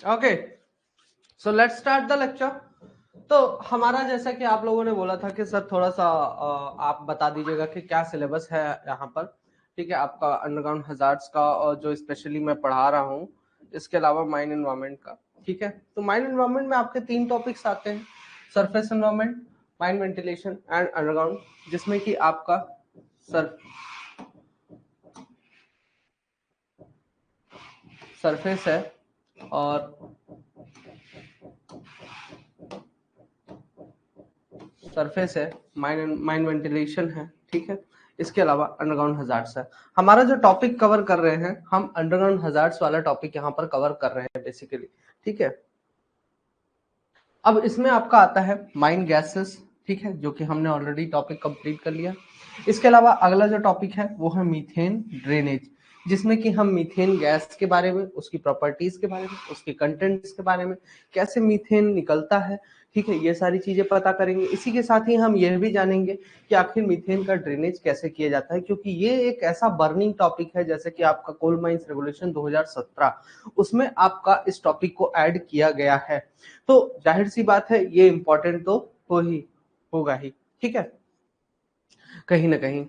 Okay, so let's start the lecture. तो हमारा जैसा कि आप लोगों ने बोला था कि सर थोड़ा सा आप बता दीजिएगा कि क्या सिलेबस है यहाँ पर। ठीक है, आपका अंडरग्राउंड हजार्ड्स का और जो स्पेशली मैं पढ़ा रहा हूँ, इसके अलावा माइन एनवायरनमेंट का। ठीक है, तो माइन एनवायरनमेंट में आपके 3 टॉपिक्स आते हैं, surface environment, mine ventilation and underground, जिसमें कि आपका सरफेस है और सरफेस है, माइन वेंटिलेशन है। ठीक है, इसके अलावा अंडरग्राउंड हजार्ड्स है। हमारा जो टॉपिक कवर कर रहे हैं, हम अंडरग्राउंड हजार्ड्स वाला टॉपिक यहाँ पर कवर कर रहे हैं बेसिकली। ठीक है, अब इसमें आपका आता है माइन गैसेस। ठीक है, जो कि हमने ऑलरेडी टॉपिक कंप्लीट कर लिया। इसके अलावा अगला जो टॉपिक है वो है मीथेन ड्रेनेज, जिसमें कि हम मीथेन गैस के बारे में, उसकी प्रॉपर्टीज के बारे में, उसके कंटेंट्स के बारे में, कैसे मीथेन निकलता है, ठीक है, ये सारी चीजें पता करेंगे। इसी के साथ ही हम यह भी जानेंगे कि आखिर मीथेन का ड्रेनेज कैसे किया जाता है, क्योंकि ये एक ऐसा बर्निंग टॉपिक है। जैसे कि आपका कोल माइंस रेगुलेशन 2017, उसमें आपका इस टॉपिक को ऐड किया गया है। तो जाहिर सी बात है ये इंपॉर्टेंट तो होगा ही। ठीक है, कहीं ना कहीं,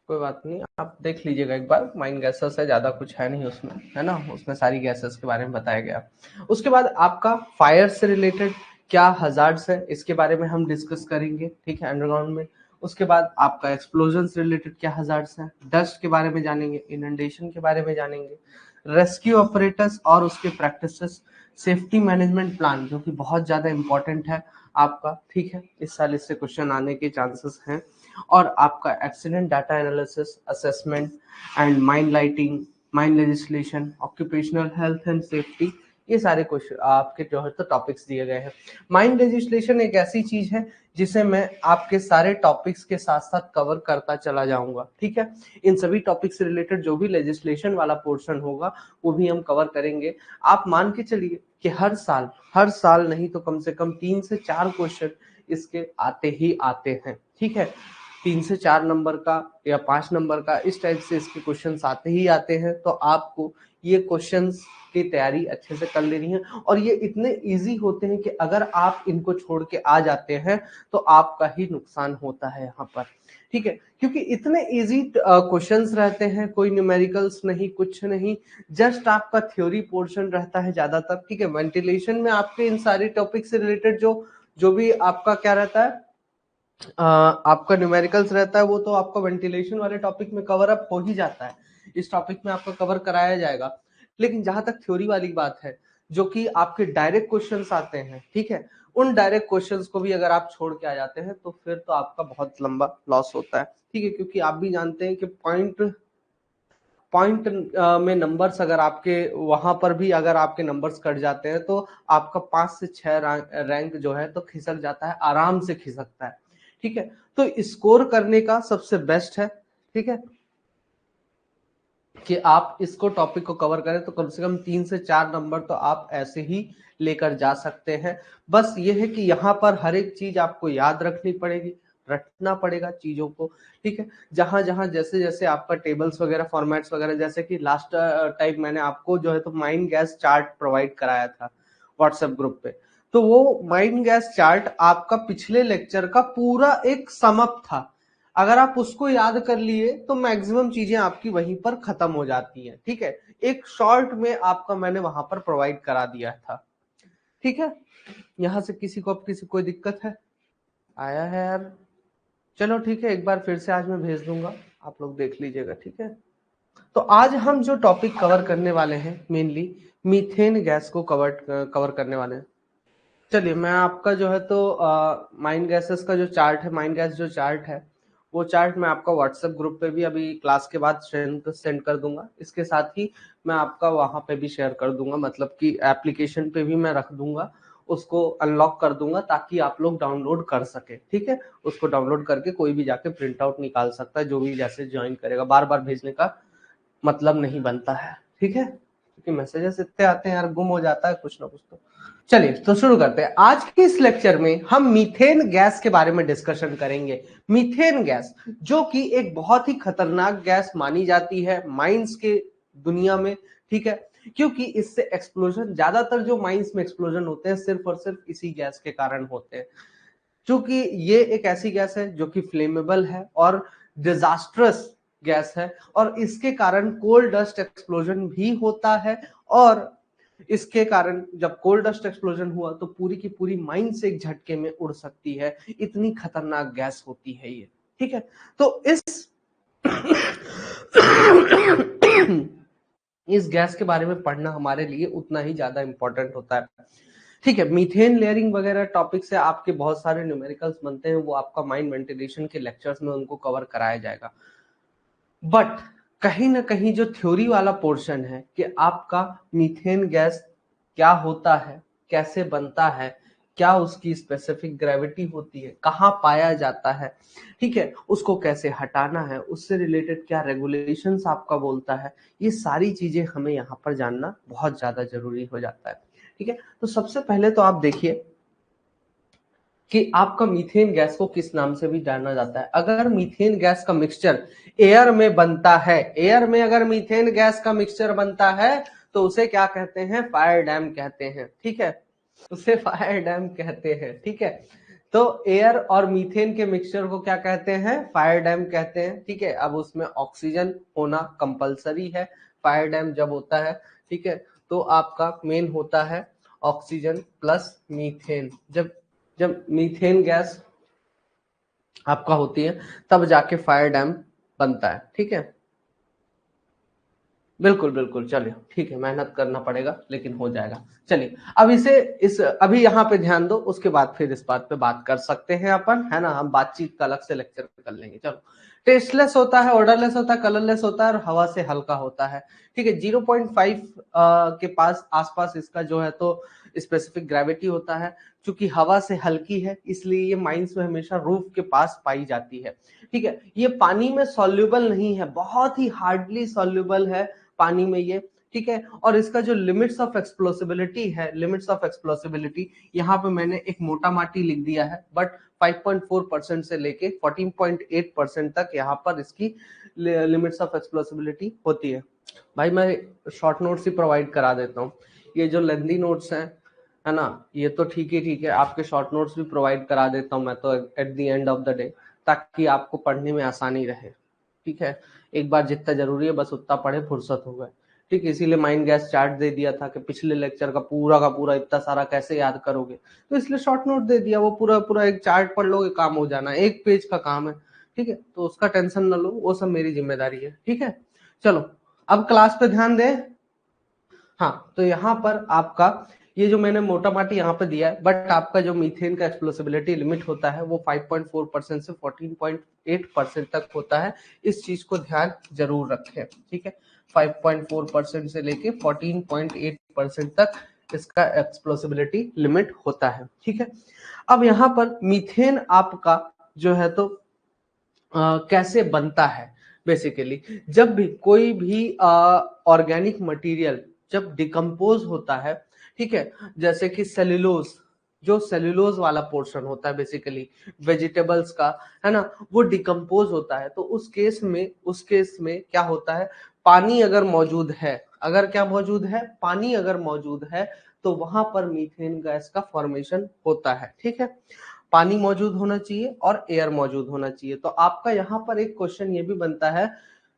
कोई बात नहीं, आप देख लीजिएगा एक बार। माइन गैसेस है, ज्यादा कुछ है नहीं उसमें, है ना, उसमें सारी गैसेस के बारे में बताया गया। उसके बाद आपका फायर से रिलेटेड क्या हजार्ड्स है, इसके बारे में हम डिस्कस करेंगे। ठीक है, अंडरग्राउंड में। उसके बाद आपका एक्सप्लोजन से रिलेटेड क्या हजार्ड्स है, डस्ट के बारे में जानेंगे, इनंडेशन के बारे में जानेंगे, रेस्क्यू ऑपरेटर्स और उसके प्रैक्टिसेस, सेफ्टी मैनेजमेंट प्लान जो कि बहुत ज्यादा इंपॉर्टेंट है आपका। ठीक है, इस साल इससे क्वेश्चन आने के चांसेस हैं। और आपका accident data analysis, assessment and mine lighting, mine legislation, occupational health and safety, ये सारे क्वेश्चन आपके जो है तो टॉपिक्स दिए गए हैं। माइन लेजिस्लेशन एक ऐसी चीज है जिसे मैं आपके सारे टॉपिक्स के साथ साथ कवर करता चला जाऊंगा। ठीक है, इन सभी टॉपिक से रिलेटेड जो भी लेजिस्लेशन वाला पोर्शन होगा वो भी हम कवर करेंगे। आप मान के चलिए कि हर साल नहीं तो कम से कम 3 से 4 क्वेश्चन इसके आते ही आते हैं। ठीक है, 3 से 4 नंबर का या 5 नंबर का, इस टाइप से इसके क्वेश्चंस आते ही आते हैं। तो आपको ये क्वेश्चंस की तैयारी अच्छे से कर लेनी है। और ये इतने इजी होते हैं कि अगर आप इनको छोड़ के आ जाते हैं तो आपका ही नुकसान होता है यहाँ पर। ठीक है, क्योंकि इतने इजी क्वेश्चंस रहते हैं, कोई न्यूमेरिकल्स नहीं, कुछ नहीं, जस्ट आपका थ्योरी पोर्शन रहता है ज्यादातर। ठीक है, वेंटिलेशन में आपके इन सारे टॉपिक से रिलेटेड जो जो भी आपका क्या रहता है, आपका न्यूमेरिकल्स रहता है, वो तो आपका वेंटिलेशन वाले टॉपिक में कवर अप हो ही जाता है, इस टॉपिक में आपका कवर कराया जाएगा। लेकिन जहां तक थ्योरी वाली बात है, जो कि आपके डायरेक्ट क्वेश्चंस आते हैं, ठीक है, उन डायरेक्ट क्वेश्चंस को भी अगर आप छोड़ के आ जाते हैं तो फिर तो आपका बहुत लंबा लॉस होता है। ठीक है, क्योंकि आप भी जानते हैं कि पॉइंट में नंबर्स अगर आपके वहां पर भी अगर आपके नंबर्स कट जाते हैं तो आपका 5 से 6 रैंक जो है तो खिसक जाता है, आराम से खिसकता है। ठीक है, तो स्कोर करने का सबसे बेस्ट है, ठीक है, कि आप इसको टॉपिक को कवर करें तो कम से कम 3 से 4 नंबर तो आप ऐसे ही लेकर जा सकते हैं। बस ये है कि यहाँ पर हर एक चीज आपको याद रखनी पड़ेगी, रटना पड़ेगा चीजों को। ठीक है, जहां जहां जैसे जैसे आपका टेबल्स वगैरह, फॉर्मेट्स वगैरह, जैसे कि लास्ट टाइम मैंने आपको जो है तो माइन गैस चार्ट प्रोवाइड कराया था व्हाट्सएप ग्रुप पे। तो वो माइन गैस चार्ट आपका पिछले लेक्चर का पूरा एक समअप था। अगर आप उसको याद कर लिए तो मैक्सिमम चीजें आपकी वहीं पर खत्म हो जाती हैं। ठीक है, एक शॉर्ट में आपका मैंने वहां पर प्रोवाइड करा दिया था। ठीक है, यहां से किसी को अब किसी कोई दिक्कत है? आया है यार, चलो ठीक है, एक बार फिर से आज मैं भेज दूंगा, आप लोग देख लीजिएगा। ठीक है, तो आज हम जो टॉपिक कवर करने वाले हैं मेनली मीथेन गैस को कवर करने वाले हैं। चलिए, मैं आपका जो है तो माइन गैसेस का जो चार्ट है, माइन गैस जो चार्ट है, वो चार्ट मैं आपका व्हाट्सएप ग्रुप पे भी अभी क्लास के बाद सेंड कर दूंगा। इसके साथ ही मैं आपका वहां पे भी शेयर कर दूंगा, मतलब कि एप्लीकेशन पे भी मैं रख दूंगा, उसको अनलॉक कर दूंगा ताकि आप लोग डाउनलोड कर सके। ठीक है, उसको डाउनलोड करके कोई भी जाके प्रिंट आउट निकाल सकता है, जो भी जैसे ज्वाइन करेगा। बार बार भेजने का मतलब नहीं बनता है। ठीक है, क्योंकि मैसेजेस इतने आते हैं यार, गुम हो जाता है कुछ ना कुछ। तो चलिए तो शुरू करते हैं। आज के इस लेक्चर में हम मीथेन गैस के बारे में डिस्कशन करेंगे। मीथेन गैस जो कि एक बहुत ही खतरनाक गैस मानी जाती है माइंस के दुनिया में। ठीक है, क्योंकि इससे एक्सप्लोजन, ज्यादातर जो माइंस में एक्सप्लोजन होते हैं सिर्फ और सिर्फ इसी गैस के कारण होते हैं। क्योंकि ये एक ऐसी गैस है जो कि फ्लेमेबल है और डिजास्ट्रस गैस है, और इसके कारण कोल डस्ट एक्सप्लोजन भी होता है, और इसके कारण जब कोल डस्ट एक्सप्लोजन हुआ तो पूरी की पूरी माइन से एक झटके में उड़ सकती है, इतनी खतरनाक गैस होती है ये। ठीक है, तो इस गैस के बारे में पढ़ना हमारे लिए उतना ही ज्यादा इंपॉर्टेंट होता है। ठीक है, मीथेन लेयरिंग वगैरह टॉपिक से आपके बहुत सारे न्यूमेरिकल्स बनते हैं, वो आपका माइन वेंटिलेशन के लेक्चर्स में उनको कवर कराया जाएगा। बट कहीं ना कहीं जो थ्योरी वाला पोर्शन है कि आपका मीथेन गैस क्या होता है, कैसे बनता है, क्या उसकी स्पेसिफिक ग्रेविटी होती है, कहाँ पाया जाता है, ठीक है, उसको कैसे हटाना है, उससे रिलेटेड क्या रेगुलेशंस आपका बोलता है, ये सारी चीजें हमें यहाँ पर जानना बहुत ज्यादा जरूरी हो जाता है। ठीक है, तो सबसे पहले तो आप देखिए कि आपका मीथेन गैस को किस नाम से भी जाना जाता है। अगर मीथेन गैस का मिक्सचर एयर में बनता है, एयर में अगर मीथेन गैस का मिक्सचर बनता है तो उसे क्या कहते हैं, फायर डैम कहते हैं। ठीक है, उसे फायर डैम कहते हैं। ठीक है, तो एयर और मीथेन के मिक्सचर को क्या कहते हैं, फायर डैम कहते हैं। ठीक है, अब उसमें ऑक्सीजन होना कंपलसरी है फायर डैम जब होता है। ठीक है, तो आपका मेन होता है ऑक्सीजन प्लस मीथेन। जब जब मीथेन गैस आपका होती है तब जाके फायर डैम बनता है। ठीक है, बिल्कुल बिल्कुल, चलिए ठीक है, मेहनत करना पड़ेगा लेकिन हो जाएगा। चलिए अब अभी यहाँ पे ध्यान दो, उसके बाद फिर इस बात पे बात कर सकते हैं अपन, है ना, हम बातचीत का अलग से लेक्चर कर लेंगे। चलो, टेस्टलेस होता है, ऑर्डरलेस होता है, कलरलेस होता है और हवा से हल्का होता है। ठीक है, 0.5 के पास आसपास इसका जो है तो स्पेसिफिक ग्रेविटी होता है। चूंकि हवा से हल्की है इसलिए ये माइंस में हमेशा रूफ के पास पाई जाती है। ठीक है, ये पानी में सॉल्युबल नहीं है, बहुत ही हार्डली सॉल्युबल है पानी में ये। ठीक है, और इसका जो लिमिट्स ऑफ एक्सप्लोसिबिलिटी है, लिमिट्स ऑफ एक्सप्लोसिबिलिटी यहाँ पे मैंने एक मोटा माटी लिख दिया है, बट 5.4% से लेके 14.8% तक यहाँ पर इसकी लिमिट्स ऑफ एक्सप्लोसिबिलिटी होती है। भाई मैं शॉर्ट नोट्स ही प्रोवाइड करा देता हूँ, ये जो लेंथी नोट्स हैं, है ना, ये तो ठीक है, आपके शॉर्ट नोट्स भी प्रोवाइड करा देता हूँ मैं तो at the end of the day, ताकि आपको पढ़ने में आसानी रहे। ठीक है, एक बार जितना जरूरी है बस उतना पढ़े, फुर्सत हो गए। ठीक है, इसीलिए माइंड गैस चार्ट दे दिया था कि पिछले लेक्चर का पूरा इतना सारा कैसे याद करोगे, तो इसलिए शॉर्ट नोट दे दिया, वो पूरा एक चार्ट पढ़ लोगे, काम हो जाना, एक पेज का काम है। ठीक है, तो उसका टेंशन ना लो, वो सब मेरी जिम्मेदारी है। ठीक है, चलो अब क्लास पे ध्यान दें। हाँ, तो यहाँ पर आपका ये जो मैंने मोटा माटी यहाँ पे दिया है, बट आपका जो मीथेन का एक्सप्लोसिबिलिटी लिमिट होता है वो 5.4% से 14.8% तक होता है। इस चीज को ध्यान जरूर रखें। ठीक है, 5.4% से लेके 14.8% तक इसका एक्सप्लोसिबिलिटी लिमिट होता है। ठीक है, अब यहाँ पर मीथेन आपका जो है तो कैसे बनता है। बेसिकली जब भी कोई भी ऑर्गेनिक मटेरियल जब डिकम्पोज होता है, ठीक है, जैसे कि सेल्यूलोज, जो सेल्यूलोज वाला पोर्शन होता है बेसिकली वेजिटेबल्स का, है ना, वो डिकम्पोज होता है, तो उस केस में क्या होता है, पानी अगर मौजूद है, अगर क्या मौजूद है, पानी अगर मौजूद है, तो वहां पर मीथेन गैस का फॉर्मेशन होता है। ठीक है, पानी मौजूद होना चाहिए और एयर मौजूद होना चाहिए। तो आपका यहाँ पर एक क्वेश्चन ये भी बनता है,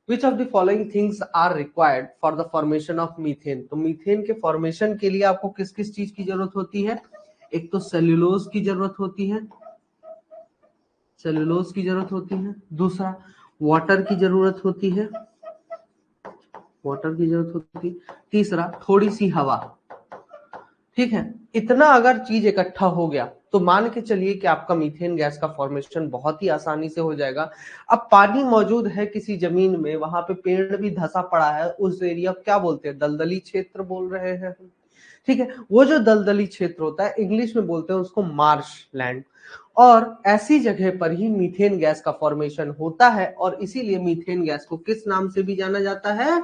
which of the following things are required for the formation of methane. तो मीथेन के फॉर्मेशन के लिए आपको किस किस चीज की जरूरत होती है, एक तो सेल्यूलोज की जरूरत होती है, सेल्यूलोज की जरूरत होती है, दूसरा वाटर की जरूरत होती है, वाटर की जरूरत होती है, तीसरा थोड़ी सी हवा। ठीक है, इतना अगर चीज इकट्ठा हो गया तो मान के चलिए कि आपका मीथेन गैस का फॉर्मेशन बहुत ही आसानी से हो जाएगा। अब पानी मौजूद है किसी जमीन में, वहां पे पेड़ भी धसा पड़ा है, उस एरिया क्या बोलते हैं, दलदली क्षेत्र बोल रहे हैं। ठीक है, वो जो दलदली क्षेत्र होता है इंग्लिश में बोलते हैं उसको मार्श लैंड, और ऐसी जगह पर ही मीथेन गैस का फॉर्मेशन होता है, और इसीलिए मीथेन गैस को किस नाम से भी जाना जाता है,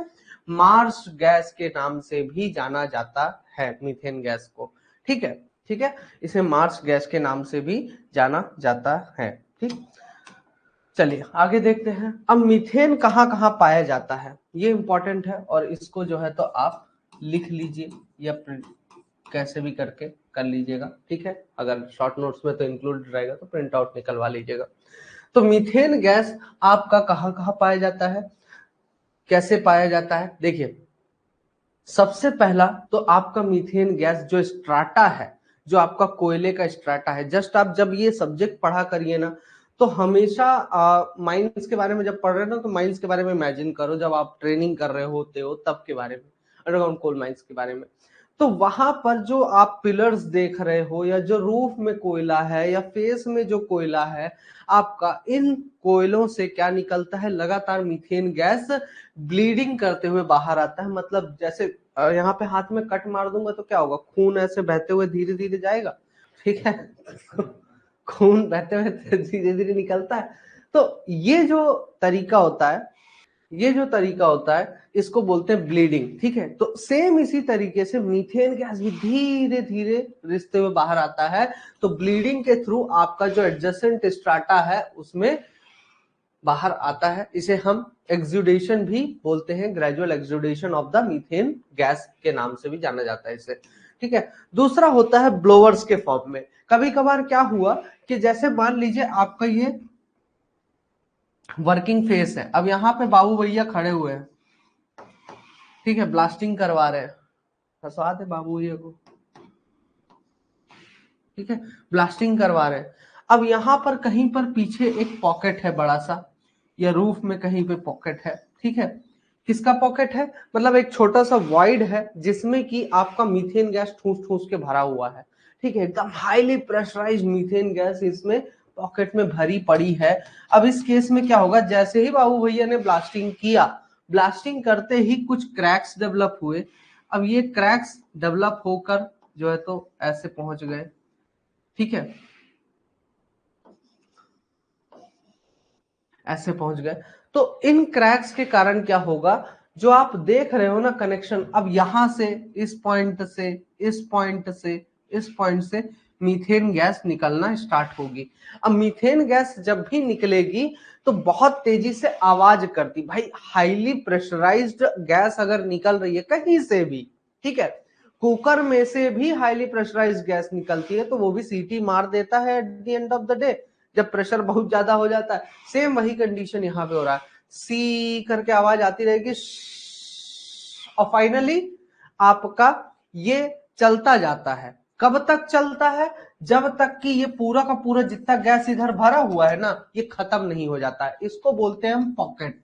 मार्श गैस के नाम से भी जाना जाता है मीथेन गैस को। ठीक है, ठीक है, इसे मार्श गैस के नाम से भी जाना जाता है। ठीक, चलिए आगे देखते हैं। अब मीथेन कहाँ कहाँ पाया जाता है, ये इंपॉर्टेंट है, और इसको जो है तो आप लिख लीजिए या कैसे भी करके कर लीजिएगा, ठीक है। अगर शॉर्ट नोट्स में तो इंक्लूड रहेगा तो प्रिंट आउट निकलवा लीजिएगा। तो मीथेन गैस आपका कहाँ कहाँ पाया जाता है, कैसे पाया जाता है? देखिए, सबसे पहला तो आपका मीथेन गैस जो स्ट्राटा है, जो आपका कोयले का स्ट्राटा है, जस्ट आप जब ये सब्जेक्ट पढ़ा करिए ना, तो हमेशा माइंस के बारे में जब पढ़ रहे हो ना, तो माइंस के बारे में इमेजिन करो जब आप ट्रेनिंग कर रहे होते हो तब के बारे में, अंडरग्राउंड कोल माइंस के बारे में। तो वहां पर जो आप पिलर्स देख रहे हो, या जो रूफ में कोयला है, या फेस में जो कोयला है आपका, इन कोयलों से क्या निकलता है, लगातार मीथेन गैस ब्लीडिंग करते हुए बाहर आता है। मतलब जैसे यहाँ पे हाथ में कट मार दूंगा तो क्या होगा, खून ऐसे बहते हुए धीरे धीरे जाएगा, ठीक है। खून बहते हुए धीरे धीरे निकलता है। तो ये जो तरीका होता है, ये जो तरीका होता है इसको बोलते हैं ब्लीडिंग, ठीक है। तो सेम इसी तरीके से मीथेन गैस भी धीरे धीरे रिश्ते हुए बाहर आता है। तो ब्लीडिंग के थ्रू आपका जो एडजेसेंट स्ट्राटा है उसमें बाहर आता है। इसे हम एक्सुडेशन भी बोलते हैं, gradual exudation of the methane gas के नाम से भी जाना जाता है इसे, ठीक है। दूसरा होता है ब्लोअर्स के फॉर्म में। कभी कभार क्या हुआ कि जैसे मान लीजिए आपका ये वर्किंग फेस है, अब यहाँ पे बाबू भैया खड़े हुए हैं, ठीक है, ब्लास्टिंग करवा रहे हैं, फंसा दे बाबू भैया को, ठीक है, ब्लास्टिंग करवा रहे हैं। अब यहाँ पर कहीं पर पीछे एक पॉकेट है बड़ा सा, या रूफ में कहीं पे पॉकेट है, ठीक है। किसका पॉकेट है, मतलब एक छोटा सा वॉइड है जिसमें कि आपका मीथेन गैस ठूस ठूस के भरा हुआ है, ठीक है, एकदम हाईली प्रेशराइज्ड मीथेन गैस इसमें पॉकेट में भरी पड़ी है। अब इस केस में क्या होगा, जैसे ही बाबू भैया ने ब्लास्टिंग किया, ब्लास्टिंग करते ही कुछ क्रैक्स डेवलप हुए। अब ये क्रैक्स डेवलप होकर जो है तो ऐसे पहुंच गए, ठीक है, ऐसे पहुंच गए। तो इन क्रैक्स के कारण क्या होगा, जो आप देख रहे हो ना कनेक्शन, अब यहां से इस पॉइंट से इस पॉइंट से इस पॉइंट से मीथेन गैस निकलना स्टार्ट होगी। अब मीथेन गैस जब भी निकलेगी तो बहुत तेजी से आवाज करती, भाई हाईली प्रेशराइज्ड गैस अगर निकल रही है कहीं से भी, ठीक है, कुकर में से भी हाईली प्रेशराइज्ड गैस निकलती है, तो वो भी सीटी मार देता है at the end of the day, जब प्रेशर बहुत ज्यादा हो जाता है। सेम वही कंडीशन यहाँ पे हो रहा है, सी करके आवाज आती रहेगी, और फाइनली आपका ये चलता जाता है। कब तक चलता है, जब तक कि ये पूरा का पूरा जितना गैस इधर भरा हुआ है ना, ये खत्म नहीं हो जाता है। इसको बोलते हैं हम पॉकेट।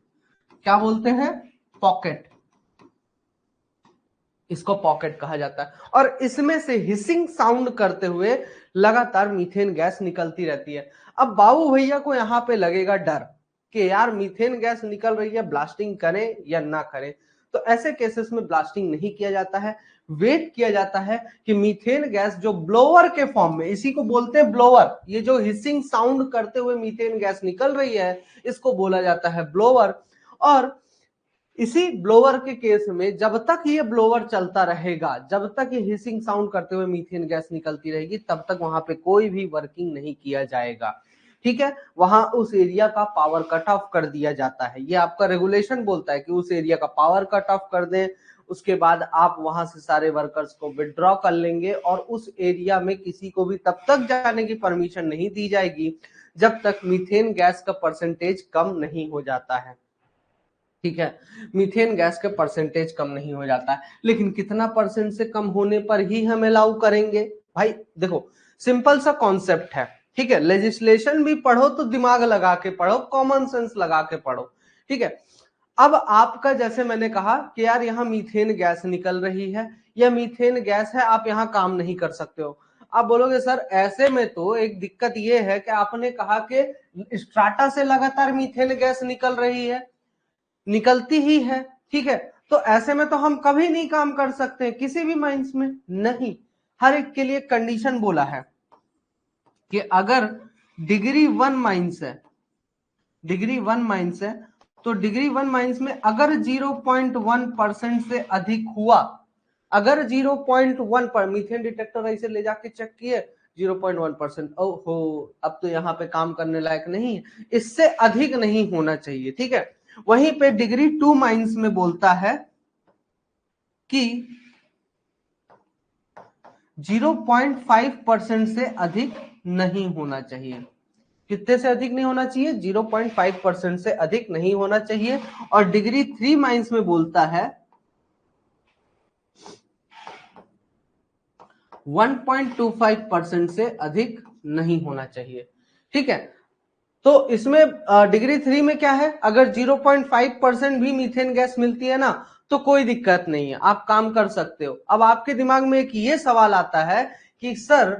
क्या बोलते हैं, पॉकेट। इसको पॉकेट कहा जाता है। और इसमें से हिसिंग साउंड करते हुए लगातार मीथेन गैस निकलती रहती है। अब बाबू भैया को यहाँ पे लगेगा डर कि यार मीथेन गैस निकल रही है, ब्लास्टिंग करें या ना करें। तो ऐसे केसेस में ब्लास्टिंग नहीं किया जाता है, वेट किया जाता है कि मीथेन गैस जो ब्लोअर के फॉर्म में, इसी को बोलते हैं ब्लोअर, ये जो हिसिंग साउंड करते हुए मीथेन गैस निकल रही है इसको बोला जाता है ब्लोअर। और इसी ब्लोअर के केस में जब तक ये ब्लोअर चलता रहेगा, जब तक ये हिसिंग साउंड करते हुए मीथेन गैस निकलती रहेगी, तब तक वहां पे कोई भी वर्किंग नहीं किया जाएगा, ठीक है। वहां उस एरिया का पावर कट ऑफ कर दिया जाता है। ये आपका रेगुलेशन बोलता है कि उस एरिया का पावर कट ऑफ कर दें, उसके बाद आप वहां से सारे वर्कर्स को विड्रॉ कर लेंगे, और उस एरिया में किसी को भी तब तक जाने की परमिशन नहीं दी जाएगी जब तक मीथेन गैस का परसेंटेज कम नहीं हो जाता है, ठीक है। मीथेन गैस का परसेंटेज कम नहीं हो जाता है, लेकिन कितना परसेंट से कम होने पर ही हम अलाउ करेंगे? भाई देखो, सिंपल सा कॉन्सेप्ट है, ठीक है। लेजिस्लेशन भी पढ़ो तो दिमाग लगा के पढ़ो, कॉमन सेंस लगा के पढ़ो, ठीक है। अब आपका जैसे मैंने कहा कि यार यहाँ मीथेन गैस निकल रही है, या मीथेन गैस है, आप यहाँ काम नहीं कर सकते हो। आप बोलोगे सर ऐसे में तो एक दिक्कत ये है कि आपने कहा कि स्ट्राटा से लगातार मीथेन गैस निकल रही है, निकलती ही है, ठीक है, तो ऐसे में तो हम कभी नहीं काम कर सकते किसी भी माइंस में, नहीं। हर एक के लिए कंडीशन बोला है कि अगर डिग्री 1 माइंस है, डिग्री 1 माइंस है, तो डिग्री 1 माइंस में अगर 0.1% से अधिक हुआ, अगर 0.1 पर मीथेन डिटेक्टर ऐसे ले जाके चेक किए 0.1%, ओहो अब तो यहाँ पे काम करने लायक नहीं है, इससे अधिक नहीं होना चाहिए, ठीक है। वहीं पे डिग्री 2 माइंस में बोलता है कि 0.5% से अधिक नहीं होना चाहिए। कितने से अधिक नहीं होना चाहिए? 0.5% से अधिक नहीं होना चाहिए। और डिग्री 3 माइंस में बोलता है 1.25% से अधिक नहीं होना चाहिए। ठीक है, तो इसमें डिग्री 3 में क्या है, अगर 0.5% भी मीथेन गैस मिलती है ना तो कोई दिक्कत नहीं है, आप काम कर सकते हो। अब आपके दिमाग में एक ये सवाल आता है कि सर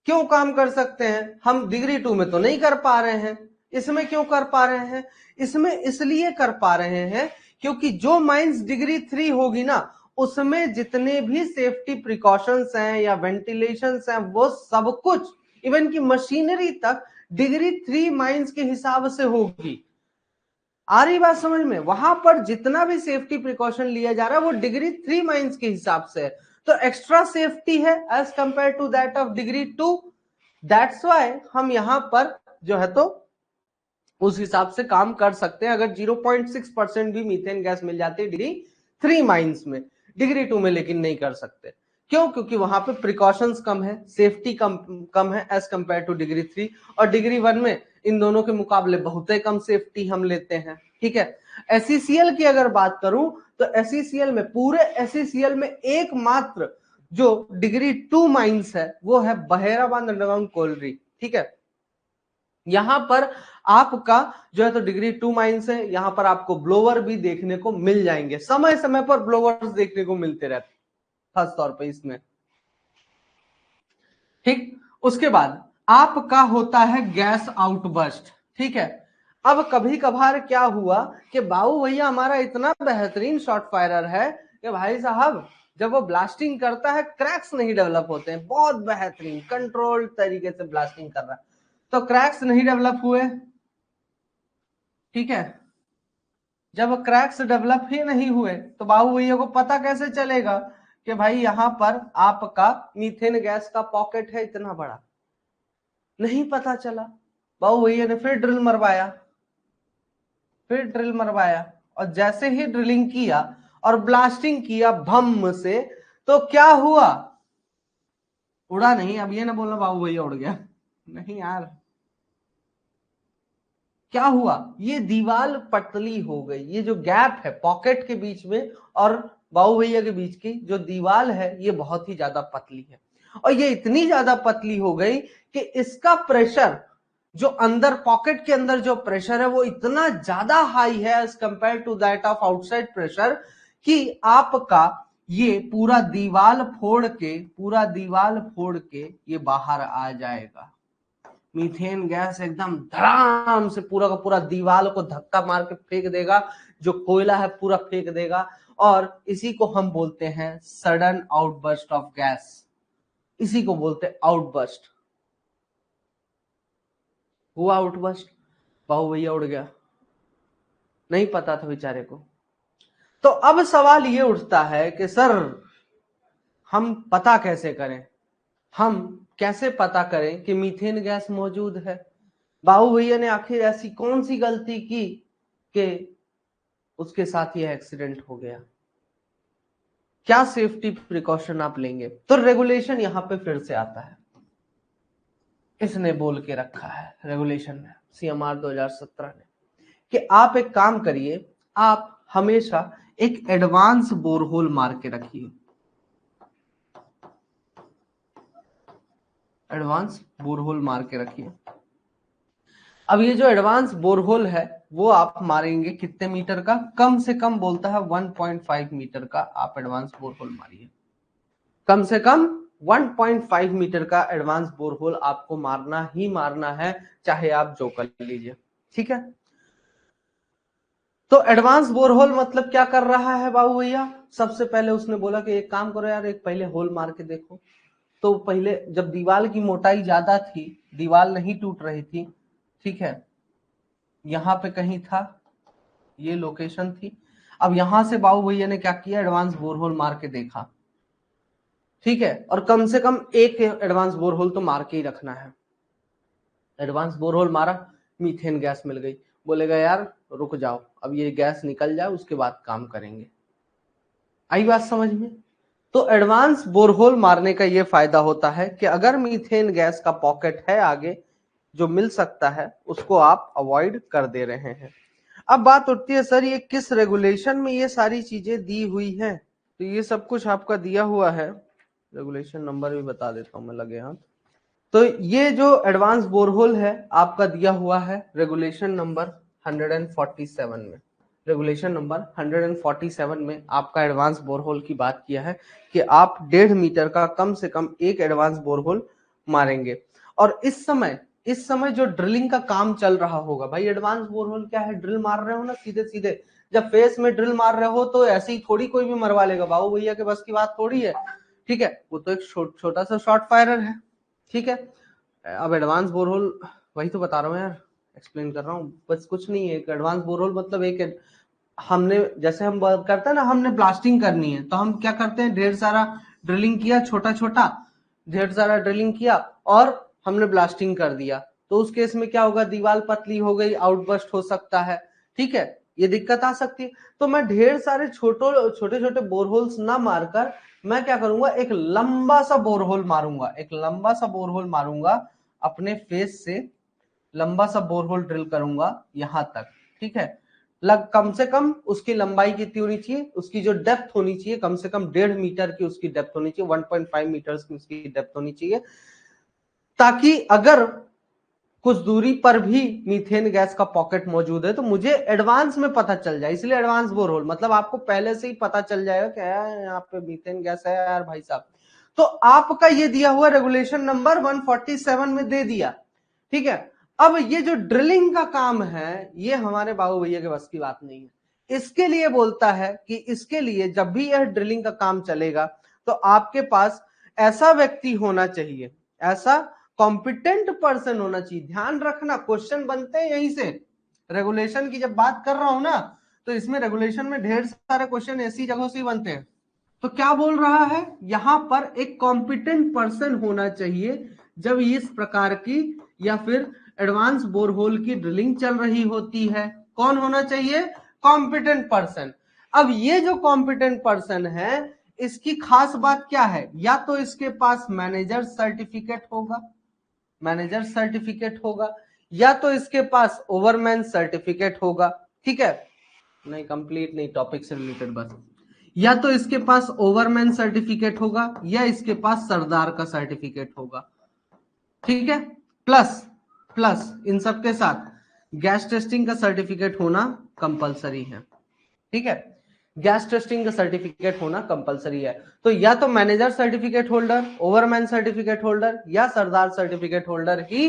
क्यों काम कर सकते हैं, हम डिग्री 2 में तो नहीं कर पा रहे हैं, इसमें क्यों कर पा रहे हैं? इसमें इसलिए कर पा रहे हैं क्योंकि जो माइंस डिग्री 3 होगी ना उसमें जितने भी सेफ्टी प्रिकॉशंस हैं या वेंटिलेशंस हैं वो सब कुछ, इवन की मशीनरी तक डिग्री 3 माइंस के हिसाब से होगी। आ रही बात समझ में? वहां पर जितना भी सेफ्टी प्रिकॉशन लिया जा रहा है वो डिग्री 3 माइंस के हिसाब से है, तो एक्स्ट्रा सेफ्टी है as compare to that of degree 2। That's why हम यहां पर जो है तो उस हिसाब से काम कर सकते हैं। अगर 0.6% भी मीथेन गैस मिल जाती है डिग्री 3 माइंस में, डिग्री 2 में लेकिन नहीं कर सकते। क्यों? क्योंकि वहां पे प्रिकॉशंस कम है, सेफ्टी कम है एज कंपेयर टू डिग्री 3। और डिग्री 1 में इन दोनों के मुकाबले बहुत ही कम सेफ्टी हम लेते हैं। ठीक है, एसईसीएल की अगर बात करूं तो एसईसीएल में, पूरे एसईसीएल में एकमात्र जो डिग्री 2 माइंस है वो है बहेराबाद अंडरग्राउंड कोयलरी। ठीक है, यहां पर आपका जो है तो डिग्री 2 माइंस है, यहां पर आपको ब्लोवर भी देखने को मिल जाएंगे, समय समय पर ब्लोवर्स देखने को मिलते रहते खास तौर पे इसमें। ठीक, उसके बाद आपका होता है गैस आउटबर्स्ट। ठीक है, अब कभी कभार क्या हुआ कि बाबू भैया हमारा इतना बेहतरीन शॉट फायरर है कि भाई साहब जब वो ब्लास्टिंग करता है क्रैक्स नहीं डेवलप होते हैं, बहुत बेहतरीन कंट्रोल तरीके से ब्लास्टिंग कर रहा है, तो क्रैक्स नहीं डेवलप हुए। ठीक है, जब क्रैक्स डेवलप ही नहीं हुए तो बाबू भैया को पता कैसे चलेगा कि भाई यहां पर आपका मीथेन गैस का पॉकेट है इतना बड़ा? नहीं पता चला। बाबू भैया ने फिर ड्रिल मरवाया, फिर ड्रिल मरवाया, और जैसे ही ड्रिलिंग किया और ब्लास्टिंग किया भम से, तो क्या हुआ? उड़ा नहीं। अब ये ना बोलना बाबू भैया उड़ गया, नहीं यार, क्या हुआ? ये दीवार पतली हो गई, ये जो गैप है पॉकेट के बीच में और बाबू भैया के बीच की जो दीवार है ये बहुत ही ज्यादा पतली है, और ये इतनी ज्यादा पतली हो गई कि इसका प्रेशर, जो अंदर पॉकेट के अंदर जो प्रेशर है वो इतना ज्यादा हाई है as compare to that of outside pressure कि आपका ये पूरा दीवार फोड़ के, पूरा दीवार फोड़ के ये बाहर आ जाएगा। मीथेन गैस एकदम धड़ाम से पूरा का पूरा दीवार को धक्का मार के फेंक देगा, जो कोयला है पूरा फेंक देगा, और इसी को हम बोलते हैं सडन आउटबर्स्ट ऑफ गैस, इसी को बोलते हैं आउटबर्स्ट। हुआ आउटबर्स्ट, बाबू भैया उड़ गया, नहीं पता था बेचारे को। तो अब सवाल ये उठता है कि सर हम पता कैसे करें, हम कैसे पता करें कि मीथेन गैस मौजूद है? बाबू भैया ने आखिर ऐसी कौन सी गलती की कि उसके साथ ये एक्सीडेंट हो गया? क्या सेफ्टी प्रिकॉशन आप लेंगे? तो रेगुलेशन यहां पे फिर से आता है, इसने बोल के रखा है रेगुलेशन में, सीएमआर 2017 ने, कि आप एक काम करिए, आप हमेशा एक एडवांस बोरहोल मार के रखिए, एडवांस बोरहोल मार के रखिए। अब ये जो एडवांस बोरहोल है वो आप मारेंगे कितने मीटर का? कम से कम बोलता है 1.5 मीटर का आप एडवांस बोरहोल मारिए, कम से कम 1.5 मीटर का एडवांस बोरहोल आपको मारना ही मारना है, चाहे आप जो कर लीजिए। ठीक है, तो एडवांस बोरहोल मतलब क्या कर रहा है बाबू भैया? सबसे पहले उसने बोला कि एक काम करो यार, एक पहले होल मार के देखो। तो पहले जब दीवार की मोटाई ज्यादा थी, दीवार नहीं टूट रही थी, ठीक है, यहां पे कहीं था, ये लोकेशन थी। अब यहां से बाबू भैया ने क्या किया, एडवांस बोरहोल मार के देखा। ठीक है, और कम से कम एक एडवांस बोरहोल तो मार के ही रखना है। एडवांस बोरहोल मारा, मीथेन गैस मिल गई, बोलेगा यार रुक जाओ, अब ये गैस निकल जाए उसके बाद काम करेंगे। आई बात समझ में? तो एडवांस बोरहोल मारने का ये फायदा होता है कि अगर मीथेन गैस का पॉकेट है आगे जो मिल सकता है उसको आप अवॉइड कर दे रहे हैं। अब बात उठती है सर ये किस रेगुलेशन में ये सारी चीजें दी हुई हैं? तो ये सब कुछ आपका दिया हुआ है, रेगुलेशन नंबर भी बता देता हूं मैं लगे हाथ। तो ये जो एडवांस बोरहोल है आपका दिया हुआ है रेगुलेशन नंबर 147 में। रेगुलेशन नंबर 147 में आपका एडवांस बोरहोल की बात किया है कि आप 1.5 मीटर का कम से कम एक एडवांस बोरहोल मारेंगे। और इस समय जो ड्रिलिंग का काम चल रहा होगा, भाई एडवांस बोरहोल क्या है, ड्रिल मार रहे हो ना सीधे सीधे, जब फेस में ड्रिल मार रहे हो तो ऐसे ही थोड़ी कोई भी मरवा लेगा, बाबू भैया के बस की बात थोड़ी है, ठीक है, वो तो एक छोटा सा शॉर्ट फायरर है, ठीक है। अब एडवांस बोरहोल वही तो बता रहा हूँ यार, एक्सप्लेन कर रहा हूँ, बस कुछ नहीं है। एक एडवांस बोरहोल मतलब एक, हमने जैसे हम बात करते हैं ना, हमने ब्लास्टिंग करनी है तो हम क्या करते हैं, ढेर सारा ड्रिलिंग किया, छोटा छोटा ढेर सारा ड्रिलिंग किया और हमने ब्लास्टिंग कर दिया, तो उस केस में क्या होगा, दीवार पतली हो गई, आउटबर्स्ट हो सकता है, ठीक है, ये दिक्कत आ सकती है। तो मैं ढेर सारे छोटे छोटे बोरहोल्स ना मारकर मैं क्या करूंगा, एक लंबा सा बोरहोल मारूंगा, एक लंबा सा बोरहोल मारूंगा अपने फेस से, लंबा सा बोरहोल ड्रिल करूंगा यहां तक, ठीक है। कम से कम उसकी लंबाई कितनी होनी चाहिए, उसकी जो डेप्थ होनी चाहिए कम से कम 1.5 मीटर की उसकी डेप्थ होनी चाहिए, 1.5 मीटर्स की उसकी डेप्थ होनी चाहिए, ताकि अगर कुछ दूरी पर भी मीथेन गैस का पॉकेट मौजूद है तो मुझे एडवांस में पता चल जाए। इसलिए एडवांस बोरहोल मतलब आपको पहले से ही पता चल जाएगा कि यहाँ पे मीथेन गैस है यार भाई साहब। तो आपका ये दिया हुआ रेगुलेशन नंबर 147 में दे दिया, ठीक है। अब ये जो ड्रिलिंग का काम है ये हमारे बाबू भैया के बस की बात नहीं है। इसके लिए बोलता है कि इसके लिए जब भी यह ड्रिलिंग का काम चलेगा तो आपके पास ऐसा व्यक्ति होना चाहिए, ऐसा कॉम्पिटेंट पर्सन होना चाहिए। ध्यान रखना क्वेश्चन बनते हैं यहीं से, रेगुलेशन की जब बात कर रहा हूं ना तो इसमें रेगुलेशन में ढेर सारे क्वेश्चन ऐसी जगहों से बनते हैं। तो क्या बोल रहा है यहां पर, एक कॉम्पिटेंट पर्सन होना चाहिए जब इस प्रकार की या फिर एडवांस बोरहोल की ड्रिलिंग चल रही होती है। कौन होना चाहिए, कॉम्पिटेंट पर्सन। अब ये जो कॉम्पिटेंट पर्सन है इसकी खास बात क्या है, या तो इसके पास मैनेजर सर्टिफिकेट होगा, मैनेजर सर्टिफिकेट होगा, या तो इसके पास ओवरमैन सर्टिफिकेट होगा, ठीक है, नहीं कंप्लीट नहीं, टॉपिक से रिलेटेड बस, या तो इसके पास ओवरमैन सर्टिफिकेट होगा या इसके पास सरदार का सर्टिफिकेट होगा, ठीक है। प्लस प्लस इन सब के साथ गैस टेस्टिंग का सर्टिफिकेट होना कंपलसरी है, ठीक है, गैस टेस्टिंग का सर्टिफिकेट होना कंपलसरी है। तो या तो manager certificate holder, ओवरमैन certificate holder या सरदार सर्टिफिकेट होल्डर ही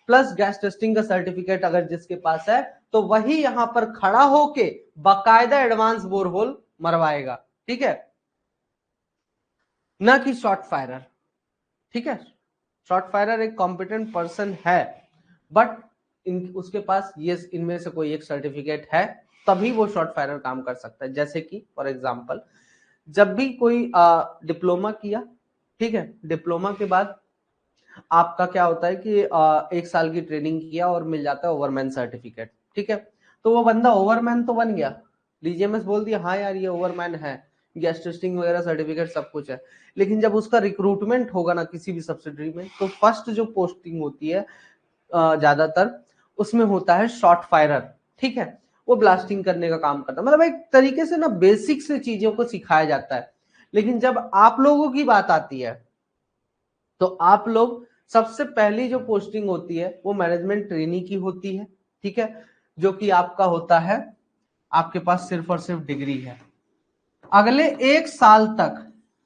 प्लस गैस टेस्टिंग का सर्टिफिकेट अगर जिसके पास है तो वही यहां पर खड़ा होके बाकायदा एडवांस बोरहोल मरवाएगा, ठीक है, ना कि शॉर्ट फायरर, ठीक है। शॉर्ट फायरर एक कॉम्पिटेंट पर्सन है बट उसके पास ये इनमें से कोई एक सर्टिफिकेट है तभी वो शॉर्ट फायरर काम कर सकता है। जैसे कि फॉर एग्जांपल जब भी कोई डिप्लोमा किया, ठीक है, डिप्लोमा के बाद आपका क्या होता है कि 1 साल की ट्रेनिंग किया और मिल जाता है ओवरमैन सर्टिफिकेट, ठीक है। तो वो बंदा ओवरमैन तो बन गया, डीजीएमएस बोल दिया हाँ यार ये ओवरमैन है, गैस टेस्टिंग वगैरह सर्टिफिकेट सब कुछ है, लेकिन जब उसका रिक्रूटमेंट होगा ना किसी भी सब्सिडरी में तो फर्स्ट जो पोस्टिंग होती है ज्यादातर उसमें होता है शॉर्ट फायरर, ठीक है। वो ब्लास्टिंग करने का काम करता है, मतलब एक तरीके से ना बेसिक से चीजों को सिखाया जाता है। लेकिन जब आप लोगों की बात आती है तो आप लोग सबसे पहली जो पोस्टिंग होती है वो मैनेजमेंट ट्रेनी की होती है, ठीक है, जो कि आपका होता है, आपके पास सिर्फ और सिर्फ डिग्री है। अगले 1 साल तक,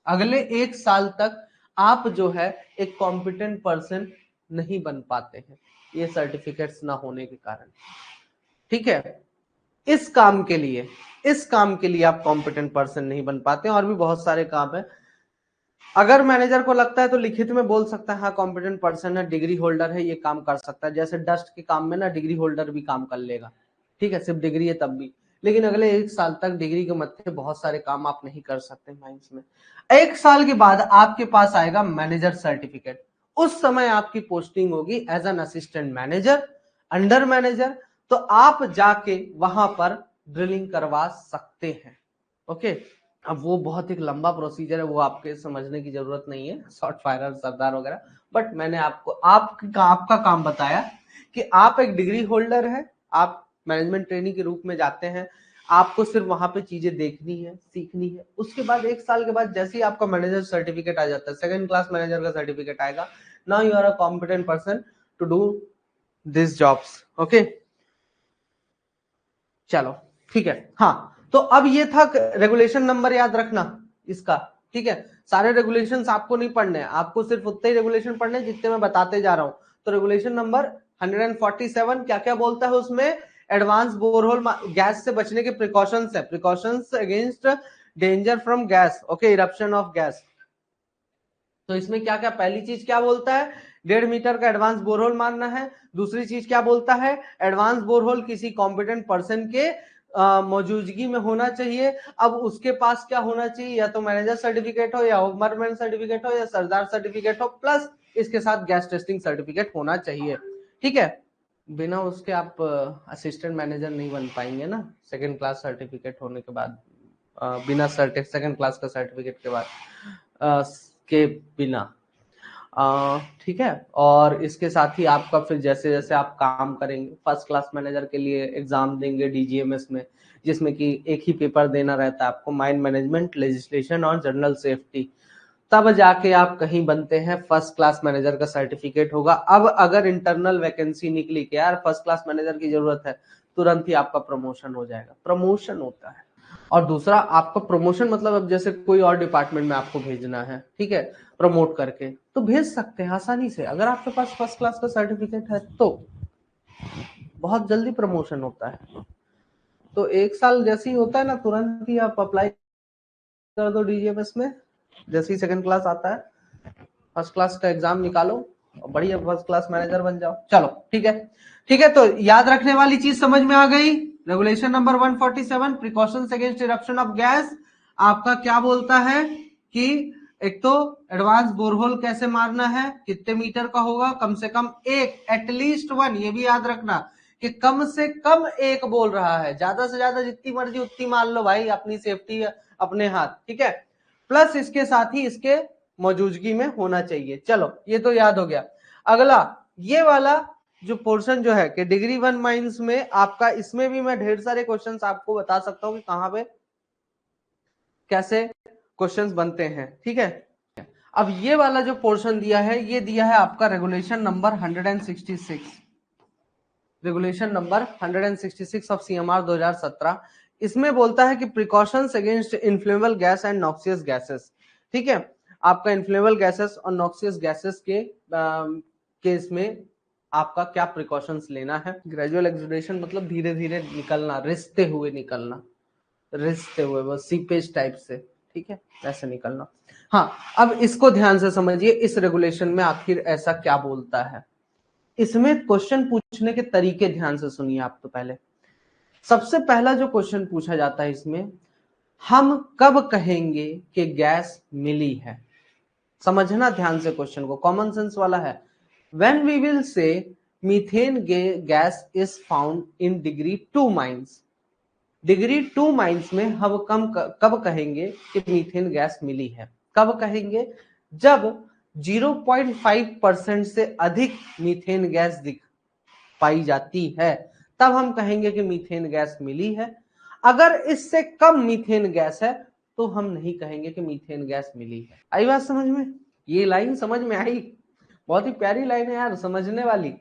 अगले 1 साल तक आप जो है एक कॉम्पिटेंट पर्सन नहीं बन पाते हैं ये सर्टिफिकेट्स ना होने के कारण, ठीक है। इस काम के लिए, इस काम के लिए आप कॉम्पिटेंट पर्सन नहीं बन पाते हैं। और भी बहुत सारे काम है, अगर मैनेजर को लगता है तो लिखित में बोल सकता है हाँ कॉम्पिटेंट पर्सन है, डिग्री होल्डर है, ये काम कर सकता है। जैसे डस्ट के काम में ना डिग्री होल्डर भी काम कर लेगा, ठीक है, सिर्फ डिग्री है तब भी, लेकिन अगले 1 साल तक डिग्री के मत्थे बहुत सारे काम आप नहीं कर सकते माइंस में। 1 साल के बाद आपके पास आएगा मैनेजर सर्टिफिकेट, उस समय आपकी पोस्टिंग होगी as an assistant manager, under manager, तो आप जाके वहां पर ड्रिलिंग करवा सकते हैं, ओके। अब वो बहुत एक लंबा प्रोसीजर है, वो आपके समझने की जरूरत नहीं है, शॉर्ट फायरर सरदार वगैरह। बट मैंने आपको आपका काम बताया कि आप एक डिग्री होल्डर है, आप मैनेजमेंट ट्रेनिंग के रूप में जाते हैं, आपको सिर्फ वहां पे चीजें देखनी है, सीखनी है। उसके बाद 1 साल के बाद जैसे ही आपका मैनेजर सर्टिफिकेट आ जाता है, सेकंड क्लास मैनेजर का सर्टिफिकेट आएगा, now you are a competent person to do this jobs. Okay, चलो ठीक है। हाँ, तो अब ये था रेगुलेशन नंबर, याद रखना इसका, ठीक है। सारे रेगुलेशंस आपको नहीं पढ़ने हैं, आपको सिर्फ उतने ही रेगुलेशन पढ़ने हैं जितने मैं बताते जा रहा हूं। तो रेगुलेशन नंबर 147 क्या क्या बोलता है उसमें? एडवांस बोरहोल गैस से बचने के प्रिकॉशंस है, precautions against danger from gas, okay, eruption of gas. तो इसमें क्या क्या, पहली चीज क्या बोलता है? 1.5 मीटर का एडवांस बोरहोल मारना है। दूसरी चीज क्या बोलता है? एडवांस बोरहोल किसी कॉम्पिटेंट पर्सन के मौजूदगी में होना चाहिए। अब उसके पास क्या होना चाहिए? या तो मैनेजर सर्टिफिकेट हो, या ओवरमैन सर्टिफिकेट हो, या सरदार सर्टिफिकेट हो, प्लस इसके साथ गैस टेस्टिंग सर्टिफिकेट होना चाहिए, ठीक है। बिना उसके आप असिस्टेंट मैनेजर नहीं बन पाएंगे ना, सेकंड क्लास सर्टिफिकेट होने के बाद, बिना सेकंड क्लास का सर्टिफिकेट के बाद, के बिना, ठीक है। और इसके साथ ही आपका फिर जैसे जैसे आप काम करेंगे, फर्स्ट क्लास मैनेजर के लिए एग्जाम देंगे डीजीएमएस में, जिसमें कि एक ही पेपर देना रहता है आपको, माइन मैनेजमेंट, लेजिस्लेशन और जनरल सेफ्टी। तब जाके आप कहीं बनते हैं, फर्स्ट क्लास मैनेजर का सर्टिफिकेट होगा। अब अगर इंटरनल वैकेंसी निकली कि यार फर्स्ट क्लास मैनेजर की जरूरत है, तुरंत ही आपका प्रमोशन हो जाएगा, प्रमोशन होता है। और दूसरा, आपका प्रमोशन मतलब अब जैसे कोई और डिपार्टमेंट में आपको भेजना है, ठीक है, प्रमोट करके, तो भेज सकते हैं आसानी से, अगर आपके पास फर्स्ट क्लास का सर्टिफिकेट है तो बहुत जल्दी प्रमोशन होता है। तो 1 साल जैसे ही होता है ना, तुरंत ही आप अप्लाई कर दो डीजीएमएस में, जैसे ही सेकंड क्लास आता है, फर्स्ट क्लास का एग्जाम निकालो और बढ़िया फर्स्ट क्लास मैनेजर बन जाओ। चलो ठीक है, ठीक है। तो याद रखने वाली चीज समझ में आ गई। Regulation number 147, precautions against eruption of gas, आपका क्या बोलता है कि एक तो एडवांस बोरहोल कैसे मारना है, कितने मीटर का होगा, कम से कम एक, एटलीस्ट वन, ये भी याद रखना कि कम से कम एक बोल रहा है, ज्यादा से ज्यादा जितनी मर्जी उतनी मान लो भाई, अपनी सेफ्टी अपने हाथ, ठीक है। प्लस इसके साथ ही इसके मौजूदगी में होना चाहिए। चलो ये तो याद हो गया। अगला ये वाला जो पोर्शन जो है कि डिग्री 1 माइंस में आपका, इसमें भी मैं ढेर सारे क्वेश्चंस आपको बता सकता हूं कि कहां पे कैसे क्वेश्चंस बनते हैं, ठीक है। अब ये वाला जो पोर्शन दिया है, ये दिया है आपका regulation number 166, regulation number 166 of CMR 2017। इसमें बोलता है कि precautions against inflammable gas and noxious gases, ठीक है। आपका इन्फ्लेमेबल गैसेस और नॉक्सियस गैसेस के केस में आपका क्या प्रिकॉशंस लेना है। ग्रेजुअल एक्सुडेशन मतलब धीरे धीरे निकलना, रिसते हुए निकलना, रिसते हुए, वो सीपेज टाइप से, ठीक है, ऐसे निकलना। हाँ, अब इसको ध्यान से समझिए, इस रेगुलेशन में आखिर ऐसा क्या बोलता है। इसमें क्वेश्चन पूछने के तरीके ध्यान से सुनिए आप। तो पहले सबसे पहला जो क्वेश्चन पूछा जाता है इसमें, हम कब कहेंगे कि गैस मिली है। समझना ध्यान से क्वेश्चन को, कॉमन सेंस वाला है। When we will say methane gas is found in degree 2 mines, degree 2 mines में हम कब कहेंगे कि मीथेन गैस मिली है। कब कहेंगे? जब 0.5% से अधिक मीथेन गैस दिख पाई जाती है, तब हम कहेंगे कि मीथेन गैस मिली है। अगर इससे कम मीथेन गैस है तो हम नहीं कहेंगे कि मीथेन गैस मिली है। आई बात समझ में? ये लाइन समझ में आई? बहुत ही प्यारी लाइन है यार, समझने वाली,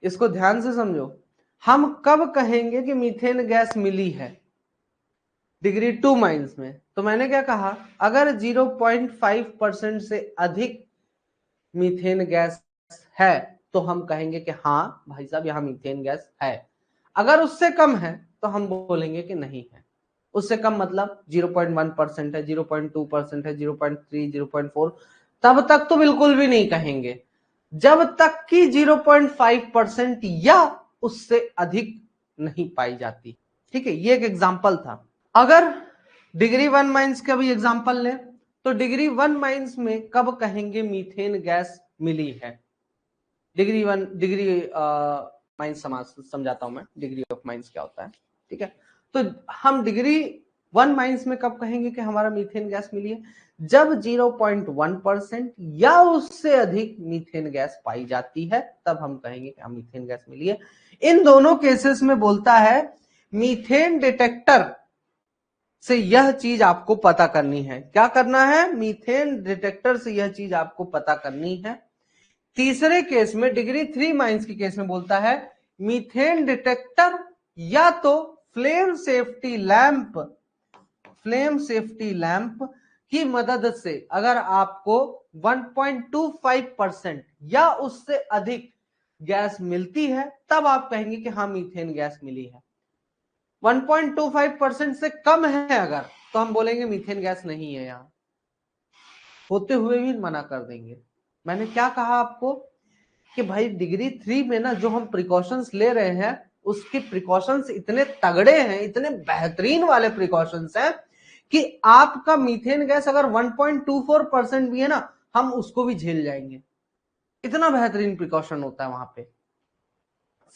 इसको ध्यान से समझो। हम कब कहेंगे कि मीथेन गैस मिली है? डिग्री 2 माइंस में। तो मैंने क्या कहा, अगर 0.5% से अधिक मीथेन गैस है तो हम कहेंगे कि हाँ भाई साहब यहाँ मीथेन गैस है। अगर उससे कम है तो हम बोलेंगे कि नहीं है। उससे कम मतलब 0.1% है, 0.2% है, 0.3, 0.4, तब तक तो बिल्कुल भी नहीं कहेंगे, जब तक कि 0.5% या उससे अधिक नहीं पाई जाती। ठीक है, ये एक एग्जाम्पल था। अगर डिग्री 1 माइंस का भी एग्जाम्पल लें तो डिग्री 1 माइंस में कब कहेंगे मीथेन गैस मिली है। डिग्री माइंस समझाता हूं मैं, डिग्री ऑफ माइंस क्या होता है, ठीक है। तो हम डिग्री वन माइनस में कब कहेंगे कि हमारा मीथेन गैस मिली है? जब 0.1% या उससे अधिक मीथेन गैस पाई जाती है तब हम कहेंगे कि मीथेन गैस मिली है। इन दोनों केसेस में बोलता है मीथेन डिटेक्टर से यह चीज आपको पता करनी है। क्या करना है? मीथेन डिटेक्टर से यह चीज आपको पता करनी है। तीसरे केस में डिग्री 3 माइनस के केस में बोलता है मीथेन डिटेक्टर या तो फ्लेम सेफ्टी लैंप की मदद से अगर आपको 1.25% या उससे अधिक गैस मिलती है तब आप कहेंगे कि हाँ मीथेन गैस मिली है। 1.25% से कम है अगर, तो हम बोलेंगे मीथेन गैस नहीं है, यहां होते हुए भी मना कर देंगे। मैंने क्या कहा आपको कि भाई डिग्री 3 में ना जो हम प्रिकॉशंस ले रहे हैं उसके प्रिकॉशंस इतने तगड़े हैं, इतने बेहतरीन वाले प्रिकॉशंस हैं कि आपका मीथेन गैस अगर 1.24% भी है ना हम उसको भी झेल जाएंगे। इतना बेहतरीन प्रिकॉशन होता है वहां पे,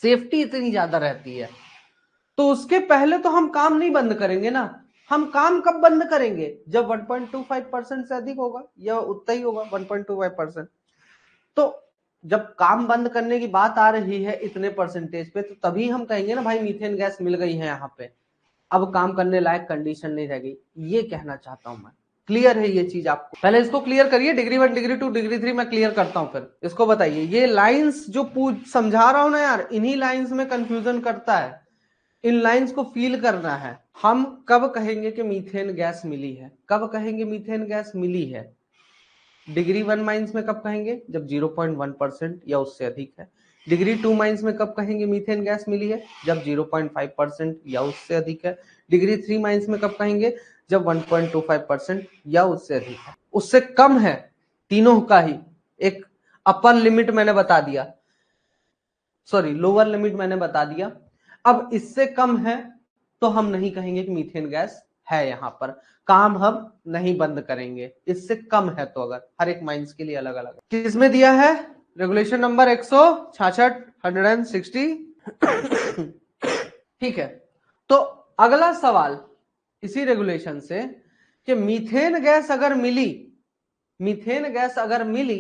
सेफ्टी इतनी ज्यादा रहती है। तो उसके पहले तो हम काम नहीं बंद करेंगे ना। हम काम कब बंद करेंगे? जब 1.25% से अधिक होगा या उतना ही होगा 1.25%। तो जब काम बंद करने की बात आ रही है इतने परसेंटेज पे तो तभी हम कहेंगे ना भाई मीथेन गैस मिल गई है यहाँ पे, अब काम करने लायक कंडीशन नहीं रह गई। ये कहना चाहता हूं मैं। क्लियर है ये चीज आपको? पहले इसको क्लियर करिए, डिग्री 1 डिग्री 2 डिग्री 3 मैं क्लियर करता हूं, फिर इसको बताइए। ये लाइंस जो समझा रहा हूं ना यार, इन्हीं लाइंस में कंफ्यूजन करता है। इन लाइंस को फील करना है। हम कब कहेंगे कि मीथेन गैस मिली है? कब कहेंगे मीथेन गैस मिली है? डिग्री 1 माइनस में कब कहेंगे? जब 0.1% या उससे अधिक है। डिग्री 2 माइनस में कब कहेंगे मीथेन गैस मिली है? जब 0.5% या उससे अधिक है। डिग्री 3 माइनस में कब कहेंगे? जब 1.25% या उससे अधिक है। उससे कम है तीनों का ही एक अपर लिमिट मैंने बता दिया, सॉरी लोअर लिमिट मैंने बता दिया। अब इससे कम है तो हम नहीं कहेंगे कि मीथेन गैस है, यहां पर काम हम नहीं बंद करेंगे। इससे कम है तो अगर, हर एक माइंस के लिए अलग अलग। किसमें दिया है? रेगुलेशन नंबर 166 160 ठीक है। तो अगला सवाल इसी रेगुलेशन से कि मीथेन गैस अगर मिली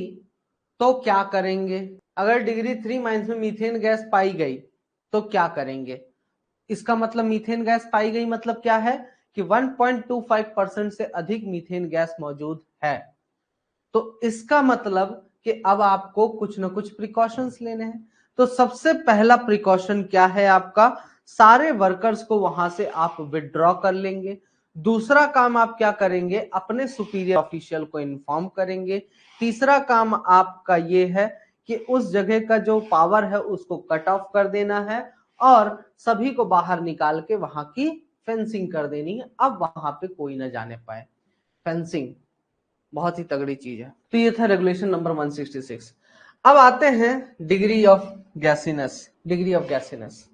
तो क्या करेंगे? अगर डिग्री 3 माइनस में मीथेन गैस पाई गई तो क्या करेंगे? इसका मतलब मीथेन गैस पाई गई मतलब क्या है कि 1.25% से अधिक मीथेन गैस मौजूद है। तो इसका मतलब कि अब आपको कुछ ना कुछ प्रिकॉशंस लेने हैं। तो सबसे पहला प्रिकॉशन क्या है आपका? सारे वर्कर्स को वहां से आप विड्रॉ कर लेंगे। दूसरा काम आप क्या करेंगे? अपने सुपीरियर ऑफिशियल को इन्फॉर्म करेंगे। तीसरा काम आपका ये है कि उस जगह का जो पावर है उसको कट ऑफ कर देना है और सभी को बाहर निकाल के वहां की फेंसिंग कर देनी है। अब वहां पे कोई ना जाने पाए। फेंसिंग बहुत ही तगड़ी चीज है। तो ये था रेगुलेशन नंबर 166। अब आते हैं डिग्री ऑफ गैसीनेस। डिग्री ऑफ गैसीनेस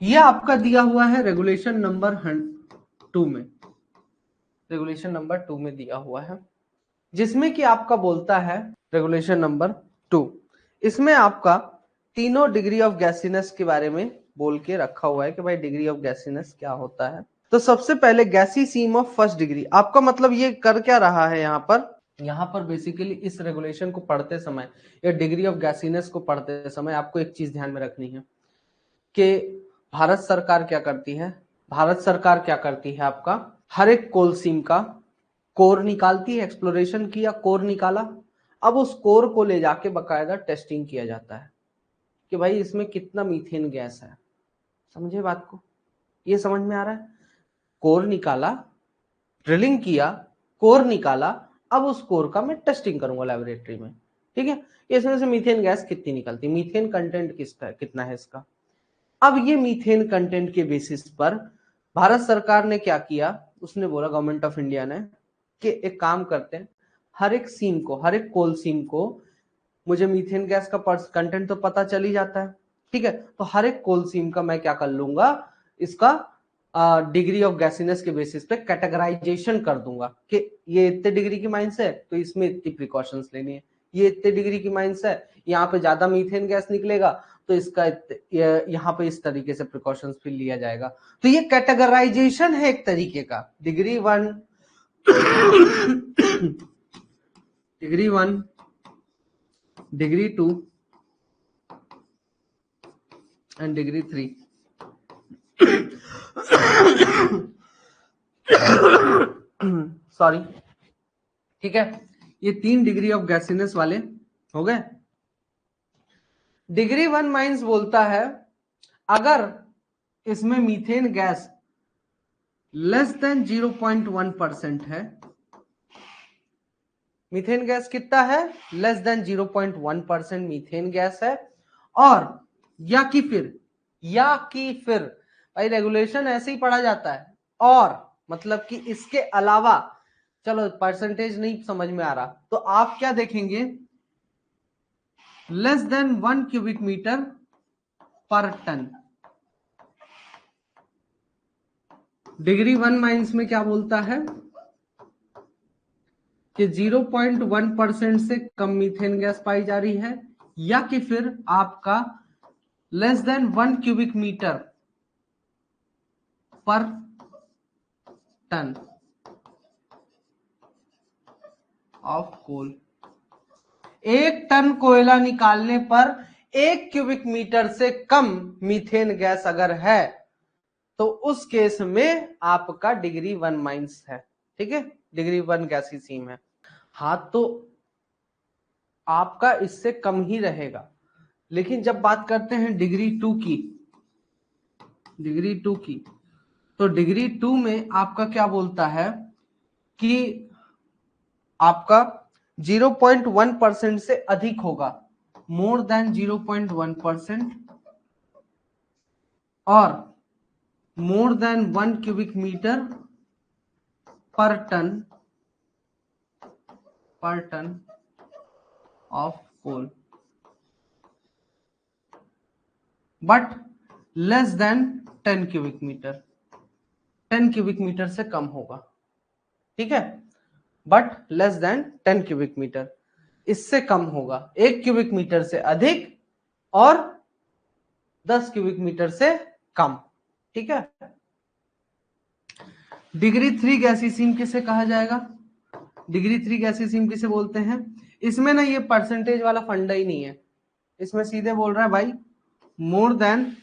ये आपका दिया हुआ है रेगुलेशन नंबर 2 में। रेगुलेशन नंबर 2 में दिया हुआ है जिसमें कि आपका बोलता है रेगुलेशन नंबर 2, इसमें आपका तीनों डिग्री ऑफ गैसीनेस के बारे में बोल के रखा हुआ है कि भाई डिग्री ऑफ गैसीनेस क्या होता है। तो सबसे पहले गैसी सीम ऑफ फर्स्ट डिग्री, आपका मतलब ये कर क्या रहा है यहाँ पर बेसिकली इस रेगुलेशन को पढ़ते समय या डिग्री ऑफ गैसीनेस को पढ़ते समय आपको एक चीज ध्यान में रखनी है कि भारत सरकार क्या करती है। भारत सरकार क्या करती है आपका हर एक कोल सीम का कोर निकालती है। एक्सप्लोरेशन किया, कोर निकाला, अब उस कोर को ले जाके बकायदा टेस्टिंग किया जाता है कि भाई इसमें कितना मीथेन गैस है। समझे बात को? ये समझ में आ रहा है? कोर निकाला, ड्रिलिंग किया, कोर निकाला, अब उस कोर का मैं टेस्टिंग करूंगा लेबोरेटरी में। ठीक है, इसमें से मीथेन गैस कितनी निकलती है, मीथेन कंटेंट कितना है इसका। अब ये मीथेन कंटेंट के बेसिस पर भारत सरकार ने क्या किया, उसने बोला गवर्नमेंट ऑफ इंडिया ने कि एक काम करते हैं, हर एक सीम को, हर एक कोल सीम को मुझे मीथेन गैस का कंटेंट तो पता चल ही जाता है। ठीक है, तो हर एक कोल सीम का मैं क्या कर लूंगा, इसका डिग्री ऑफ गैसीनेस के बेसिस पे कैटेगराइजेशन कर दूंगा कि ये इतने डिग्री की माइंस है तो इसमें इतनी प्रिकॉशंस लेनी है, ये इतने डिग्री की माइंस है यहाँ पे ज्यादा मीथेन गैस निकलेगा तो इसका यहाँ पे इस तरीके से प्रिकॉशंस फिर लिया जाएगा। तो ये कैटेगराइजेशन है एक तरीके का, degree 1 degree 1 degree 2 and degree 3। Sorry, ठीक है, ये 3 डिग्री ऑफ गैसीनेस वाले हो गए। डिग्री 1 माइंस बोलता है अगर इसमें मीथेन गैस लेस देन 0.1% है, मीथेन गैस कितना है, लेस देन 0.1% मीथेन गैस है, और या कि फिर भाई रेगुलेशन ऐसे ही पढ़ा जाता है, और मतलब कि इसके अलावा, चलो परसेंटेज नहीं समझ में आ रहा तो आप क्या देखेंगे, less than 1 cubic metre per ton. Degree 1 mines में क्या बोलता है कि 0.1% से कम मीथेन गैस पाई जा रही है, या कि फिर आपका less than 1 cubic metre per ton of coal. 1 ton कोयला निकालने पर 1 क्यूबिक मीटर से कम मीथेन गैस अगर है तो उस केस में आपका डिग्री 1 माइंस है, ठीक है, डिग्री 1 गैसी सीम है। हाँ तो आपका इससे कम ही रहेगा, लेकिन जब बात करते हैं डिग्री 2 की, तो डिग्री 2 में आपका क्या बोलता है कि आपका 0.1% से अधिक होगा, मोर देन 0.1%, और more than 1 cubic metre per ton of coal, but less than 10 cubic metre, 10 cubic metre से कम होगा, ठीक है, but less than 10 cubic metre, इससे कम होगा, 1 क्यूबिक मीटर से अधिक और 10 क्यूबिक मीटर से कम, ठीक है। डिग्री 3 गैसीसीम किसे कहा जाएगा, डिग्री 3 गैसीसीम किसे बोलते हैं, इसमें ना ये परसेंटेज वाला फंडा ही नहीं है, इसमें सीधे बोल रहा है भाई more than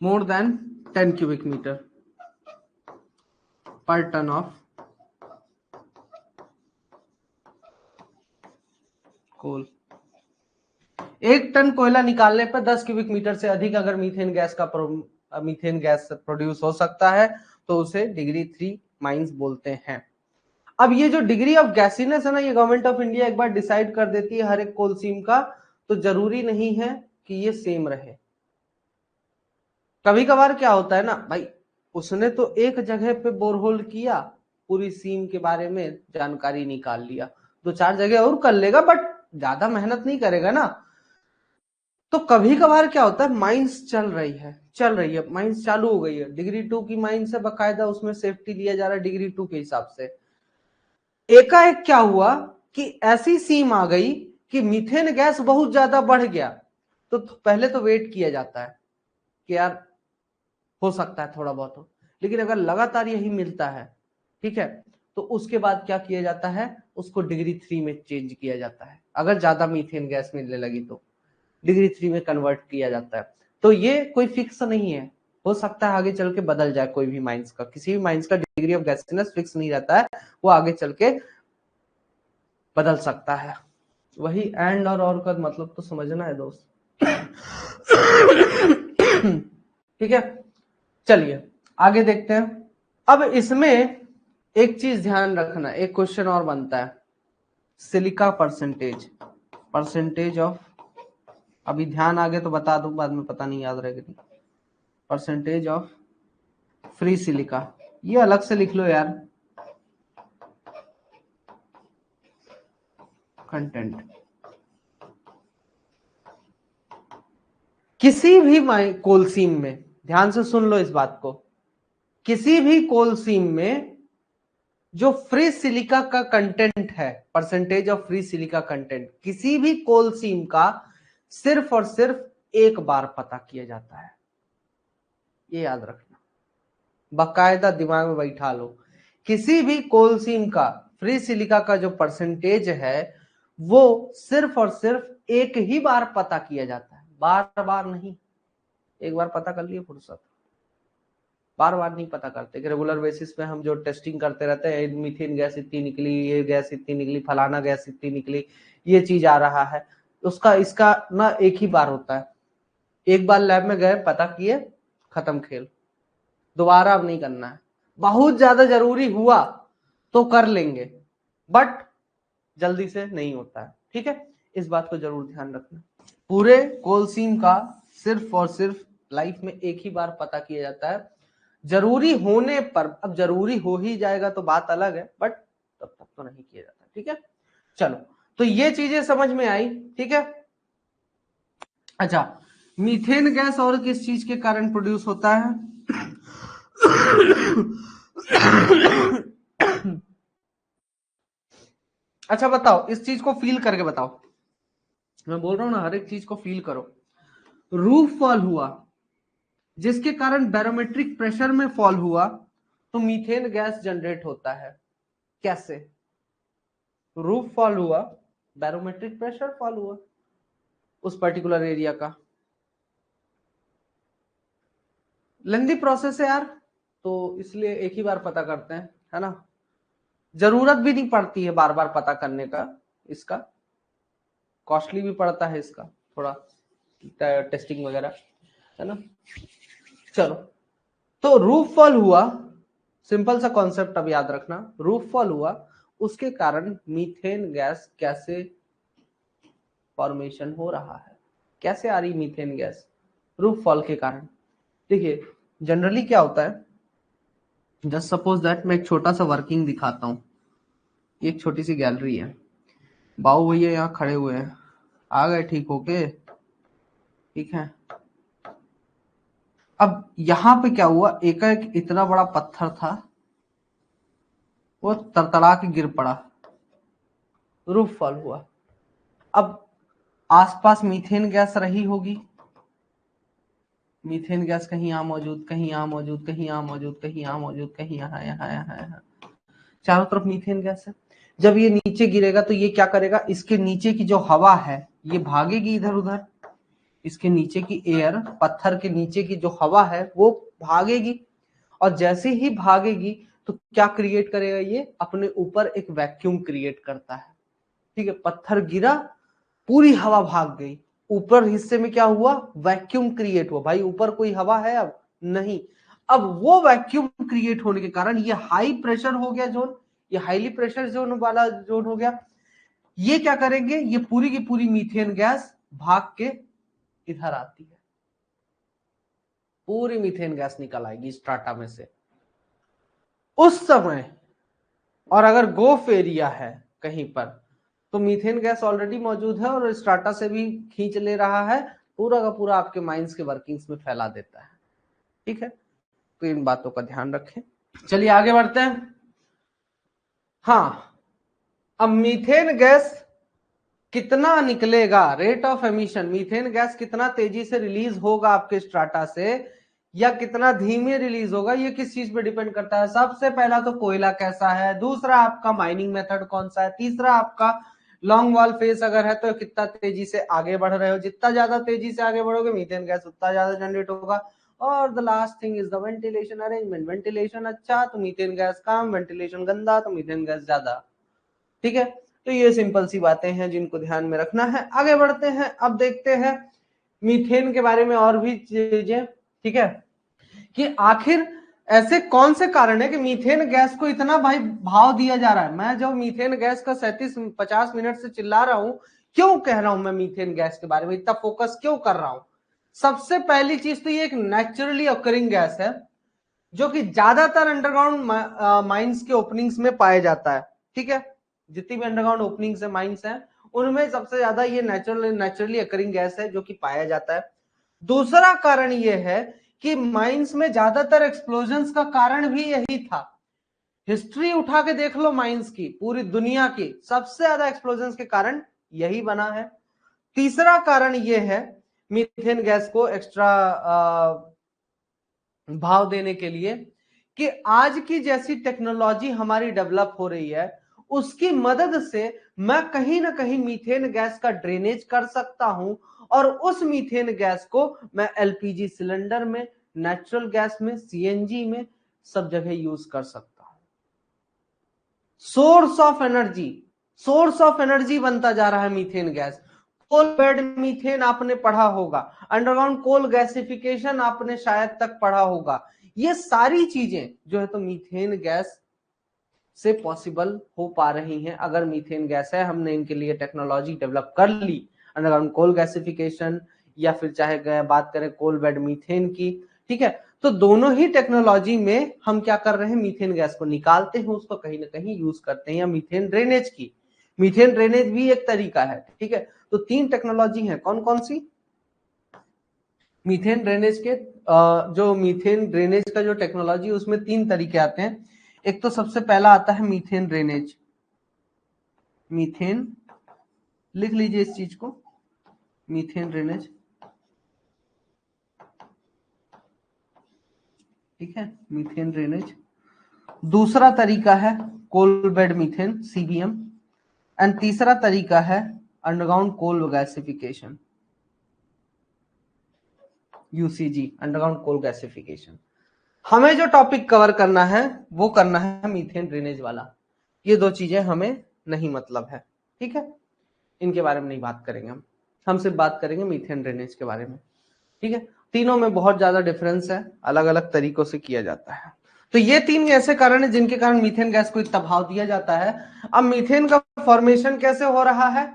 10 cubic metre per ton of coal. 1 ton कोयला निकालने पर 10 क्यूबिक मीटर से अधिक अगर मीथेन गैस प्रोड्यूस हो सकता है तो उसे डिग्री 3 माइंस बोलते हैं। अब ये जो डिग्री ऑफ गैसीनेस है ना, ये गवर्नमेंट ऑफ इंडिया एक बार डिसाइड कर देती है हर एक कोल सीम का, तो जरूरी नहीं है कि ये सेम रहे। कभी कभार क्या होता है ना भाई, उसने तो एक जगह पे बोरहोल किया, पूरी सीम के बारे में जानकारी निकाल लिया, 2-4 जगह और कर लेगा बट ज्यादा मेहनत नहीं करेगा ना। तो कभी कभार क्या होता है, माइंस चल रही है, माइंस चालू हो गई है, डिग्री 2 की माइंस है, बकायदा उसमें सेफ्टी लिया जा रहा है डिग्री 2 के हिसाब से। एकाएक क्या हुआ कि ऐसी सीम आ गई कि मीथेन गैस बहुत ज्यादा बढ़ गया, तो पहले तो वेट किया जाता है कि यार हो सकता है थोड़ा बहुत हो, लेकिन अगर लगातार यही मिलता है, ठीक है, तो उसके बाद क्या किया जाता है, उसको डिग्री 3 में चेंज किया जाता है। अगर ज्यादा मीथेन गैस मिलने लगी तो डिग्री 3 में कन्वर्ट किया जाता है। तो ये कोई फिक्स नहीं है, हो सकता है आगे चल के बदल जाए, कोई भी माइंस का, किसी भी माइंस का डिग्री ऑफ गैसीनेस फिक्स नहीं रहता है, वो आगे चल के बदल सकता है। वही एंड और का मतलब तो समझना है दोस्त। ठीक है, चलिए आगे देखते हैं। अब इसमें एक चीज ध्यान रखना, एक क्वेश्चन और बनता है, सिलिका परसेंटेज ऑफ, अभी ध्यान आगे तो बता दूं, बाद में पता नहीं याद रहेगा, परसेंटेज ऑफ फ्री सिलिका, ये अलग से लिख लो यार, कंटेंट। किसी भी कोल सीम में, ध्यान से सुन लो इस बात को, किसी भी कोल सीम में जो फ्री सिलिका का कंटेंट है, percentage of free silica content, किसी भी कोल सीम का सिर्फ और सिर्फ एक बार पता किया जाता है। ये याद रखना, बाकायदा दिमाग में बैठा लो। किसी भी कोल सीम का फ्री सिलिका का जो परसेंटेज है वो सिर्फ और सिर्फ एक ही बार पता किया जाता है, बार बार नहीं। एक बार पता कर लिए फुर्सत, बार बार नहीं पता करते। रेगुलर बेसिस पे हम जो टेस्टिंग करते रहते हैं, मीथेन गैस इतनी निकली, ये गैस इतनी निकली, फलाना गैस इतनी निकली, ये चीज आ रहा है, उसका इसका ना एक ही बार होता है। एक बार लैब में गए, पता किए, खत्म खेल, दोबारा अब नहीं करना है। बहुत ज्यादा जरूरी हुआ तो कर लेंगे, बट जल्दी से नहीं होता है, ठीक है। इस बात को जरूर ध्यान रखना। पूरे कोल सीम का सिर्फ और सिर्फ लाइफ में एक ही बार पता किया जाता है, जरूरी होने पर। अब जरूरी हो ही जाएगा तो बात अलग है, बट तब तक तो नहीं किया जाता, ठीक है। चलो, तो ये चीजें समझ में आई, ठीक है। अच्छा, मीथेन गैस और किस चीज के कारण प्रोड्यूस होता है? अच्छा बताओ, इस चीज को फील करके बताओ। मैं बोल रहा हूं ना, हर एक चीज को फील करो। रूफ फॉल हुआ जिसके कारण बैरोमेट्रिक प्रेशर में फॉल हुआ तो मीथेन गैस जनरेट होता है। कैसे? रूफ फॉल हुआ, बैरोमेट्रिक प्रेशर फॉल हुआ उस पर्टिकुलर एरिया का। लेंदी प्रोसेस है यार, तो इसलिए एक ही बार पता करते हैं, है ना। जरूरत भी नहीं पड़ती है बार बार पता करने का, इसका कॉस्टली भी पड़ता है इसका थोड़ा टेस्टिंग वगैरह, है ना। चलो, तो रूफ फॉल हुआ, सिंपल सा कॉन्सेप्ट अब याद रखना। रूफ फॉल हुआ, उसके कारण मीथेन गैस कैसे फॉर्मेशन हो रहा है, कैसे आ रही मीथेन गैस? रूफ फॉल के कारण। देखिए, जनरली क्या होता है, जस्ट सपोज दैट मैं एक छोटा सा वर्किंग दिखाता हूँ। एक छोटी सी गैलरी है, बाबू भैया यहाँ खड़े हुए हैं, आ गए ठीक होके, ठीक है। अब यहाँ पे क्या हुआ, एक इतना बड़ा पत्थर था, वो तड़तड़ा के गिर पड़ा, रूफ फॉल हुआ। अब आसपास मीथेन गैस रही होगी, मीथेन गैस कहीं यहाँ मौजूद, कहीं यहाँ मौजूद, कहीं यहाँ मौजूद, कहीं यहाँ मौजूद, कहीं यहाँ, यहाँ, यहाँ, यहाँ, चारों तरफ मीथेन गैस है। जब ये नीचे गिरेगा तो ये क्या करेगा, इसके नीचे की जो हवा है ये भागेगी इधर उधर, इसके नीचे की एयर, पत्थर के नीचे की जो हवा है वो भागेगी, और जैसे ही भागेगी तो क्या क्रिएट करेगा, ये अपने ऊपर एक वैक्यूम क्रिएट करता है, ठीक है। पत्थर गिरा, पूरी हवा भाग गई, ऊपर हिस्से में क्या हुआ, वैक्यूम क्रिएट हुआ। भाई ऊपर कोई हवा है अब नहीं, अब वो वैक्यूम क्रिएट होने के कारण ये हाई प्रेशर हो गया जोन, ये हाईली प्रेशर जोन वाला जोन हो गया। ये क्या करेंगे, ये पूरी की पूरी मीथेन गैस भाग के इधर आती है, पूरी मीथेन गैस निकल आएगी स्ट्राटा में से उस समय। और अगर गोफ एरिया है कहीं पर तो मीथेन गैस ऑलरेडी मौजूद है और स्ट्राटा से भी खींच ले रहा है, पूरा का पूरा आपके माइंस के वर्किंग्स में फैला देता है, ठीक है। तो इन बातों का ध्यान रखें। चलिए आगे बढ़ते हैं। हाँ, अब मीथेन गैस कितना निकलेगा, rate of emission, methane gas कितना तेजी से रिलीज होगा आपके स्ट्राटा से या कितना धीमे रिलीज होगा, ये किस चीज पे डिपेंड करता है? सबसे पहला तो कोयला कैसा है, दूसरा आपका माइनिंग मेथड कौन सा है, तीसरा आपका लॉन्ग वॉल फेस अगर है तो कितना तेजी से आगे बढ़ रहे हो। जितना ज्यादा तेजी से आगे बढ़ोगे मीथेन गैस उतना ज्यादा जनरेट होगा। और the last thing is the ventilation arrangement, ventilation अच्छा तो मीथेन गैस कम, वेंटिलेशन गंदा तो मीथेन गैस ज्यादा, ठीक है। तो ये सिंपल सी बातें हैं जिनको ध्यान में रखना है। आगे बढ़ते हैं, अब देखते हैं मीथेन के बारे में और भी चीजें, ठीक है, कि आखिर ऐसे कौन से कारण है कि मीथेन गैस को इतना भाई भाव दिया जा रहा है। मैं जो मीथेन गैस का 37-50 मिनट से चिल्ला रहा हूं, क्यों कह रहा हूं मैं मीथेन गैस के बारे में इतना फोकस क्यों कर रहा हूं? सबसे पहली चीज तो ये एक नेचुरली ऑकरिंग गैस है जो कि ज्यादातर अंडरग्राउंड माइंस के ओपनिंग्स में पाया जाता है, ठीक है। जितनी भी अंडरग्राउंड ओपनिंग्स है, माइंस हैं, उनमें सबसे ज्यादा ये नेचुरली अकरिंग गैस है जो कि पाया जाता है। दूसरा कारण यह है कि माइंस में ज्यादातर एक्सप्लोजन्स का कारण भी यही था। हिस्ट्री उठा के देख लो माइंस की, पूरी दुनिया की सबसे ज्यादा एक्सप्लोजन्स के कारण यही बना है। तीसरा कारण यह है मीथेन गैस को एक्स्ट्रा भाव देने के लिए कि आज की जैसी टेक्नोलॉजी हमारी डेवलप हो रही है, उसकी मदद से मैं कहीं ना कहीं मीथेन गैस का ड्रेनेज कर सकता हूं और उस मीथेन गैस को मैं एलपीजी सिलेंडर में, नेचुरल गैस में, सीएनजी में सब जगह यूज कर सकता हूं। सोर्स ऑफ एनर्जी बनता जा रहा है methane gas. Coal bed methane आपने पढ़ा होगा, अंडरग्राउंड कोल गैसिफिकेशन आपने शायद तक पढ़ा होगा। ये सारी चीजें जो है तो मीथेन गैस से पॉसिबल हो पा रही हैं। अगर मीथेन गैस है, हमने इनके लिए टेक्नोलॉजी डेवलप कर ली, अंडरग्राउंड कोल गैसिफिकेशन या फिर चाहे बात करें कोल बेड मीथेन की, ठीक है। तो दोनों ही टेक्नोलॉजी में हम क्या कर रहे हैं, मीथेन गैस को निकालते हैं, उसको कहीं ना कहीं यूज करते हैं। या मीथेन ड्रेनेज भी एक तरीका है, ठीक है। तो 3 टेक्नोलॉजी है, कौन कौन सी? मीथेन ड्रेनेज के जो मीथेन ड्रेनेज का जो टेक्नोलॉजी है उसमें 3 तरीके आते हैं। एक तो सबसे पहला आता है मीथेन ड्रेनेज। मीथेन, लिख लीजिए इस चीज को, मीथेन ड्रेनेज, ठीक है, मीथेन ड्रेनेज। दूसरा तरीका है coal bed methane, CBM. And तीसरा तरीका है underground coal gasification, UCG, underground coal gasification. हमें जो टॉपिक कवर करना है वो करना है मीथेन ड्रेनेज वाला। ये 2 चीजें हमें नहीं मतलब है, ठीक है, इनके बारे में नहीं बात करेंगे हम सिर्फ बात करेंगे मीथेन ड्रेनेज के बारे में, ठीक है। तीनों में बहुत ज्यादा डिफरेंस है, अलग अलग तरीकों से किया जाता है। तो ये 3 ऐसे कारण है जिनके कारण मीथेन गैस को इतना भाव दिया जाता है। अब मीथेन का फॉर्मेशन कैसे हो रहा है?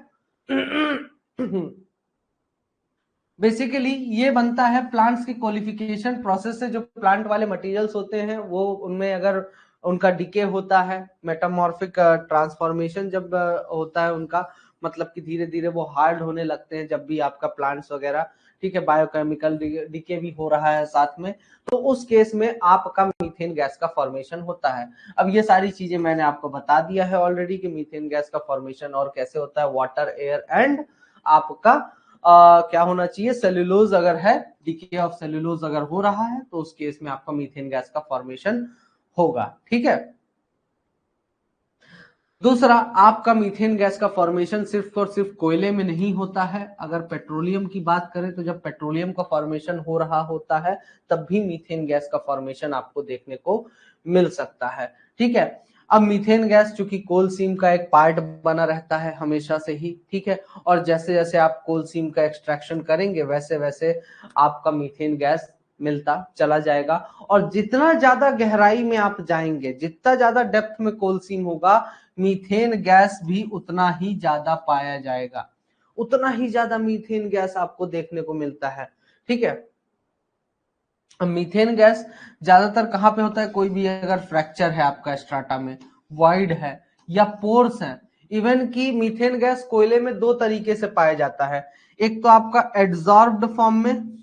बेसिकली ये बनता है प्लांट्स की क्वालिफिकेशन प्रोसेस से। जो प्लांट वाले मटेरियल्स होते हैं वो, उनमें अगर उनका डिके होता है, मेटामॉर्फिक ट्रांसफॉर्मेशन जब होता है उनका, मतलब कि धीरे धीरे वो हार्ड होने लगते हैं जब भी आपका प्लांट्स वगैरह, ठीक है, बायोकेमिकल डिके भी हो रहा है साथ में, तो उस केस में आपका मीथेन गैस का फॉर्मेशन होता है। अब ये सारी चीजें मैंने आपको बता दिया है ऑलरेडी कि मीथेन गैस का फॉर्मेशन और कैसे होता है, वाटर, एयर एंड आपका क्या होना चाहिए, सेल्यूलोज अगर है, डीके ऑफ सेल्यूलोज अगर हो रहा है तो उस केस में आपका मीथेन गैस का फॉर्मेशन होगा, ठीक है। दूसरा, आपका मीथेन गैस का फॉर्मेशन सिर्फ और सिर्फ कोयले में नहीं होता है। अगर पेट्रोलियम की बात करें तो जब पेट्रोलियम का फॉर्मेशन हो रहा होता है तब भी मीथेन गैस का फॉर्मेशन आपको देखने को मिल सकता है, ठीक है। अब मीथेन गैस चूंकि कोल सीम का एक पार्ट बना रहता है हमेशा से ही, ठीक है, और जैसे जैसे आप कोल सीम का एक्सट्रैक्शन करेंगे वैसे वैसे आपका मीथेन गैस मिलता चला जाएगा। और जितना ज्यादा गहराई में आप जाएंगे, जितना ज्यादा डेप्थ में कोल सीम होगा, मीथेन गैस भी उतना ही ज्यादा पाया जाएगा, उतना ही ज्यादा मीथेन गैस आपको देखने को मिलता है, ठीक है। मीथेन गैस ज्यादातर कहां पे होता है, कोई भी अगर फ्रैक्चर है आपका स्ट्राटा में, वाइड है या पोर्स है। इवन कि मीथेन गैस कोयले में 2 तरीके से पाया जाता है। एक तो आपका एड्सॉर्ब्ड फॉर्म में,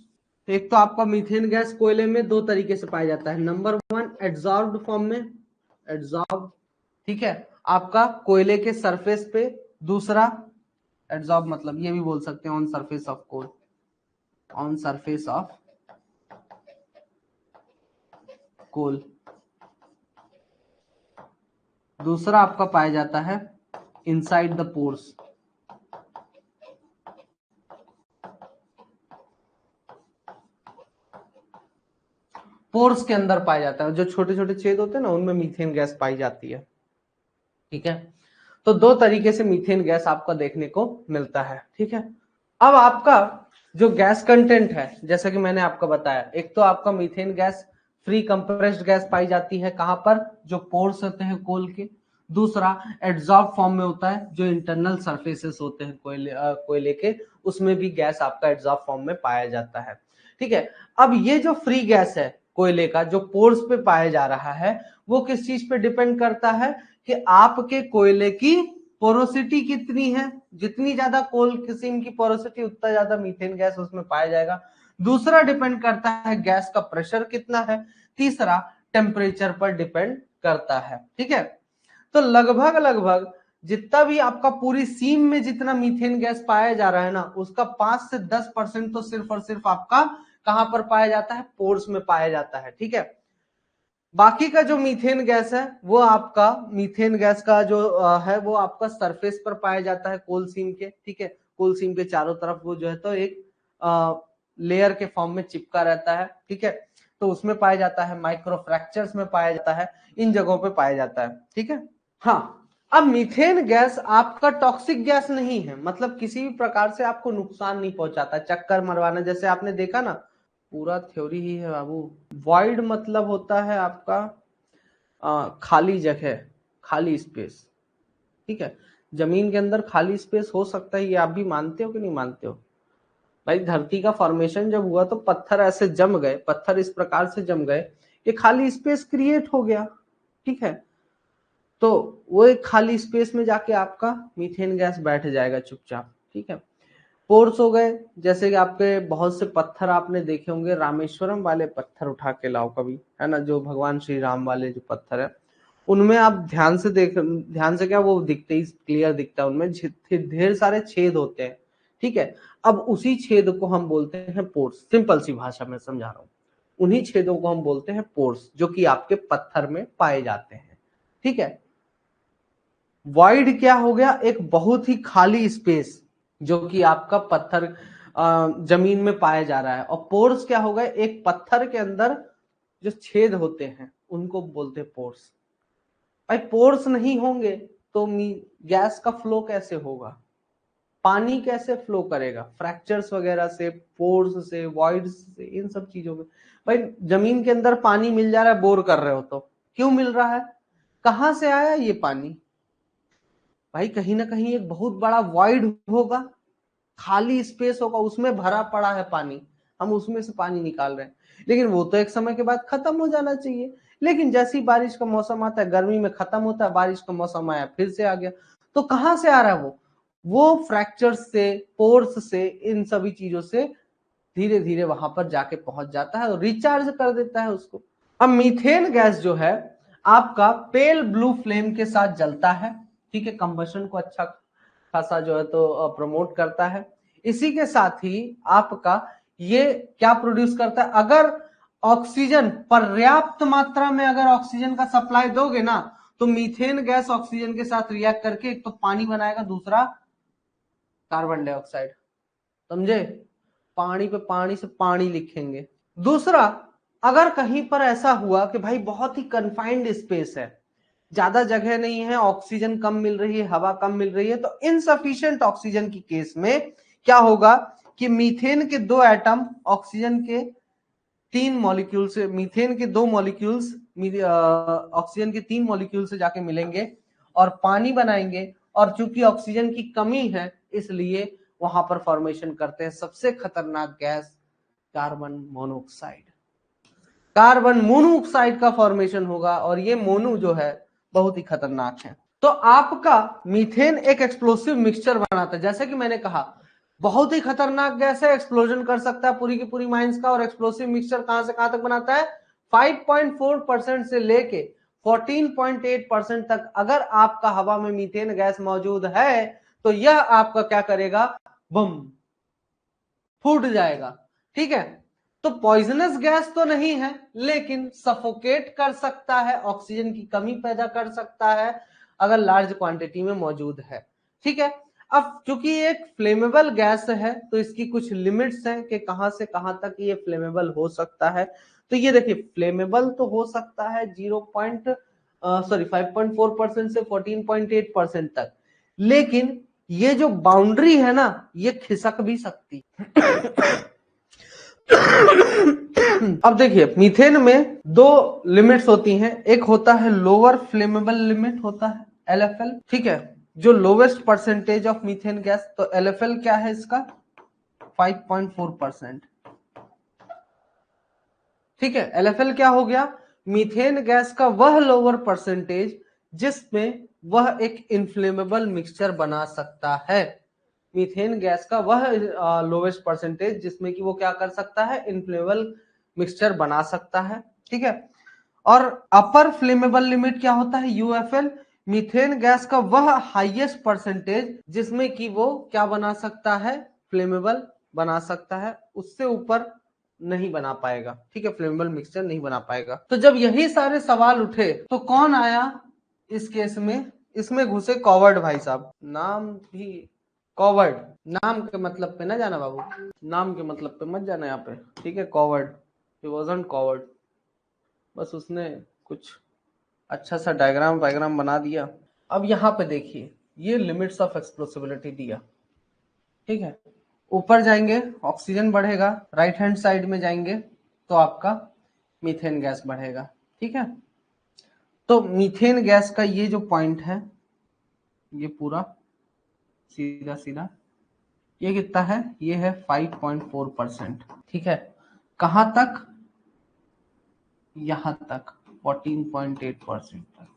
एक तो आपका मीथेन गैस कोयले में 2 तरीके से पाया जाता है। नंबर 1 एड्सॉर्ब्ड फॉर्म में, एड्सॉर्ब, ठीक है, आपका कोयले के सरफेस पे। दूसरा, एड्सॉर्ब मतलब ये भी बोल सकते हैं on surface of coal, on surface of coal. दूसरा आपका पाया जाता है इनसाइड द पोर्स, पोर्स के अंदर पाया जाता है, जो छोटे छोटे छेद होते हैं ना उनमें मीथेन गैस पाई जाती है, ठीक है। तो 2 तरीके से मीथेन गैस आपका देखने को मिलता है, ठीक है। अब आपका जो गैस कंटेंट है, जैसा कि मैंने आपको बताया, एक तो आपका methane gas free compressed gas पाई जाती है, कहां पर, जो पोर्स होते हैं कोल के। दूसरा एड्सॉर्ब फॉर्म में होता है, जो इंटरनल सरफेसेस होते हैं कोयले के, उसमें भी गैस आपका एड्सॉर्ब फॉर्म में पाया जाता है, ठीक है। अब ये जो फ्री गैस है कोयले का, जो पोर्स पे पाया जा रहा है, वो किस चीज पे डिपेंड करता है कि आपके कोयले की पोरोसिटी कितनी है। जितनी ज्यादा कोल किस्म की पोरोसिटी, उतना ज्यादा मीथेन गैस उसमें पाया जाएगा। दूसरा डिपेंड करता है गैस का प्रेशर कितना है, तीसरा टेम्परेचर पर डिपेंड करता है। ठीक है, तो लगभग लगभग जितना भी आपका पूरी सीम में जितना मीथेन गैस पाया जा रहा है ना, उसका 5 से 10% तो सिर्फ और सिर्फ आपका कहां पर पाया जाता है, पोर्स में पाया जाता है। ठीक है, बाकी का जो मीथेन गैस है वो आपका मीथेन गैस का जो है वो आपका सरफेस पर पाया जाता है कोल सीम के। ठीक है, कोल सीम के चारों तरफ वो जो है तो एक लेयर के फॉर्म में चिपका रहता है। ठीक है, तो उसमें पाया जाता है, माइक्रो फ्रैक्चर्स में पाया जाता है, इन जगहों पे पाया जाता है। ठीक है, हाँ, अब मीथेन गैस आपका टॉक्सिक गैस नहीं है, मतलब किसी भी प्रकार से आपको नुकसान नहीं पहुंचाता, चक्कर मरवाना जैसे आपने देखा ना, पूरा थ्योरी ही है बाबू। वॉइड मतलब होता है आपका खाली जगह, खाली स्पेस। ठीक है, जमीन के अंदर खाली स्पेस हो सकता है, ये आप भी मानते हो कि नहीं मानते हो भाई? धरती का फॉर्मेशन जब हुआ तो पत्थर ऐसे जम गए, पत्थर इस प्रकार से जम गए कि खाली स्पेस क्रिएट हो गया। ठीक है, तो वो एक खाली स्पेस में जाके आपका मीथेन गैस बैठ जाएगा चुपचाप। ठीक है, पोर्स हो गए, जैसे कि आपके बहुत से पत्थर आपने देखे होंगे, रामेश्वरम वाले पत्थर उठा के लाओ कभी, है ना, जो भगवान श्री राम वाले जो पत्थर है, उनमें आप ध्यान से देख, ध्यान से क्या, वो दिखते ही क्लियर दिखता है, उनमें ढेर सारे छेद होते हैं। ठीक है, अब उसी छेद को हम बोलते हैं पोर्स, सिंपल सी भाषा में समझा रहा हूँ, उन्हीं छेदों को हम बोलते हैं पोर्स, जो कि आपके पत्थर में पाए जाते हैं। ठीक है, वॉइड क्या हो गया, एक बहुत ही खाली स्पेस जो कि आपका पत्थर जमीन में पाया जा रहा है, और पोर्स क्या होगा, एक पत्थर के अंदर जो छेद होते हैं उनको बोलते हैं पोर्स। भाई पोर्स नहीं होंगे तो गैस का फ्लो कैसे होगा, पानी कैसे फ्लो करेगा, फ्रैक्चर्स वगैरह से, पोर्स से, वॉइड्स से, इन सब चीजों में। भाई जमीन के अंदर पानी मिल जा रहा है, बोर कर रहे हो तो क्यों मिल रहा है, कहां से आया ये पानी? भाई कहीं ना कहीं एक बहुत बड़ा वॉइड होगा, खाली स्पेस होगा, उसमें भरा पड़ा है पानी, हम उसमें से पानी निकाल रहे हैं, लेकिन वो तो एक समय के बाद खत्म हो जाना चाहिए। लेकिन जैसी बारिश का मौसम आता है, गर्मी में खत्म होता है, बारिश का मौसम आया फिर से आ गया, तो कहां से आ रहा है वो फ्रैक्चर्स से, पोर्स से, इन सभी चीजों से धीरे धीरे वहां पर जाके पहुंच जाता है और रिचार्ज कर देता है उसको। अब मीथेन गैस जो है आपका पेल ब्लू फ्लेम के साथ जलता है। ठीक है, कंबशन को अच्छा खासा जो है तो प्रमोट करता है। इसी के साथ ही आपका ये क्या प्रोड्यूस करता है, अगर ऑक्सीजन पर्याप्त मात्रा में अगर ऑक्सीजन का सप्लाई दोगे ना, तो मीथेन गैस ऑक्सीजन के साथ रिएक्ट करके एक तो पानी बनाएगा, दूसरा कार्बन डाइऑक्साइड। समझे, पानी पे पानी से पानी लिखेंगे। दूसरा, अगर कहीं पर ऐसा हुआ कि भाई बहुत ही कन्फाइंड स्पेस है, ज्यादा जगह नहीं है, ऑक्सीजन कम मिल रही है, हवा कम मिल रही है, तो इनसफिशिएंट ऑक्सीजन की केस में क्या होगा कि मीथेन के दो एटम ऑक्सीजन के 3 मॉलिक्यूल से, मीथेन के 2 मॉलिक्यूल्स ऑक्सीजन के 3 मॉलिक्यूल से जाके मिलेंगे और पानी बनाएंगे, और चूंकि ऑक्सीजन की कमी है इसलिए वहां पर फॉर्मेशन करते हैं सबसे खतरनाक gas, carbon monoxide. Carbon monoxide का फॉर्मेशन होगा, और ये मोनो जो है बहुत ही खतरनाक है। तो आपका मीथेन एक एक्सप्लोसिव मिक्सचर बनाता है, जैसे कि मैंने कहा बहुत ही खतरनाक गैस है, एक्सप्लोजन कर सकता है पूरी की पूरी माइंस का, और एक्सप्लोसिव मिक्सचर कहां से कहां तक बनाता है, 5.4% से लेके 14.8% तक अगर आपका हवा में मीथेन गैस मौजूद है तो यह आपका क्या करेगा, बम फूट जाएगा। ठीक है, तो पॉइजनस गैस तो नहीं है, लेकिन सफोकेट कर सकता है, ऑक्सीजन की कमी पैदा कर सकता है अगर लार्ज क्वांटिटी में मौजूद है। ठीक है, अब क्योंकि एक फ्लेमेबल गैस है तो इसकी कुछ लिमिट्स हैं कि कहां से कहां तक ये फ्लेमेबल हो सकता है। तो ये देखिए, फ्लेमेबल तो हो सकता है 5.4% से 14.8% तक, लेकिन ये जो बाउंड्री है ना, ये खिसक भी सकती। अब देखिए, मीथेन में दो लिमिट्स होती हैं, एक होता है लोअर फ्लेमेबल लिमिट होता है LFL। ठीक है, जो lowest percentage of methane gas, तो LFL क्या है इसका, 5.4%। ठीक है, LFL क्या हो गया, मीथेन गैस का वह लोअर परसेंटेज जिसमें वह एक इनफ्लेमेबल मिक्सचर बना सकता है। मीथेन गैस का वह लोवेस्ट परसेंटेज जिसमें कि वो क्या कर सकता है, इनफ्लेमेबल मिक्सचर बना सकता है, ठीक है। और अपर फ्लेमेबल लिमिट क्या होता है, यूएफएल, मीथेन गैस का वह हाईएस्ट परसेंटेज जिसमें कि वो क्या बना सकता है, फ्लेमेबल बना सकता है, उससे ऊपर नहीं बना पाएगा, ठीक है, फ्लेमेबल मिक्सचर नहीं बना पाएगा। तो जब यही सारे सवाल उठे तो कौन आया इस केस में, इसमें घुसे कॉवर्ड भाई साहब। नाम भी कॉवर्ड, नाम के मतलब पे ना जाना बाबू, नाम के मतलब पे मत जाना यहाँ पे, ठीक है। कॉवर्ड, ही वाजंट कॉवर्ड, बस उसने कुछ अच्छा सा डायग्राम वायग्राम बना दिया। अब यहाँ पे देखिए, ये लिमिट्स ऑफ एक्सप्लोसिबिलिटी दिया, ठीक है। ऊपर जाएंगे ऑक्सीजन बढ़ेगा, राइट हैंड साइड में जाएंगे तो आपका मीथेन गैस बढ़ेगा, ठीक है। तो मीथेन गैस का ये जो पॉइंट है, ये पूरा सीधा सीधा ये कितना है, ये है 5.4%, ठीक है। कहां तक, यहां तक 14.8% तक,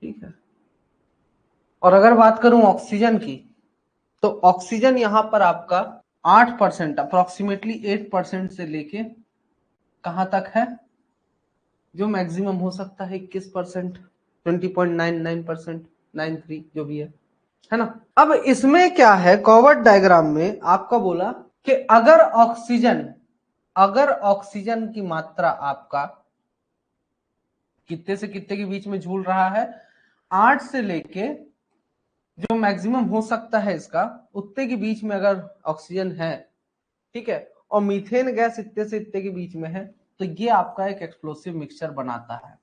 ठीक है। और अगर बात करूं ऑक्सीजन की, तो ऑक्सीजन यहां पर आपका 8%, अप्रोक्सीमेटली 8% से लेके कहां तक है, जो मैक्सिमम हो सकता है 21%, 20.99%, 93 जो भी है ना। अब इसमें क्या है, कॉवर्ड डायग्राम में आपका बोला कि अगर ऑक्सीजन की मात्रा आपका कितने से कितने के बीच में झूल रहा है, 8 से लेके जो मैक्सिमम हो सकता है इसका उतने के बीच में अगर ऑक्सीजन है, ठीक है, और मीथेन गैस इतने से इतने के बीच में है, तो ये आपका एक एक्सप्लोसिव मिक्सचर बनाता है।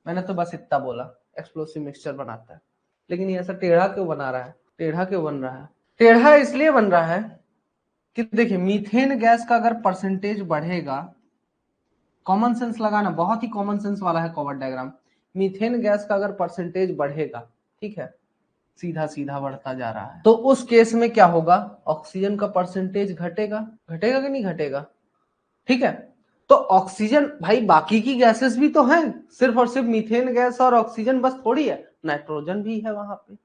मैंने तो बस इतना बोला, एक्सप्लोसिव मिक्सचर बनाता है। लेकिन ये ऐसा टेढ़ा क्यों बना रहा है, टेढ़ा क्यों बन रहा है, टेढ़ा इसलिए बन रहा है कि देखिए मीथेन गैस का अगर परसेंटेज बढ़ेगा, कॉमन सेंस लगाना, बहुत ही कॉमन सेंस वाला है कॉवर्ड डायग्राम। मीथेन गैस का अगर परसेंटेज बढ़ेगा, ठीक है, सीधा सीधा बढ़ता जा रहा है, तो उस केस में क्या होगा, ऑक्सीजन का परसेंटेज घटेगा, घटेगा कि नहीं घटेगा, ठीक है। तो ऑक्सीजन भाई, बाकी की गैसेस भी तो हैं, सिर्फ और सिर्फ मीथेन गैस और ऑक्सीजन बस थोड़ी है, नाइट्रोजन भी है वहां पे,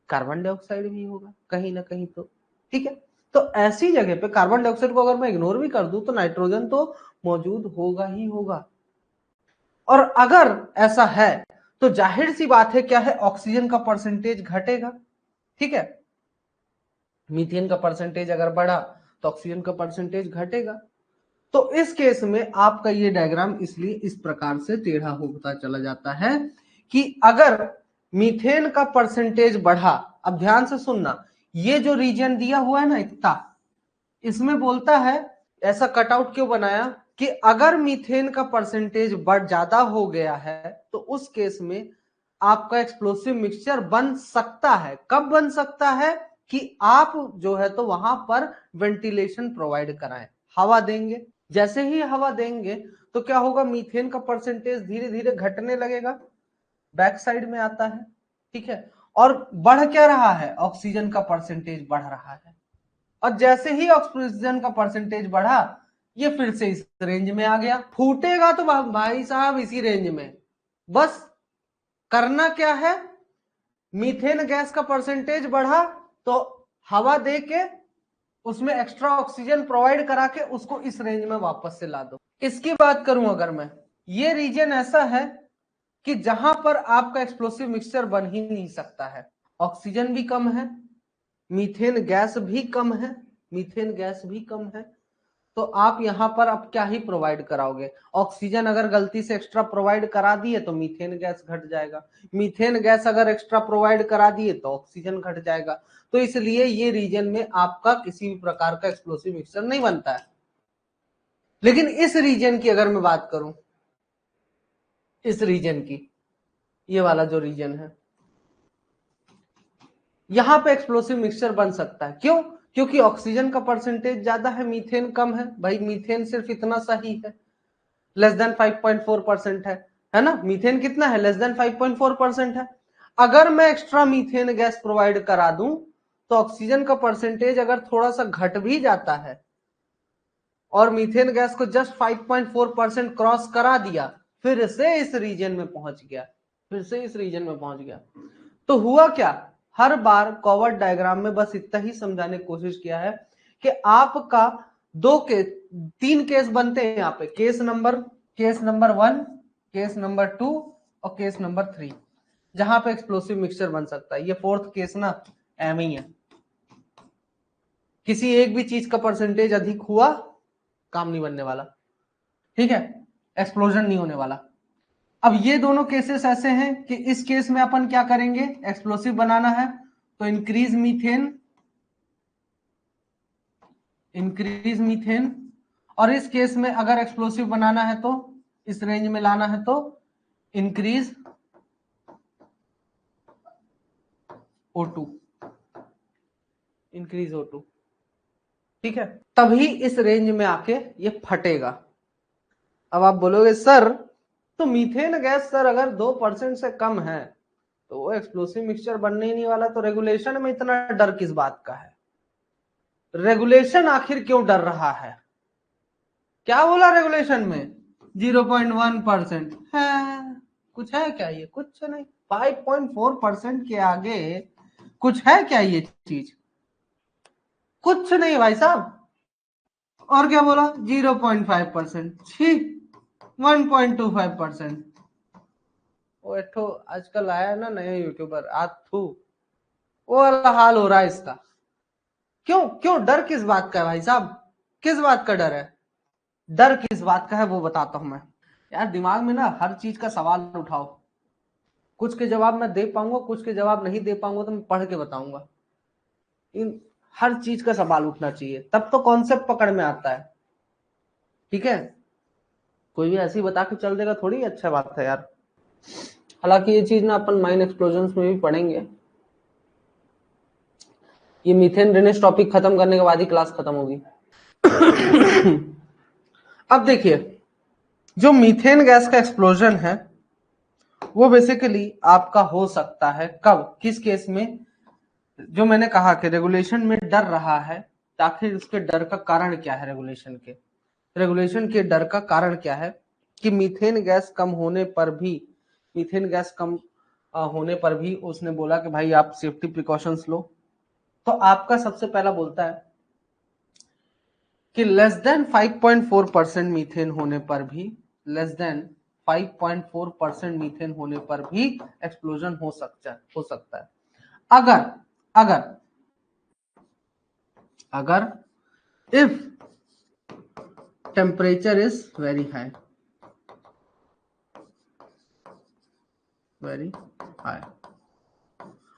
कार्बन डाइऑक्साइड भी होगा कहीं ना कहीं तो, ठीक है। तो ऐसी जगह पे कार्बन डाइऑक्साइड को अगर मैं इग्नोर भी कर दूं तो नाइट्रोजन तो मौजूद होगा ही होगा। और अगर ऐसा है तो जाहिर सी बात है क्या है, ऑक्सीजन का परसेंटेज घटेगा, ठीक है। मीथेन का परसेंटेज अगर बढ़ा तो ऑक्सीजन का परसेंटेज घटेगा। तो इस केस में आपका ये डायग्राम इसलिए इस प्रकार से टेढ़ा होता चला जाता है कि अगर मीथेन का परसेंटेज बढ़ा, अब ध्यान से सुनना, ये जो रीजन दिया हुआ है ना इतना, इसमें बोलता है, ऐसा कटआउट क्यों बनाया कि अगर मीथेन का परसेंटेज बढ़ ज्यादा हो गया है तो उस केस में आपका एक्सप्लोसिव मिक्सचर बन सकता है। कब बन सकता है, कि आप जो है तो वहां पर वेंटिलेशन प्रोवाइड कराएं, हवा देंगे। जैसे ही हवा देंगे तो क्या होगा, मीथेन का परसेंटेज धीरे धीरे घटने लगेगा, बैक साइड में आता है, ठीक है। और बढ़ क्या रहा है, ऑक्सीजन का परसेंटेज बढ़ रहा है। और जैसे ही ऑक्सीजन का परसेंटेज बढ़ा, ये फिर से इस रेंज में आ गया, फूटेगा तो भाई साहब इसी रेंज में। बस करना क्या है, मीथेन गैस का परसेंटेज बढ़ा तो हवा दे के उसमें एक्स्ट्रा ऑक्सीजन प्रोवाइड करा के उसको इस रेंज में वापस से ला दो। इसकी बात करूं अगर मैं, ये रीजन ऐसा है कि जहां पर आपका एक्सप्लोसिव मिक्सचर बन ही नहीं सकता है, ऑक्सीजन भी कम है, मीथेन गैस भी कम है, मीथेन गैस भी कम है, तो आप यहां पर अब क्या ही प्रोवाइड कराओगे। ऑक्सीजन अगर गलती से एक्स्ट्रा प्रोवाइड करा दिए तो मीथेन गैस घट जाएगा, मीथेन गैस अगर एक्स्ट्रा प्रोवाइड करा दिए तो ऑक्सीजन घट जाएगा। तो इसलिए ये रीजन में आपका किसी भी प्रकार का एक्सप्लोसिव मिक्सचर नहीं बनता है। लेकिन इस रीजन की अगर मैं बात करूं, इस रीजन की, ये वाला जो रीजन है, यहां पे एक्सप्लोसिव मिक्सचर बन सकता है। क्यों, क्योंकि ऑक्सीजन का परसेंटेज ज्यादा है, मीथेन कम है। भाई मीथेन सिर्फ इतना सा ही है, लेस देन 5.4% है ना। मीथेन कितना है, लेस देन 5.4% है। अगर मैं एक्स्ट्रा मीथेन गैस प्रोवाइड करा दूं तो ऑक्सीजन का परसेंटेज अगर थोड़ा सा घट भी जाता है और मीथेन गैस को जस्ट 5.4% क्रॉस करा दिया, फिर से इस रीजन में पहुंच गया, फिर से इस रीजन में पहुंच गया, तो हुआ क्या, हर बार कॉवर्ट डायग्राम में बस इतना ही समझाने की कोशिश किया है कि आपका तीन केस बनते हैं यहाँ पे, केस नंबर 1, केस नंबर 2 और केस नंबर 3, जहां पे एक्सप्लोसिव मिक्सचर बन सकता है। ये फोर्थ केस ना एम ही है, किसी एक भी चीज का परसेंटेज अधिक हुआ काम नहीं बनने वाला, ठीक है, एक्सप्लोजन नहीं होने वाला। अब ये दोनों केसेस ऐसे हैं कि इस केस में अपन क्या करेंगे, एक्सप्लोसिव बनाना है तो इंक्रीज मीथेन, और इस केस में अगर एक्सप्लोसिव बनाना है तो इस रेंज में लाना है तो इंक्रीज O2, ठीक है, तभी इस रेंज में आके ये फटेगा। अब आप बोलोगे सर तो मीथेन गैस सर अगर 2% से कम है तो वो एक्सप्लोसिव मिक्सचर बनने ही नहीं वाला, तो रेगुलेशन में इतना डर किस बात का है? रेगुलेशन आखिर क्यों डर रहा है? क्या बोला रेगुलेशन में? 0.1% है, कुछ है क्या ये? कुछ नहीं। 5.4% के आगे कुछ है क्या ये चीज? कुछ नहीं भाई साहब। और क्या बोला? 0.5%, छी 1.25%। वो एक आजकल आया ना नया यूट्यूबर आथू, वो वाला हाल हो रहा है इसका। क्यों डर किस बात का है भाई साहब? किस बात का डर है? डर किस बात का है वो बताता हूं मैं। यार दिमाग में ना हर चीज का सवाल उठाओ, कुछ के जवाब मैं दे पाऊंगा, कुछ के जवाब नहीं दे पाऊंगा तो मैं पढ़ के बताऊंगा। इन हर चीज का सवाल उठना चाहिए, तब तो कॉन्सेप्ट पकड़ में आता है, ठीक है। कोई भी ऐसी बता के चल देगा थोड़ी अच्छा बात है यार। हालांकि ये चीज ना अपन माइन एक्सप्लोजन में भी पढ़ेंगे। ये मीथेन ड्रेनेज टॉपिक खत्म करने के बाद ही क्लास खत्म होगी। अब देखिए, जो मीथेन गैस का एक्सप्लोजन है वो बेसिकली आपका हो सकता है कब, किस केस में? जो मैंने कहा कि रेगुलेशन में डर रहा है, आखिर उसके डर का कारण क्या है? रेगुलेशन के डर का कारण क्या है कि मीथेन गैस कम होने पर भी उसने बोला कि भाई आप सेफ्टी प्रिकॉशंस लो। तो आपका सबसे पहला बोलता है कि लेस देन 5.4% मीथेन होने पर भी, लेस देन 5.4% मीथेन होने पर भी एक्सप्लोजन हो सकता है अगर if temperature is very high,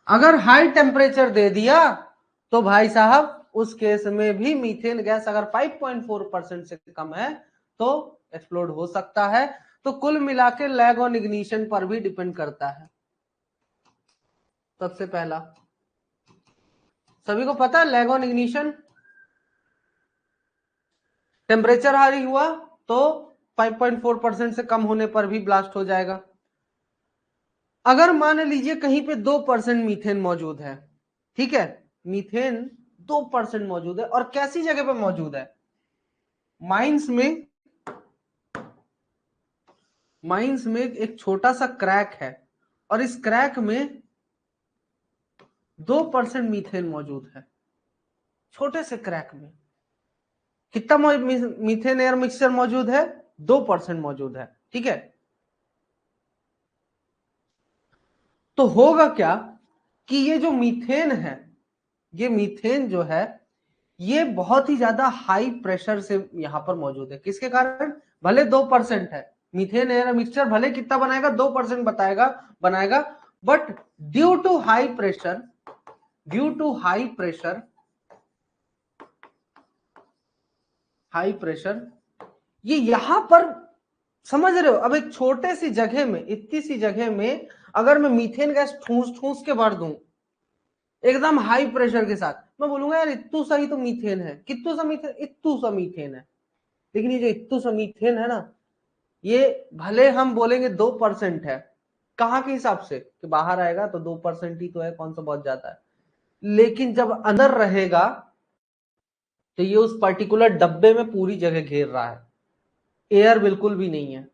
अगर हाई टेम्परेचर दे दिया तो भाई साहब उस केस में भी मीथेन गैस अगर 5.4% से कम है तो एक्सप्लोड हो सकता है। तो कुल मिला के लैग ऑन इग्निशन पर भी डिपेंड करता है। सबसे पहला, सभी को पता है lag on ignition, temperature high हुआ तो 5.4% से कम होने पर भी ब्लास्ट हो जाएगा। अगर मान लीजिए कहीं पे 2% मीथेन मौजूद है, ठीक है, मीथेन 2% मौजूद है, और कैसी जगह पे मौजूद है? माइंस में एक छोटा सा क्रैक है, और इस क्रैक में 2% मीथेन मौजूद है। छोटे से क्रैक में कितना मीथेन एयर मिक्सचर मौजूद है? 2% मौजूद है, ठीक है। तो होगा क्या कि ये जो मीथेन है, ये मीथेन जो है ये बहुत ही ज्यादा हाई प्रेशर से यहां पर मौजूद है। किसके कारण? भले 2% है, मीथेन एयर मिक्सचर भले कितना बनाएगा, 2% बनाएगा, but due to high pressure ये यहां पर, समझ रहे हो? अब एक छोटे सी जगह में, इतनी सी जगह में अगर मैं मीथेन गैस ठूस के भर दूं एकदम हाई प्रेशर के साथ, मैं बोलूंगा यार इत्तू सा ही तो मीथेन है। कित्तू सा मीथेन? इत्तू सा मीथेन है। लेकिन ये जो इत्तू सा मीथेन है ना, ये भले हम बोलेंगे 2% है, कहाँ के हिसाब से कि बाहर आएगा तो 2% ही तो है, कौन सा बहुत ज्यादा है, लेकिन जब अंदर रहेगा तो ये उस पर्टिकुलर डब्बे में पूरी जगह घेर रहा है। एयर बिल्कुल भी नहीं है,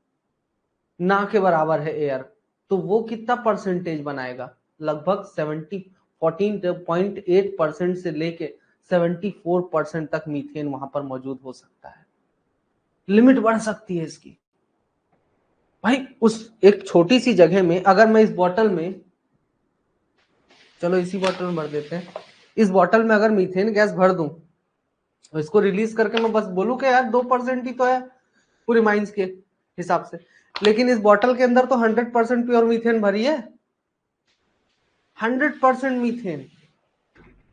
ना के बराबर है एयर। तो वो कितना परसेंटेज बनाएगा? लगभग 14.8% से लेके 74% तक मीथेन वहां पर मौजूद हो सकता है। लिमिट बढ़ सकती है इसकी। भाई उस एक छोटी सी जगह में अगर मैं इस बॉटल में, चलो इसी बॉटल में भर देते हैं, इस बॉटल में अगर मीथेन गैस भर दूं तो इसको रिलीज करके मैं बस बोलूं कि यार 2% ही तो है पूरी माइंस के हिसाब से, लेकिन इस बॉटल के अंदर तो 100% प्योर मीथेन भरी है, 100% मीथेन।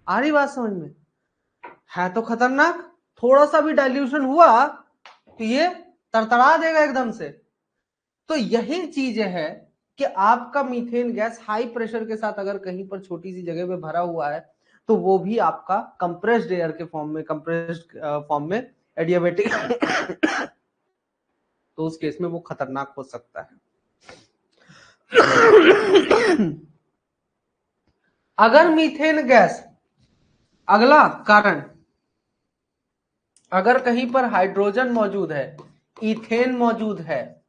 आ रही बात समझ में? है तो खतरनाक। थोड़ा सा भी डाइल्यूशन हुआ तो ये तरतरा देगा एकदम से। तो यही चीज है कि आपका मीथेन गैस हाई प्रेशर के साथ अगर कहीं पर छोटी सी जगह पे भरा हुआ है तो वो भी आपका कंप्रेस्ड एयर के फॉर्म में, कंप्रेस्ड फॉर्म में एडियाबेटिक तो उस केस में वो खतरनाक हो सकता है। अगर मीथेन गैस, अगला कारण, अगर कहीं पर हाइड्रोजन मौजूद है, इथेन मौजूद है,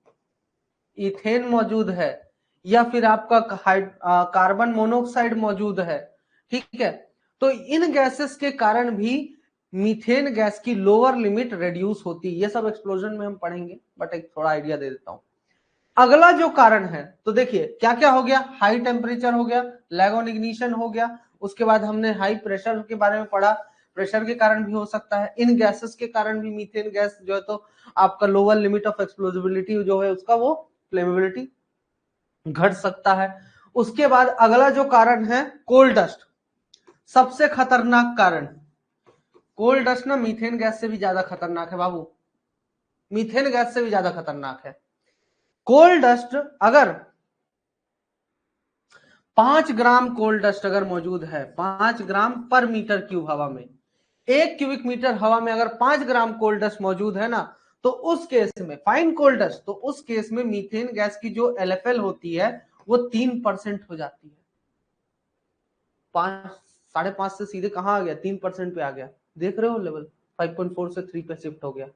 इथेन मौजूद है, या फिर आपका कार्बन मोनोऑक्साइड मौजूद है, ठीक है, तो इन गैसेस के कारण भी मीथेन गैस की लोअर लिमिट रिड्यूस होती है। ये सब एक्सप्लोजन में हम पढ़ेंगे, बट एक थोड़ा आइडिया दे देता हूं। अगला जो कारण है, तो देखिए क्या क्या हो गया, हाई टेम्परेचर हो गया, लैग ऑन इग्निशन हो गया, उसके बाद हमने हाई प्रेशर के बारे में पढ़ा, प्रेशर के कारण भी हो सकता है, इन गैसेस के कारण भी मीथेन गैस जो है तो आपका लोअर लिमिट ऑफ एक्सप्लोजिबिलिटी जो है उसका वो फ्लेमेबिलिटी घट सकता है। उसके बाद अगला जो कारण है कोल डस्ट, सबसे खतरनाक कारण। कोल डस्ट ना मीथेन गैस से भी ज्यादा खतरनाक है बाबू, मीथेन गैस से भी ज्यादा खतरनाक है। कोल डस्ट अगर 5 ग्राम कोल डस्ट अगर मौजूद है, 5 ग्राम पर मीटर क्यूब हवा में, 1 क्यूबिक मीटर हवा में अगर 5 ग्राम कोल डस्ट मौजूद है ना, तो उस केस में फाइन कोल डस्ट, तो उस केस में मीथेन गैस की जो एलएफएल होती है वो 3% हो जाती है। 5.5 से सीधे कहां आ गया, 3% पे आ गया। देख रहे हो लेवल 5.4 से 3 पे शिफ्ट हो गया,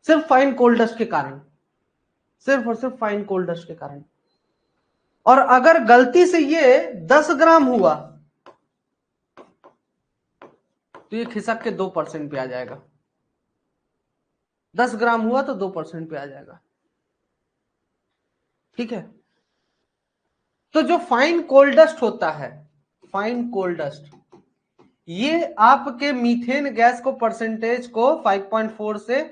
सिर्फ फाइन कोल डस्ट के कारण, सिर्फ और सिर्फ फाइन कोल डस्ट के कारण। और अगर गलती से ये 10 ग्राम हुआ तो ये खिसक के 2% पे आ जाएगा। 10 ग्राम हुआ तो 2% पे आ जाएगा, ठीक है। तो जो फाइन कोल डस्ट होता है, फाइन कोल डस्ट, ये आपके मीथेन गैस को परसेंटेज को 5.4 से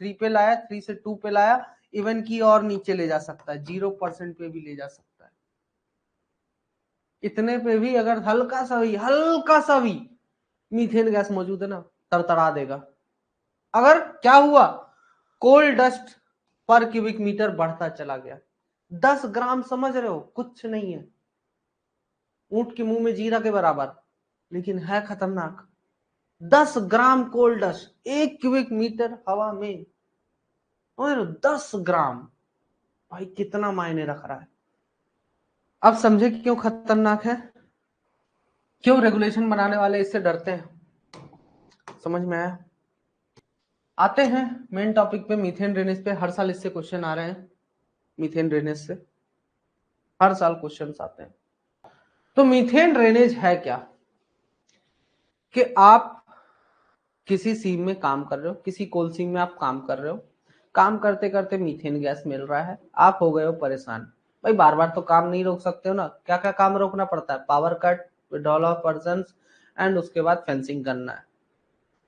3 पे लाया, 3 से 2 पे लाया, इवन की और नीचे ले जा सकता है, 0% पे भी ले जा सकता है। इतने पे भी अगर हल्का सा भी मीथेन गैस मौजूद है ना, तरतरा देगा। अगर क्या हुआ, कोल डस्ट पर क्यूबिक मीटर बढ़ता चला गया, 10 ग्राम समझ रहे हो, कुछ नहीं है, ऊंट के मुंह में जीरा के बराबर, लेकिन है खतरनाक। 10 ग्राम कोल डस्ट 1 क्यूबिक मीटर हवा में, और 10 ग्राम, भाई कितना मायने रख रहा है। अब समझे कि क्यों खतरनाक है, क्यों रेगुलेशन बनाने वाले इससे डरते हैं, समझ में आया। आते हैं मेन टॉपिक पे, मीथेन ड्रेनेज पे। हर साल इससे क्वेश्चन आ रहे हैं, मीथेन ड्रेनेज से हर साल क्वेश्चंस आते हैं। तो मीथेन ड्रेनेज है क्या, कि आप किसी सीम में काम कर रहे हो, किसी कोल सीम में आप काम कर रहे हो, काम करते करते मीथेन गैस मिल रहा है, आप हो गए हो परेशान। भाई बार बार तो काम नहीं रोक सकते हो ना, क्या क्या काम रोकना पड़ता है, power cut, withdrawal of persons, and उसके बाद फेंसिंग करना है,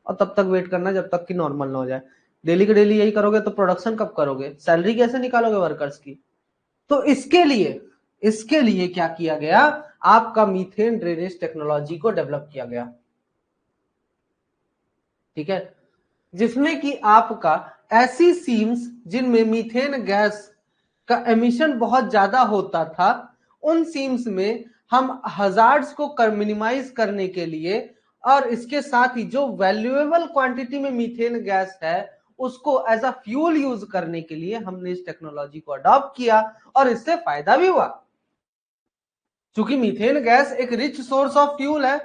और तब तक वेट करना जब तक कि नॉर्मल ना हो जाए। डेली के डेली यही करोगे तो प्रोडक्शन कब करोगे, सैलरी कैसे निकालोगे वर्कर्स की। तो इसके लिए क्या किया गया, आपका मीथेन ड्रेनेज टेक्नोलॉजी को डेवलप किया गया, ठीक है, जिसमें कि आपका ऐसी सीम्स जिनमें मीथेन गैस का एमिशन बहुत ज्यादा होता था, उन सीम्स में हम हजार्ड्स को मिनिमाइज करने के लिए, और इसके साथ ही जो वैल्यूएबल क्वांटिटी में मीथेन गैस है उसको एज अ फ्यूल यूज करने के लिए हमने इस टेक्नोलॉजी को अडॉप्ट किया, और इससे फायदा भी हुआ। क्योंकि मीथेन गैस एक रिच सोर्स ऑफ फ्यूल है।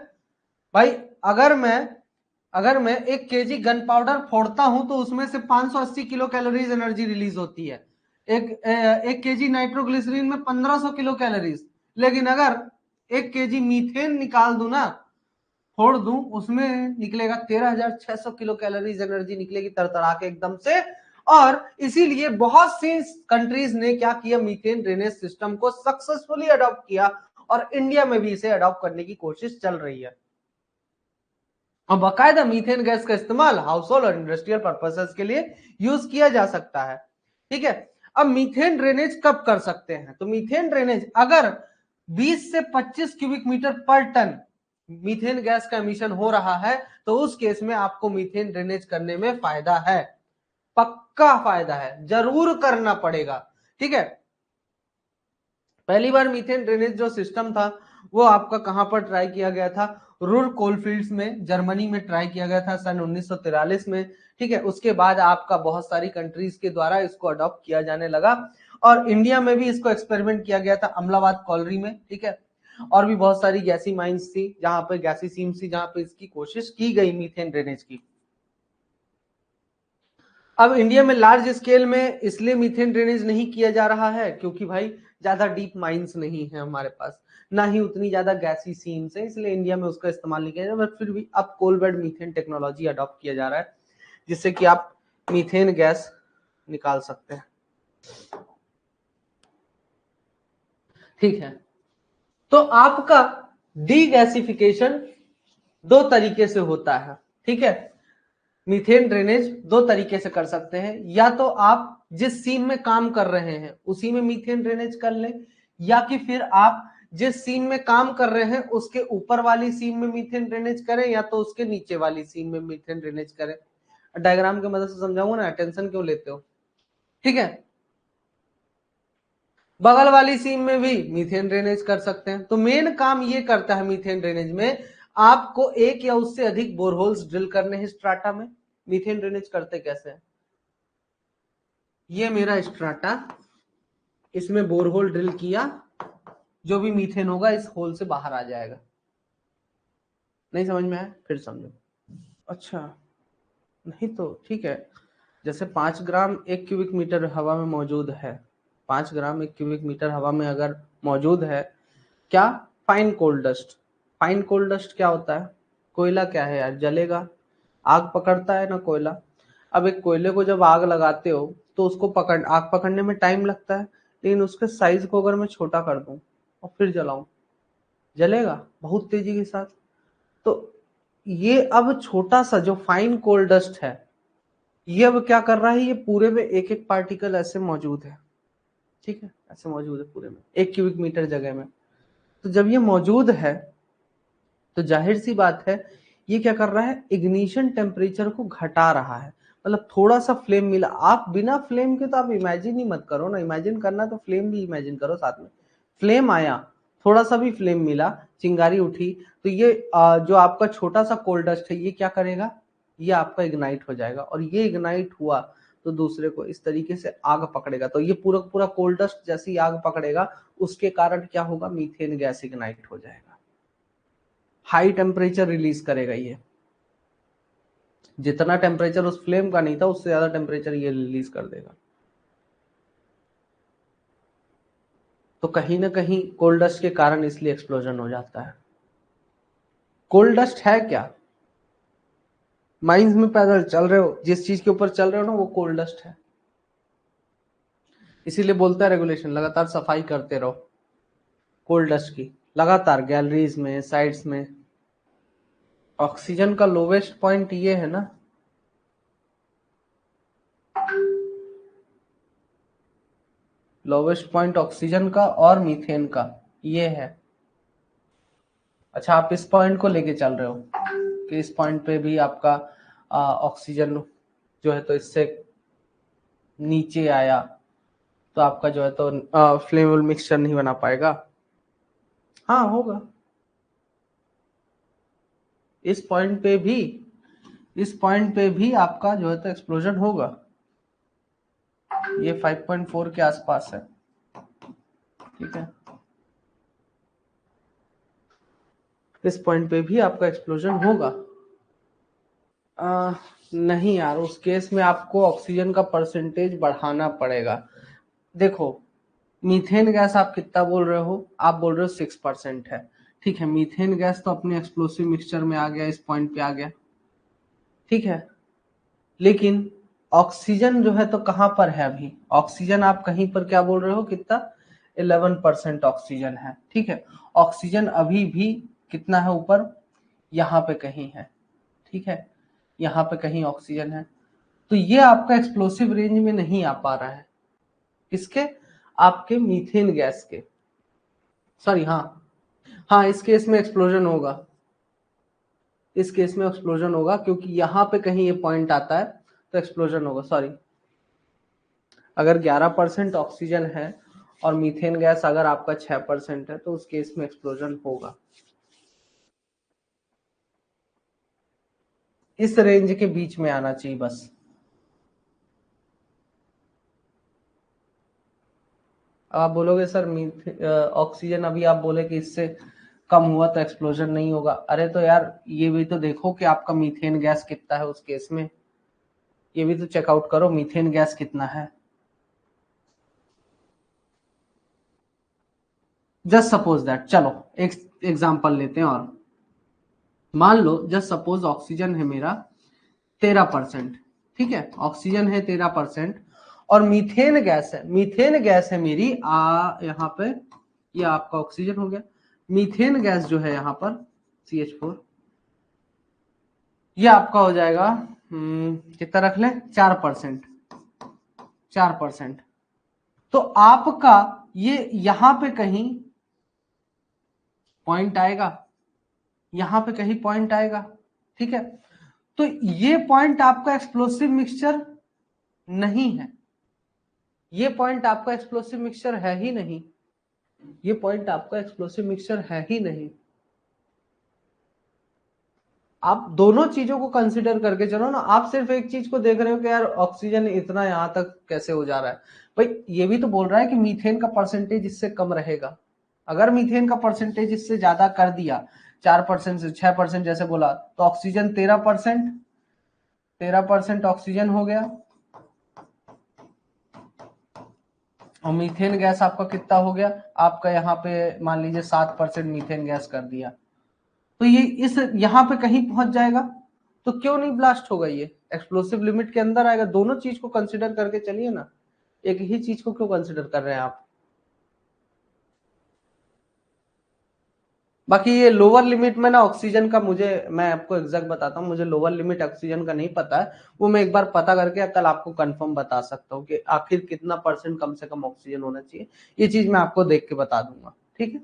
भाई अगर मैं 1 केजी गन पाउडर फोड़ता हूं तो उसमें से 580 किलो कैलोरीज एनर्जी रिलीज होती है। एक केजी नाइट्रोग्लिसरीन में 1500 किलो कैलोरीज। लेकिन अगर 1 kg मीथेन निकाल दूं ना, फोड़ दूं, उसमें निकलेगा 13,600 किलो कैलोरीज एनर्जी निकलेगी तरतरा के एकदम से। और इसीलिए बहुत सी कंट्रीज ने क्या किया, मीथेन ड्रेनेज सिस्टम को सक्सेसफुली अडॉप्ट किया और इंडिया में भी इसे अडॉप्ट करने की कोशिश चल रही है। और बाकायदा मीथेन गैस का इस्तेमाल हाउस होल्ड और इंडस्ट्रियल पर्पसेस के लिए यूज किया जा सकता है। ठीक है, अब मीथेन ड्रेनेज कब कर सकते हैं, तो मीथेन ड्रेनेज अगर 20 से 25 cubic metre per ton methane gas का एमिशन हो रहा है तो उस केस में आपको मीथेन ड्रेनेज करने में फायदा है, पक्का फायदा है, जरूर करना पड़ेगा। ठीक है, पहली बार मीथेन ड्रेनेज जो सिस्टम था वो आपका कहां पर ट्राई किया गया था, रूर कोलफील्ड्स में, जर्मनी में ट्राई किया गया था सन 1943 में। ठीक है, उसके बाद आपका बहुत सारी कंट्रीज के द्वारा इसको अडॉप्ट किया जाने लगा और इंडिया में भी इसको एक्सपेरिमेंट किया गया था अमलाबाद कॉलरी में। ठीक है, और भी बहुत सारी गैसी माइंस थी जहां पे गैसी सीम्स थी जहां पे इसकी कोशिश की गई मीथेन ड्रेनेज की। अब इंडिया में लार्ज स्केल में इसलिए मीथेन ड्रेनेज नहीं किया जा रहा है क्योंकि भाई ज्यादा डीप माइंस नहीं है हमारे पास, ना ही उतनी ज्यादा गैसी सीम्स है, इसलिए इंडिया में उसका इस्तेमाल नहीं किया जा रहा। बट फिर भी अब coal bed methane technology adopt किया जा रहा है जिससे कि आप मीथेन गैस निकाल सकते हैं। ठीक है, तो आपका डीगैसिफिकेशन दो तरीके से होता है। ठीक है, मीथेन ड्रेनेज दो तरीके से कर सकते हैं, या तो आप जिस सीम में काम कर रहे हैं उसी में मीथेन ड्रेनेज कर लें, या कि फिर आप जिस सीम में काम कर रहे हैं उसके ऊपर वाली सीम में मीथेन ड्रेनेज करें या तो उसके नीचे वाली सीम में मीथेन ड्रेनेज करें। डायग्राम की मदद से समझाऊंगा ना, टेंशन क्यों लेते हो। ठीक है, बगल वाली सीम में भी मीथेन ड्रेनेज कर सकते हैं। तो मेन काम ये करता है मीथेन ड्रेनेज में, आपको एक या उससे अधिक बोरहोल्स ड्रिल करने हैं स्ट्राटा में। मीथेन ड्रेनेज करते कैसे हैं, ये मेरा स्ट्राटा, इसमें बोरहोल ड्रिल किया, जो भी मीथेन होगा इस होल से बाहर आ जाएगा। नहीं समझ में आया, फिर समझो। अच्छा, नहीं तो ठीक है, जैसे 5 ग्राम 1 क्यूबिक मीटर हवा में मौजूद है, 5 ग्राम 1 क्यूबिक मीटर हवा में अगर मौजूद है, क्या, fine coal dust. Fine coal dust क्या होता है, कोयला क्या है यार, जलेगा, आग पकड़ता है ना कोयला। अब एक कोयले को जब आग लगाते हो तो उसको आग पकड़ने में टाइम लगता है, लेकिन उसके साइज को अगर मैं छोटा कर दूं और फिर जलाऊं, जलेगा बहुत तेजी के साथ। तो ये अब छोटा सा जो फाइन कोल डस्ट है, ये अब क्या कर रहा है, ये पूरे में एक एक पार्टिकल ऐसे मौजूद है। ठीक है, ऐसे मौजूद है पूरे में 1 क्यूबिक मीटर जगह में। तो जब ये मौजूद है तो जाहिर सी बात है ये क्या कर रहा है, इग्निशन टेम्परेचर को घटा रहा है। मतलब थोड़ा सा फ्लेम मिला, आप बिना फ्लेम के तो आप इमेजिन ही मत करो ना, इमेजिन करना तो फ्लेम भी इमेजिन करो साथ में। फ्लेम आया, थोड़ा सा भी फ्लेम मिला, चिंगारी उठी, तो ये जो आपका छोटा सा कोल डस्ट है ये क्या करेगा, ये आपका इग्नाइट हो जाएगा, और ये इग्नाइट हुआ तो दूसरे को इस तरीके से आग पकड़ेगा। तो ये पूरा पूरा कोल डस्ट जैसे ही आग पकड़ेगा उसके कारण क्या होगा, मीथेन गैस इग्नाइट हो जाएगा, हाई टेम्परेचर रिलीज करेगा। ये जितना टेम्परेचर उस फ्लेम का नहीं था उससे ज्यादा टेम्परेचर ये रिलीज कर देगा। तो कहीं ना कहीं कोल डस्ट के कारण इसलिए एक्सप्लोजन हो जाता है। कोल डस्ट है क्या, माइंस में पैदल चल रहे हो, जिस चीज के ऊपर चल रहे हो ना वो कोल डस्ट है। इसीलिए बोलता है रेगुलेशन, लगातार सफाई करते रहो कोल डस्ट की, लगातार गैलरीज में, साइड्स में। ऑक्सीजन का लोवेस्ट पॉइंट ये है ना, लोवेस्ट पॉइंट ऑक्सीजन का और मीथेन का ये है। अच्छा, आप इस पॉइंट को लेके चल रहे हो कि इस पॉइंट पे भी आपका ऑक्सीजन जो है तो इससे नीचे आया तो आपका जो है तो फ्लेमेबल मिक्सचर नहीं बना पाएगा। हाँ होगा, इस पॉइंट पे भी, इस पॉइंट पे भी आपका जो है तो एक्सप्लोजन होगा। ये 5.4 के आसपास है। ठीक है, इस पॉइंट पे भी आपका एक्सप्लोजन होगा। नहीं यार, उस केस में आपको ऑक्सीजन का परसेंटेज बढ़ाना पड़ेगा। देखो, मीथेन गैस आप कितना बोल रहे हो, आप बोल रहे हो 6% है, ठीक है, मीथेन गैस तो अपने एक्सप्लोसिव मिक्सचर में आ गया, इस पॉइंट पे आ गया, ठीक है। लेकिन ऑक्सीजन जो है तो कहां पर है अभी? ऑक्सीजन आप कहीं पर क्या बोल रहे हो, कितना? 11% ऑक्सीजन है, ठीक है। ऑक्सीजन अभी भी कितना है ऊपर? यहाँ पे कहीं है, ठीक है, यहाँ पे कहीं ऑक्सीजन है। तो ये आपका एक्सप्लोसिव रेंज में नहीं आ पा रहा है, किसके? आपके मीथेन गैस के, सॉरी, हाँ हाँ, इस केस में एक्सप्लोजन होगा, इस केस में एक्सप्लोजन होगा, क्योंकि यहाँ पे कहीं ये पॉइंट आता है तो एक्सप्लोजन होगा, सॉरी। अगर 11% ऑक्सीजन है और मीथेन गैस अगर आपका 6% है तो उस केस में एक्सप्लोजन होगा। इस रेंज के बीच में आना चाहिए बस। अब आप बोलोगे सर ऑक्सीजन अभी आप बोले कि इससे कम हुआ तो एक्सप्लोजन नहीं होगा। अरे तो यार ये भी तो देखो कि आपका मीथेन गैस कितना है उस केस में, ये भी तो चेकआउट करो मीथेन गैस कितना है। जस्ट सपोज दैट, चलो एक एग्जांपल लेते हैं और मान लो जस्ट सपोज ऑक्सीजन है मेरा 13%, ठीक है, ऑक्सीजन है 13% और मीथेन गैस है, मीथेन गैस है मेरी यहाँ पे, ये आपका ऑक्सीजन हो गया, मीथेन गैस जो है यहाँ पर CH4, ये आपका हो जाएगा कितना रख लें, 4%, 4%। तो आपका ये यहां पे कहीं पॉइंट आएगा, यहां पे कहीं पॉइंट आएगा, ठीक है। तो ये पॉइंट आपका एक्सप्लोसिव मिक्सचर नहीं है, ये पॉइंट आपका एक्सप्लोसिव मिक्सचर है ही नहीं, ये पॉइंट आपका एक्सप्लोसिव मिक्सचर है ही नहीं। आप दोनों चीजों को कंसिडर करके चलो ना, आप सिर्फ एक चीज को देख रहे हो कि यार ऑक्सीजन इतना यहां तक कैसे हो जा रहा है। भाई ये भी तो बोल रहा है कि मीथेन का परसेंटेज इससे कम रहेगा। अगर मीथेन का परसेंटेज इससे ज्यादा कर दिया, 4% से 6% जैसे बोला, तो ऑक्सीजन 13%, 13% ऑक्सीजन हो गया और मीथेन गैस आपका कितना हो गया, आपका यहाँ पे मान लीजिए 7% मीथेन गैस कर दिया, तो ये इस यहाँ पे कहीं पहुंच जाएगा। तो क्यों नहीं ब्लास्ट होगा, ये एक्सप्लोसिव लिमिट के अंदर आएगा। दोनों चीज को कंसिडर करके चलिए ना, एक ही चीज को क्यों कंसिडर कर रहे हैं आप? बाकी ये लोअर लिमिट में ना ऑक्सीजन का, मुझे मैं आपको एग्जैक्ट बताता हूँ, मुझे लोअर लिमिट ऑक्सीजन का नहीं पता है, वो मैं एक बार पता करके कल आपको कंफर्म बता सकता हूँ कि आखिर कितना परसेंट कम से कम ऑक्सीजन होना चाहिए। ये चीज मैं आपको देख के बता दूंगा, ठीक है।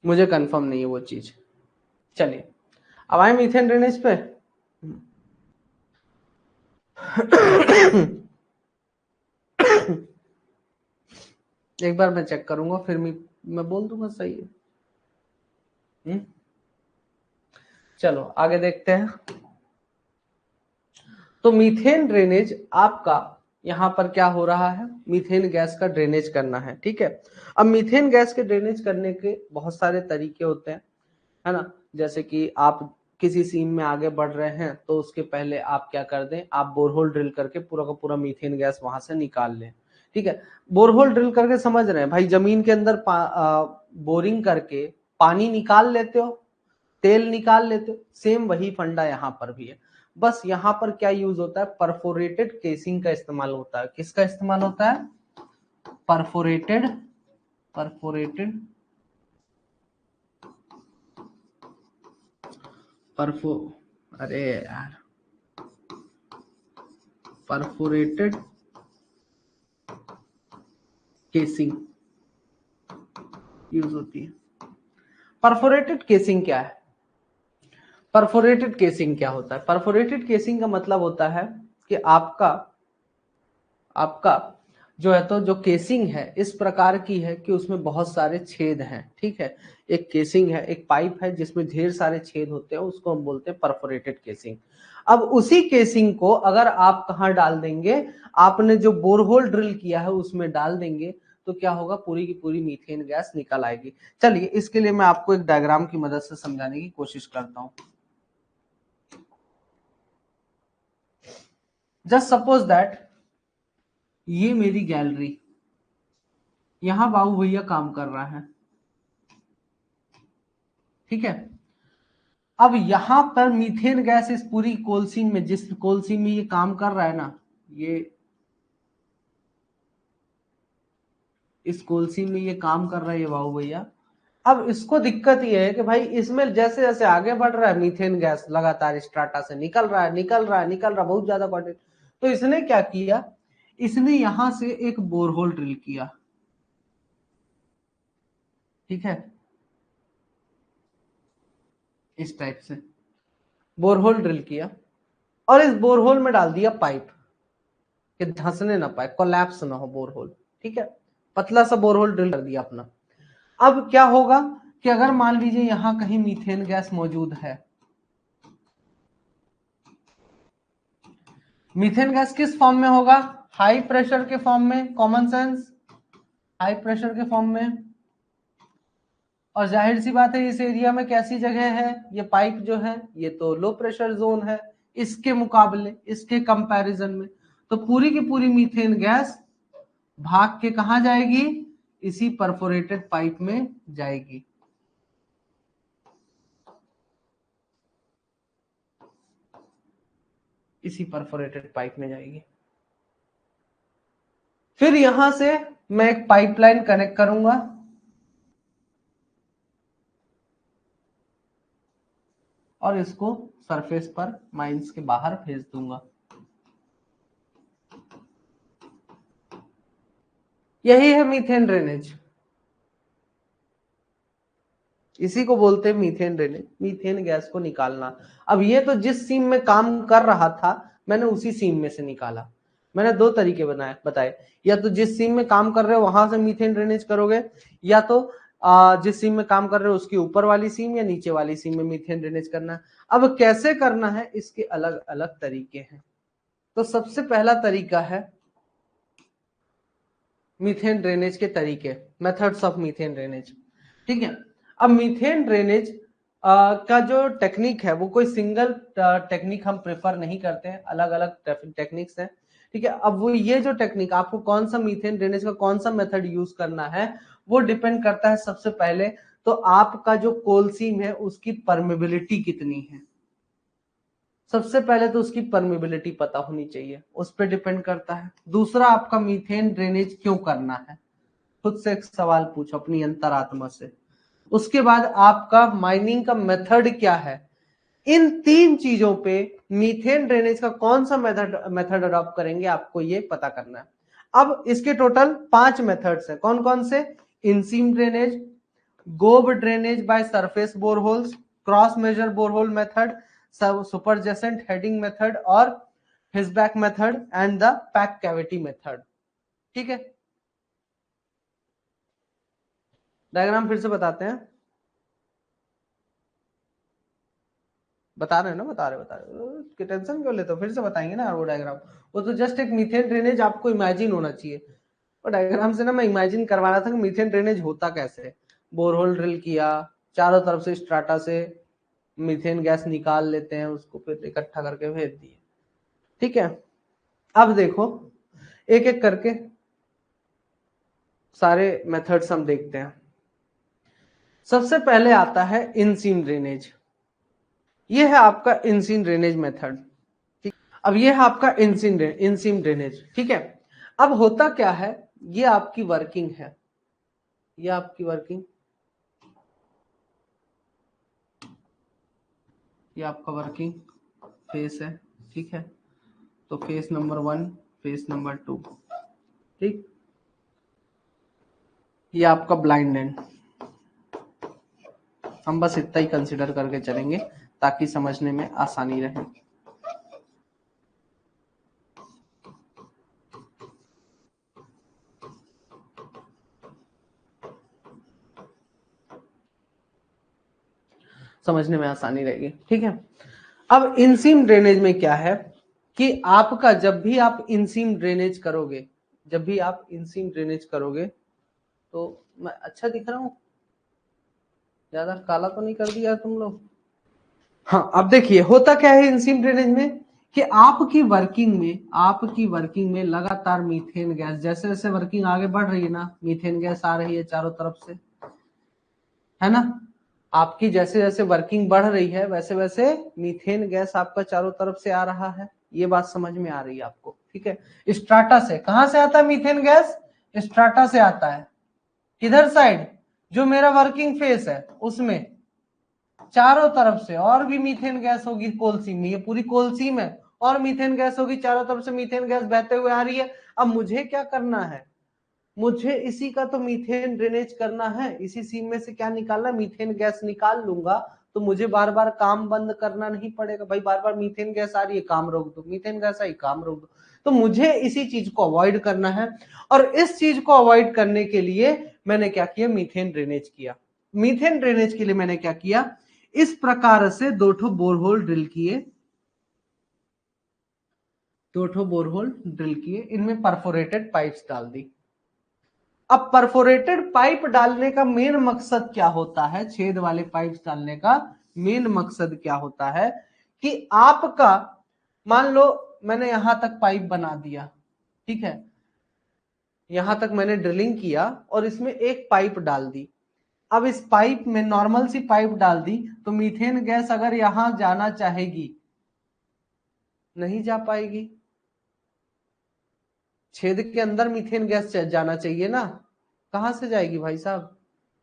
मुझे कंफर्म नहीं है वो चीज। चलिए अब आए मीथेन ड्रेनेज पे। एक बार मैं चेक करूंगा फिर मैं बोल दूंगा सही है। चलो आगे देखते हैं। तो मीथेन ड्रेनेज आपका यहाँ पर क्या हो रहा है, मीथेन गैस का ड्रेनेज करना है, ठीक है। अब मीथेन गैस के ड्रेनेज करने के बहुत सारे तरीके होते हैं, है ना। जैसे कि आप किसी सीन में आगे बढ़ रहे हैं तो उसके पहले आप क्या कर दें, आप बोरहोल ड्रिल करके पूरा का पूरा मीथेन गैस वहां से निकाल लें, ठीक है। बोरहोल ड्रिल करके समझ रहे हैं भाई, जमीन के अंदर बोरिंग करके पानी निकाल लेते हो, तेल निकाल लेते हो, सेम वही फंडा यहाँ पर भी है। बस यहाँ पर क्या यूज होता है, परफोरेटेड केसिंग का इस्तेमाल होता है। किसका इस्तेमाल होता है? परफोरेटेड, परफोरेटेड, परफो अरे यार, परफोरेटेड केसिंग यूज होती है। परफोरेटेड केसिंग क्या है? परफोरेटेड केसिंग क्या होता है? परफोरेटेड केसिंग का मतलब होता है कि आपका आपका जो है तो जो केसिंग है इस प्रकार की है कि उसमें बहुत सारे छेद हैं, ठीक है। एक केसिंग है, एक पाइप है जिसमें ढेर सारे छेद होते हैं, उसको हम बोलते हैं परफोरेटेड केसिंग। अब उसी केसिंग को अगर आप कहाँ डाल देंगे, आपने जो बोरहोल ड्रिल किया है उसमें डाल देंगे, तो क्या होगा, पूरी की पूरी मीथेन गैस निकल आएगी। चलिए इसके लिए मैं आपको एक डायग्राम की मदद से समझाने की कोशिश करता हूं। जस्ट सपोज दैट ये मेरी गैलरी, यहां बाबू भैया काम कर रहा है, ठीक है। अब यहां पर मीथेन गैस इस पूरी कोल सीम में, जिस कोल सीम में ये काम कर रहा है ना, ये इस कोल सीम में ये काम कर रहा है ये बाबू भैया। अब इसको दिक्कत ये है कि भाई इसमें जैसे जैसे आगे बढ़ रहा है मीथेन गैस लगातार स्ट्राटा से निकल रहा है, निकल रहा है, निकल रहा है, बहुत ज्यादा क्वांटिटी। तो इसने क्या किया, इसने यहां से एक बोरहोल ड्रिल किया, ठीक है, इस टाइप से बोरहोल ड्रिल किया, और इस बोरहोल में डाल दिया पाइप कि धंसने ना पाए, कोलैप्स ना हो बोरहोल, ठीक है। पतला सा बोरहोल ड्रिल कर दिया अपना। अब क्या होगा कि अगर मान लीजिए यहां कहीं मीथेन गैस मौजूद है, मीथेन गैस किस फॉर्म में होगा, हाई प्रेशर के फॉर्म में, कॉमन सेंस, हाई प्रेशर के फॉर्म में। और जाहिर सी बात है इस एरिया में कैसी जगह है, ये पाइप जो है ये तो लो प्रेशर जोन है इसके मुकाबले, इसके कंपैरिजन में। तो पूरी की पूरी मीथेन गैस भाग के कहां जाएगी, इसी परफोरेटेड पाइप में जाएगी। इसी परफोरेटेड पाइप में जाएगी। फिर यहां से मैं एक पाइपलाइन कनेक्ट करूंगा, और इसको सरफेस पर माइंस के बाहर भेज दूंगा। यही है मीथेन ड्रेनेज, इसी को बोलते हैं मीथेन ड्रेनेज, मीथेन गैस को निकालना। अब ये तो जिस सीम में काम कर रहा था मैंने उसी सीम में से निकाला। मैंने दो तरीके बताए, या तो जिस सीम में काम कर रहे हो वहां से मीथेन ड्रेनेज करोगे, या तो जिस सीम में काम कर रहे हो उसकी ऊपर वाली सीम या नीचे वाली सीम में मीथेन ड्रेनेज करना है। अब कैसे करना है इसके अलग अलग तरीके हैं। तो सबसे पहला तरीका है मीथेन ड्रेनेज के तरीके, मेथड्स ऑफ मीथेन ड्रेनेज, ठीक है। अब मीथेन ड्रेनेज का जो टेक्निक है वो कोई सिंगल टेक्निक हम प्रेफर नहीं करते हैं, अलग अलग टेक्निक्स हैं, ठीक है। अब वो ये जो टेक्निक आपको कौन सा मीथेन ड्रेनेज का कौन सा मेथड यूज करना है वो डिपेंड करता है सबसे पहले तो आपका जो कोल सीम है उसकी परमेबिलिटी कितनी है। सबसे पहले तो उसकी परमेबिलिटी पता होनी चाहिए, उस पर डिपेंड करता है। दूसरा आपका मीथेन ड्रेनेज क्यों करना है, खुद से एक सवाल पूछो अपनी अंतरात्मा से। उसके बाद आपका माइनिंग का मेथड क्या है। इन तीन चीजों पे मीथेन ड्रेनेज का कौन सा मेथड अडॉप्ट करेंगे आपको ये पता करना है। अब इसके टोटल 5 मेथड्स हैं, कौन कौन से, in seam drainage, gob drainage by surface boreholes, cross measure borehole method, superjacent heading method, और हिसबैक method and the pack cavity method, ठीक है। डायग्राम फिर से बताते हैं, बता रहे टेंशन क्यों लेते हो, फिर से बताएंगे ना वो डायग्राम। वो तो जस्ट एक मीथेन ड्रेनेज आपको इमेजिन होना चाहिए, और डायग्राम से ना मैं इमेजिन करवा रहा था कि मीथेन ड्रेनेज होता कैसे है। बोरहोल ड्रिल किया, चारों तरफ से स्ट्राटा से मीथेन गैस निकाल लेते हैं, उसको फिर इकट्ठा करके भेज दिए, ठीक है। अब देखो एक एक करके सारे मेथड्स हम देखते हैं। सबसे पहले आता है इनसीम ड्रेनेज, ये है आपका इनसीम ड्रेनेज मेथड, ठीक। अब ये है आपका इनसीम ड्रेनेज, ठीक है। अब होता क्या है, ये आपकी वर्किंग है, ये आपकी वर्किंग, ये आपका वर्किंग फेस है, ठीक है। तो फेस नंबर 1, फेस नंबर 2, ठीक। ये आपका ब्लाइंड एंड, हम बस इतना ही कंसिडर करके चलेंगे ताकि समझने में आसानी रहे। समझने में आसानी रहेगी, ठीक है। अब इनसीम ड्रेनेज में क्या है कि आपका जब भी आप इनसीम ड्रेनेज करोगे, जब भी आप इनसीम ड्रेनेज करोगे, तो मैं अच्छा दिख रहा हूं, ज्यादा काला तो नहीं कर दिया तुम लोग। हाँ अब देखिए होता क्या है इनसीम ड्रेनेज में, कि आपकी वर्किंग में लगातार मीथेन गैस, जैसे जैसे वर्किंग आगे बढ़ रही है ना, मीथेन गैस आ रही है चारों तरफ से, है ना। आपकी जैसे जैसे वर्किंग बढ़ रही है वैसे वैसे मीथेन गैस आपका चारों तरफ से आ रहा है। ये बात समझ में आ रही है आपको, ठीक है। स्ट्राटा से, कहां से आता है मीथेन गैस? स्ट्राटा से आता है। किधर साइड? जो मेरा वर्किंग फेस है उसमें चारों तरफ से और भी मीथेन गैस होगी कोल सीम में, ये पूरी कोल सीम है और मीथेन गैस होगी, चारों तरफ से मीथेन गैस बहते हुए आ रही है। अब मुझे क्या करना है? मुझे इसी का तो मीथेन ड्रेनेज करना है, इसी सीम में से क्या निकालना, मीथेन गैस निकाल लूंगा तो मुझे बार बार काम बंद करना नहीं पड़ेगा। भाई बार बार मीथेन गैस आ रही है, काम रोक दो, मीथेन गैस आई, काम रोक दो। तो मुझे इसी चीज को अवॉइड करना है और इस चीज को अवॉइड करने के लिए मैंने क्या किया, मीथेन ड्रेनेज किया। मीथेन ड्रेनेज के लिए मैंने क्या किया, इस प्रकार से दो ठो बोरहोल ड्रिल किए, इनमें परफोरेटेड पाइप्स डाल दी। अब परफोरेटेड पाइप डालने का मेन मकसद क्या होता है, छेद वाले पाइप्स डालने का मेन मकसद क्या होता है कि आपका, मान लो मैंने यहां तक पाइप बना दिया, ठीक है, यहां तक मैंने ड्रिलिंग किया और इसमें एक पाइप डाल दी। अब इस पाइप में नॉर्मल सी पाइप डाल दी तो मीथेन गैस अगर यहां जाना चाहेगी नहीं जा पाएगी, छेद के अंदर मीथेन गैस जाना चाहिए ना, कहां से जाएगी भाई साहब।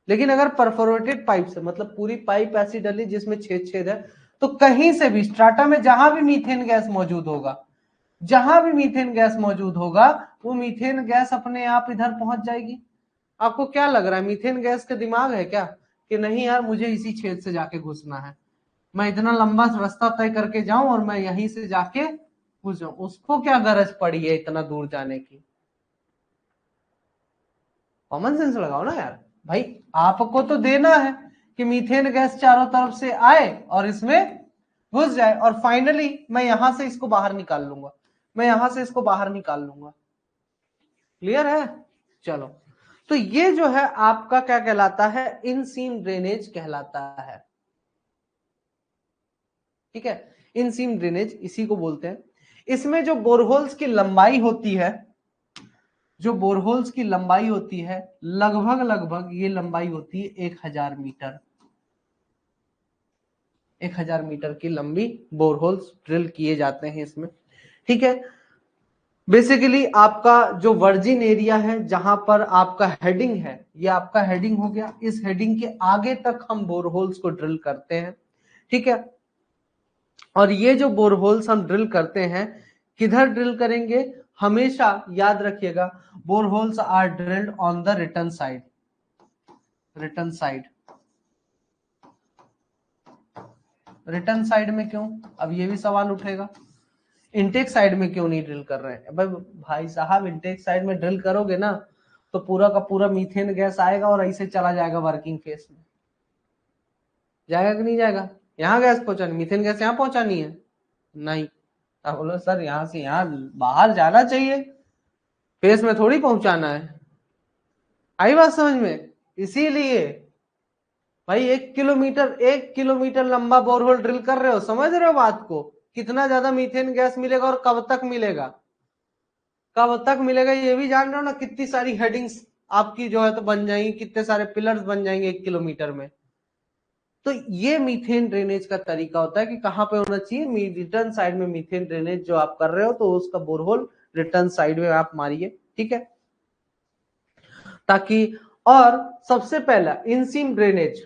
लेकिन अगर परफोरेटेड पाइप से, मतलब पूरी पाइप ऐसी डली जिसमें छेद छेद है, तो कहीं से भी स्ट्राटा में जहां भी मीथेन गैस मौजूद होगा, जहां भी मीथेन गैस मौजूद होगा वो मीथेन गैस अपने आप इधर पहुंच जाएगी। आपको क्या लग रहा है, मीथेन गैस का दिमाग है क्या कि नहीं यार मुझे इसी छेद से जाके घुसना है, मैं इतना लंबा रास्ता तय करके जाऊं और मैं यहीं से जाके घुस जाऊं, उसको क्या गरज पड़ी है इतना दूर जाने की। कॉमन सेंस लगाओ ना यार। भाई आपको तो देना है कि मीथेन गैस चारों तरफ से आए और इसमें घुस जाए और फाइनली मैं यहां से इसको बाहर निकाल लूंगा, मैं यहां से इसको बाहर निकाल लूंगा। क्लियर है? चलो, तो ये जो है आपका क्या कहलाता है, इन सीम ड्रेनेज कहलाता है, ठीक है। इन सीम ड्रेनेज इसी को बोलते हैं। इसमें जो बोरहोल्स की लंबाई होती है, जो बोरहोल्स की लंबाई होती है लगभग लगभग ये लंबाई होती है 1000 मीटर, 1000 मीटर की लंबी बोरहोल्स ड्रिल किए जाते हैं इसमें, ठीक है। बेसिकली आपका जो वर्जिन एरिया है जहां पर आपका हेडिंग है, ये आपका हेडिंग हो गया, इस हेडिंग के आगे तक हम बोरहोल्स को ड्रिल करते हैं, ठीक है। और ये जो बोरहोल्स हम ड्रिल करते हैं किधर ड्रिल करेंगे, हमेशा याद रखिएगा, boreholes are drilled on the return side, return side. Return side में क्यों, अब ये भी सवाल उठेगा, इनटेक साइड में क्यों नहीं ड्रिल कर रहे हैं। भाई साहब इनटेक साइड में ड्रिल करोगे ना तो पूरा का पूरा मीथेन गैस आएगा और ऐसे चला जाएगा वर्किंग फेस में, जाएगा कि नहीं जाएगा। यहाँ गैस पहुंचानी, मीथेन गैस यहाँ पहुंचानी है, नहीं। आप बोलो सर यहाँ से यहाँ बाहर जाना चाहिए, फेस में थोड़ी पहुंचाना है। आई बात समझ में? इसीलिए भाई 1 किलोमीटर लंबा बोरहोल ड्रिल कर रहे हो, समझ रहे हो बात को, कितना ज्यादा मीथेन गैस मिलेगा और कब तक मिलेगा, कब तक मिलेगा ये भी जान रहे हो ना। कितनी सारी हेडिंग्स आपकी जो है तो बन जाएंगी, कितने सारे पिलर्स बन जाएंगे 1 किलोमीटर में। तो ये मीथेन ड्रेनेज का तरीका होता है कि कहां पे होना चाहिए, रिटर्न साइड में मीथेन ड्रेनेज जो आप कर रहे हो तो उसका बोरहोल रिटर्न साइड में आप मारिए, ठीक है। ताकि, और सबसे पहला in seam drainage,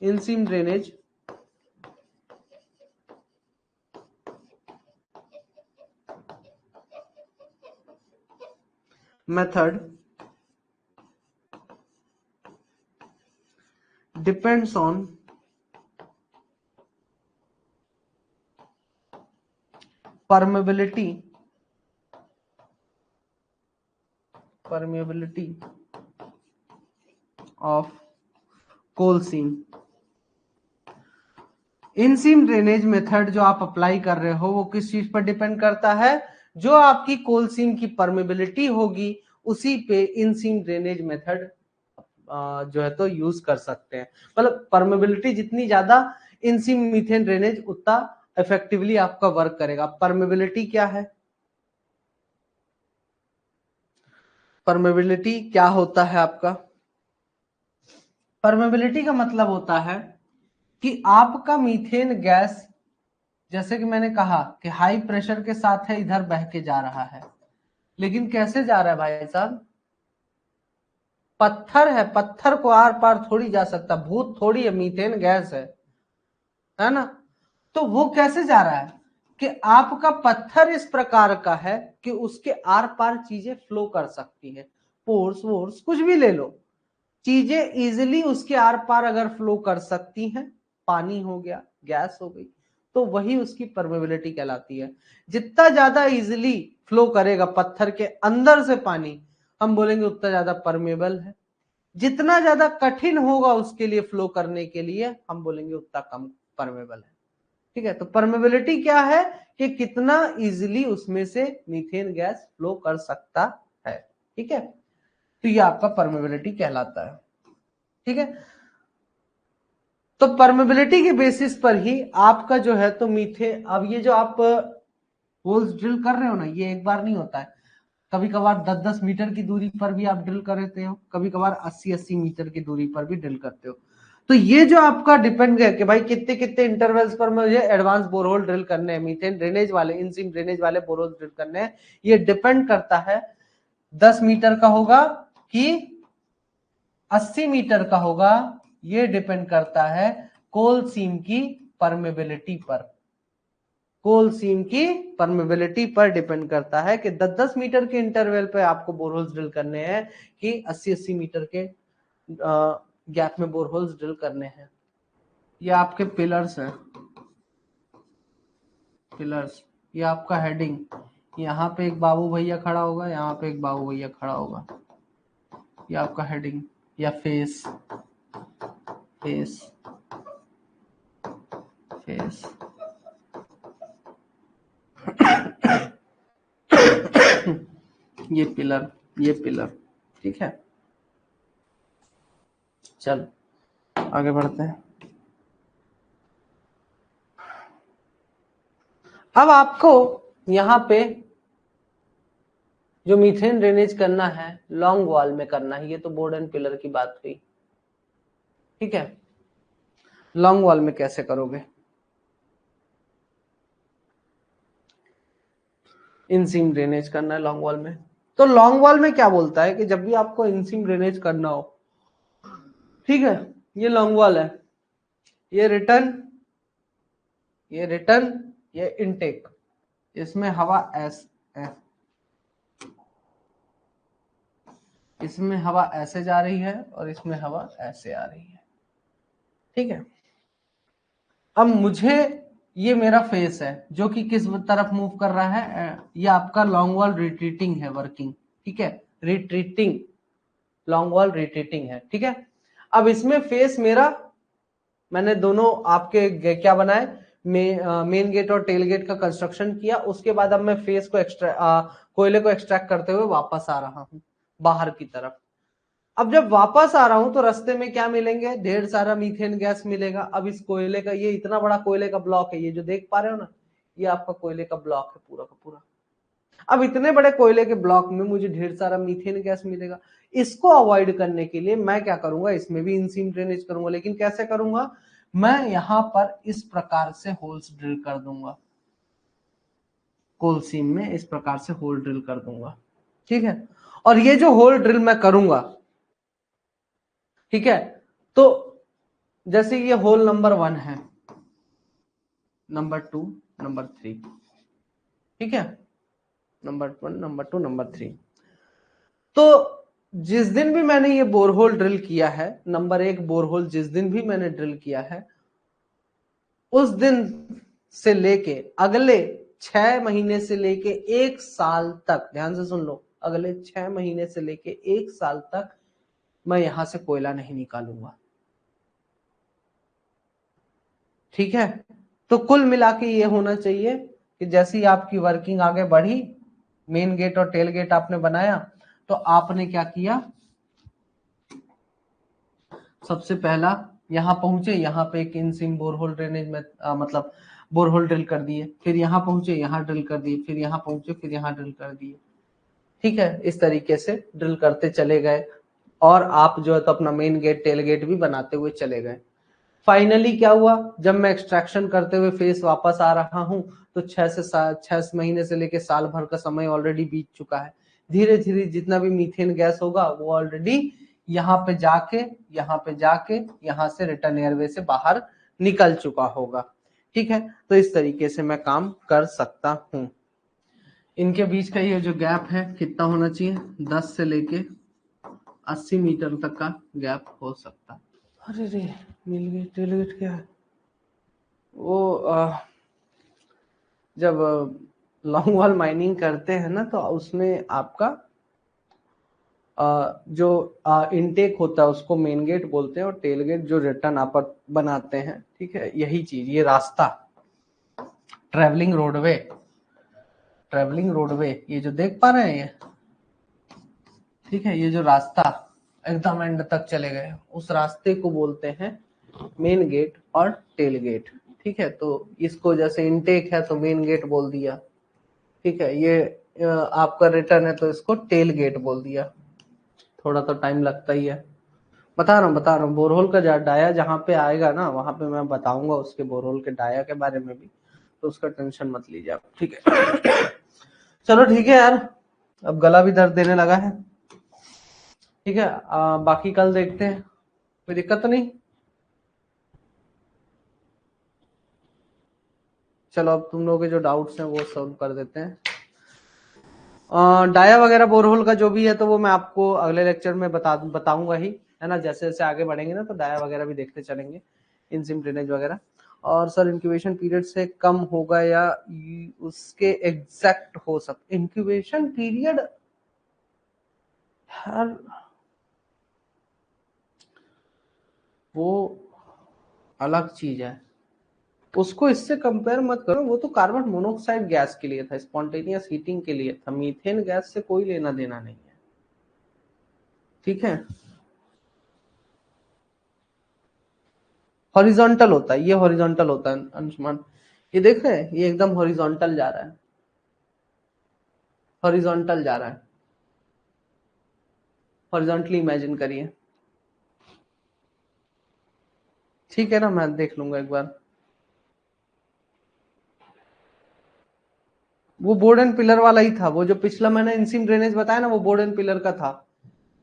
in seam drainage method depends on permeability of coal seam। In seam drainage method जो आप अप्लाई कर रहे हो वो किस चीज पर डिपेंड करता है, जो आपकी कोल सीम की परमेबिलिटी होगी उसी पे इनसीम ड्रेनेज मेथड जो है तो यूज कर सकते हैं। मतलब परमेबिलिटी जितनी ज्यादा, इनसीम मीथेन ड्रेनेज उतना इफेक्टिवली आपका वर्क करेगा। परमेबिलिटी क्या है? परमेबिलिटी क्या होता है आपका? परमेबिलिटी का मतलब होता है कि आपका मीथेन गैस, जैसे कि मैंने कहा कि हाई प्रेशर के साथ है, इधर बह के जा रहा है, लेकिन कैसे जा रहा है भाई साहब? पत्थर है, पत्थर को आर पार थोड़ी जा सकता, भूत थोड़ी है, मीथेन गैस है ना? तो वो कैसे जा रहा है कि आपका पत्थर इस प्रकार का है कि उसके आर पार चीजें फ्लो कर सकती है, पोर्स वोर्स कुछ भी ले लो, चीजें इजिली उसके आर पार अगर फ्लो कर सकती हैं, पानी हो गया, गैस हो गई, तो वही उसकी परमेबिलिटी कहलाती है। जितना ज्यादा इजिली फ्लो करेगा पत्थर के अंदर से पानी, हम बोलेंगे उतना ज्यादा परमेबल है। जितना ज्यादा कठिन होगा उसके लिए फ्लो करने के लिए, हम बोलेंगे उतना कम परमेबल है। ठीक है, तो परमेबिलिटी क्या है कि कितना इजिली उसमें से मीथेन गैस फ्लो कर सकता है। ठीक है, तो ये आपका परमेबिलिटी कहलाता है। ठीक है, तो परमेबिलिटी के बेसिस पर ही आपका जो है तो मीथेन, अब ये जो आप होल्स ड्रिल कर रहे हो ना, ये एक बार नहीं होता है, कभी कभार 10-10 मीटर की दूरी पर भी आप ड्रिल करते हो, कभी कभार 80-80 मीटर की दूरी पर भी ड्रिल करते हो। तो ये जो आपका डिपेंड है कि भाई कितने कितने इंटरवल्स पर मुझे एडवांस बोरहोल ड्रिल करने हैं, मीथेन ड्रेनेज वाले, इनसीम ड्रेनेज वाले बोरहोल ड्रिल करने हैं, ये डिपेंड करता है 10 मीटर का होगा कि 80 मीटर का होगा, ये डिपेंड करता है कोल सीम की परमेबिलिटी पर। कोल सीम की परमेबिलिटी पर डिपेंड करता है कि 10-10 मीटर के इंटरवल पे आपको बोरहोल्स ड्रिल करने हैं कि 80-80 मीटर के गैप में बोरहोल्स ड्रिल करने हैं। ये आपके पिलर्स हैं, पिलर्स, ये आपका हेडिंग, यहाँ पे एक बाबू भैया खड़ा होगा, यहाँ पे एक बाबू भैया खड़ा होगा, ये आपका हेडिंग या फेस, फेस, फेस। ये पिलर, ये पिलर। ठीक है, चलो आगे बढ़ते हैं। अब आपको यहां पे जो मीथेन ड्रेनेज करना है लॉन्ग वॉल में करना है, ये तो बोर्ड एंड पिलर की बात हुई। ठीक है, लॉन्ग वॉल में कैसे करोगे? इनसीम ड्रेनेज करना है लॉन्ग वॉल में, तो लॉन्ग वॉल में क्या बोलता है कि जब भी आपको इनसीम ड्रेनेज करना हो, ठीक है, ये लॉन्ग वॉल है, ये रिटर्न, ये रिटर्न, ये इनटेक, इसमें हवा इसमें हवा ऐसे जा रही है और इसमें हवा ऐसे आ रही है। ठीक है, अब मुझे, ये मेरा फेस है जो कि किस तरफ मूव कर रहा है, ये आपका लॉन्ग वॉल रिट्रीटिंग है, वर्किंग। ठीक है, रिट्रीटिंग, लॉन्ग वॉल रिट्रीटिंग है। ठीक है, अब इसमें फेस मेरा, मैंने दोनों आपके क्या बनाए, मेन गेट और टेल गेट का कंस्ट्रक्शन किया, उसके बाद अब मैं फेस को कोयले को एक्सट्रैक्ट करते हुए वापस आ रहा हूं बाहर की तरफ। अब जब वापस आ रहा हूं तो रास्ते में क्या मिलेंगे, ढेर सारा मीथेन गैस मिलेगा। अब इस कोयले का, ये इतना बड़ा कोयले का ब्लॉक है, ये जो देख पा रहे हो ना, ये आपका कोयले का ब्लॉक है पूरा का पूरा। अब इतने बड़े कोयले के ब्लॉक में मुझे ढेर सारा मीथेन गैस मिलेगा। इसको अवॉइड करने के लिए मैं क्या करूंगा, इसमें भी इनसीम ड्रेनेज करूंगा, लेकिन कैसे करूंगा, मैं यहां पर इस प्रकार से होल्स ड्रिल कर दूंगा, कोल सीम में इस प्रकार से होल ड्रिल कर दूंगा। ठीक है, और ये जो होल ड्रिल मैं करूंगा, ठीक है, तो जैसे ये होल नंबर 1 है, नंबर 2, नंबर 3, ठीक है, नंबर 1, नंबर 2, नंबर 3। तो जिस दिन भी मैंने ये बोरहोल ड्रिल किया है, नंबर 1 बोरहोल जिस दिन भी मैंने ड्रिल किया है, उस दिन से लेके अगले 6 महीने से लेके 1 साल तक, ध्यान से सुन लो, अगले 6 महीने से लेके 1 साल तक मैं यहां से कोयला नहीं निकालूंगा। ठीक है, तो कुल मिला के ये होना चाहिए कि जैसी आपकी वर्किंग आगे बढ़ी, मेन गेट और टेल गेट आपने बनाया, तो आपने क्या किया, सबसे पहला यहां पहुंचे, यहां पे एक इनसिम बोरहोल ड्रेनेज में मतलब बोरहोल ड्रिल कर दिए, फिर यहाँ पहुंचे, यहाँ ड्रिल कर दिए, फिर यहाँ पहुंचे, फिर यहाँ ड्रिल कर दिए। ठीक है, इस तरीके से ड्रिल करते चले गए और आप जो है तो अपना मेन गेट टेल गेट भी बनाते हुए चले गए। फाइनली क्या हुआ, जब मैं एक्सट्रैक्शन करते हुए फेस वापस आ रहा हूं तो 6 महीने से लेके साल भर का समय ऑलरेडी बीत चुका है। धीरे धीरे जितना भी मीथेन गैस होगा वो ऑलरेडी यहाँ पे जाके यहाँ से रिटर्न एयरवे से बाहर निकल चुका होगा। ठीक है, तो इस तरीके से मैं काम कर सकता हूँ। इनके बीच का ये जो गैप है कितना होना चाहिए, 10 से लेके 80 मीटर तक का गैप हो सकता है। अरे रे, मिल गई टेलगेट क्या है वो, जब लॉन्ग वॉल माइनिंग करते हैं ना तो उसमें आपका जो इनटेक होता है उसको मेन गेट बोलते हैं और टेल गेट जो रिटर्न आप बनाते हैं। ठीक है, यही चीज, ये रास्ता ट्रेवलिंग रोडवे ये जो देख पा रहे हैं ये, ठीक है, ये जो रास्ता एकदम एंड तक चले गए उस रास्ते को बोलते हैं मेन गेट और टेल गेट। ठीक है, तो इसको जैसे इनटेक है तो मेन गेट बोल दिया। ठीक है, ये आपका रिटर्न है तो इसको टेल गेट बोल दिया। थोड़ा तो टाइम लगता ही है, बता रहा हूँ बोरहोल का डाया जहाँ पे आएगा ना वहां पे मैं बताऊंगा उसके बोरहोल के डाया के बारे में भी, तो उसका टेंशन मत लीजिए आप। ठीक है चलो ठीक है यार, अब गला भी दर्द देने लगा है। ठीक है, बाकी कल देखते हैं, कोई दिक्कत तो नहीं। चलो अब तुम लोगों के जो डाउट्स हैं वो सॉल्व कर देते हैं। डाया वगैरह बोरहोल का जो भी है तो वो मैं आपको अगले लेक्चर में बताऊंगा ही, है ना। जैसे जैसे आगे बढ़ेंगे ना तो डाया वगैरह भी देखते चलेंगे, इनसिम ड्रेनेज वगैरह। और सर इंक्यूबेशन पीरियड से कम होगा या उसके एग्जैक्ट हो सकता, इंक्यूबेशन पीरियड हर वो अलग चीज है, उसको इससे कंपेयर मत करो। वो तो कार्बन मोनोऑक्साइड गैस के लिए था, स्पॉन्टेनियस हीटिंग के लिए था, मीथेन गैस से कोई लेना देना नहीं है। ठीक है, हॉरिजॉन्टल होता है, ये हॉरिजॉन्टल होता है अंशुमान, ये देख रहे हैं, ये एकदम हॉरिजॉन्टल जा रहा है, हॉरिजॉन्टल जा रहा है, हॉरिजॉन्टली इमेजिन करिए। ठीक है ना, मैं देख लूंगा एक बार। वो बोर्ड एंड पिलर वाला ही था, वो जो पिछला मैंने इंसिम ड्रेनेज बताया ना वो बोर्ड एंड पिलर का था,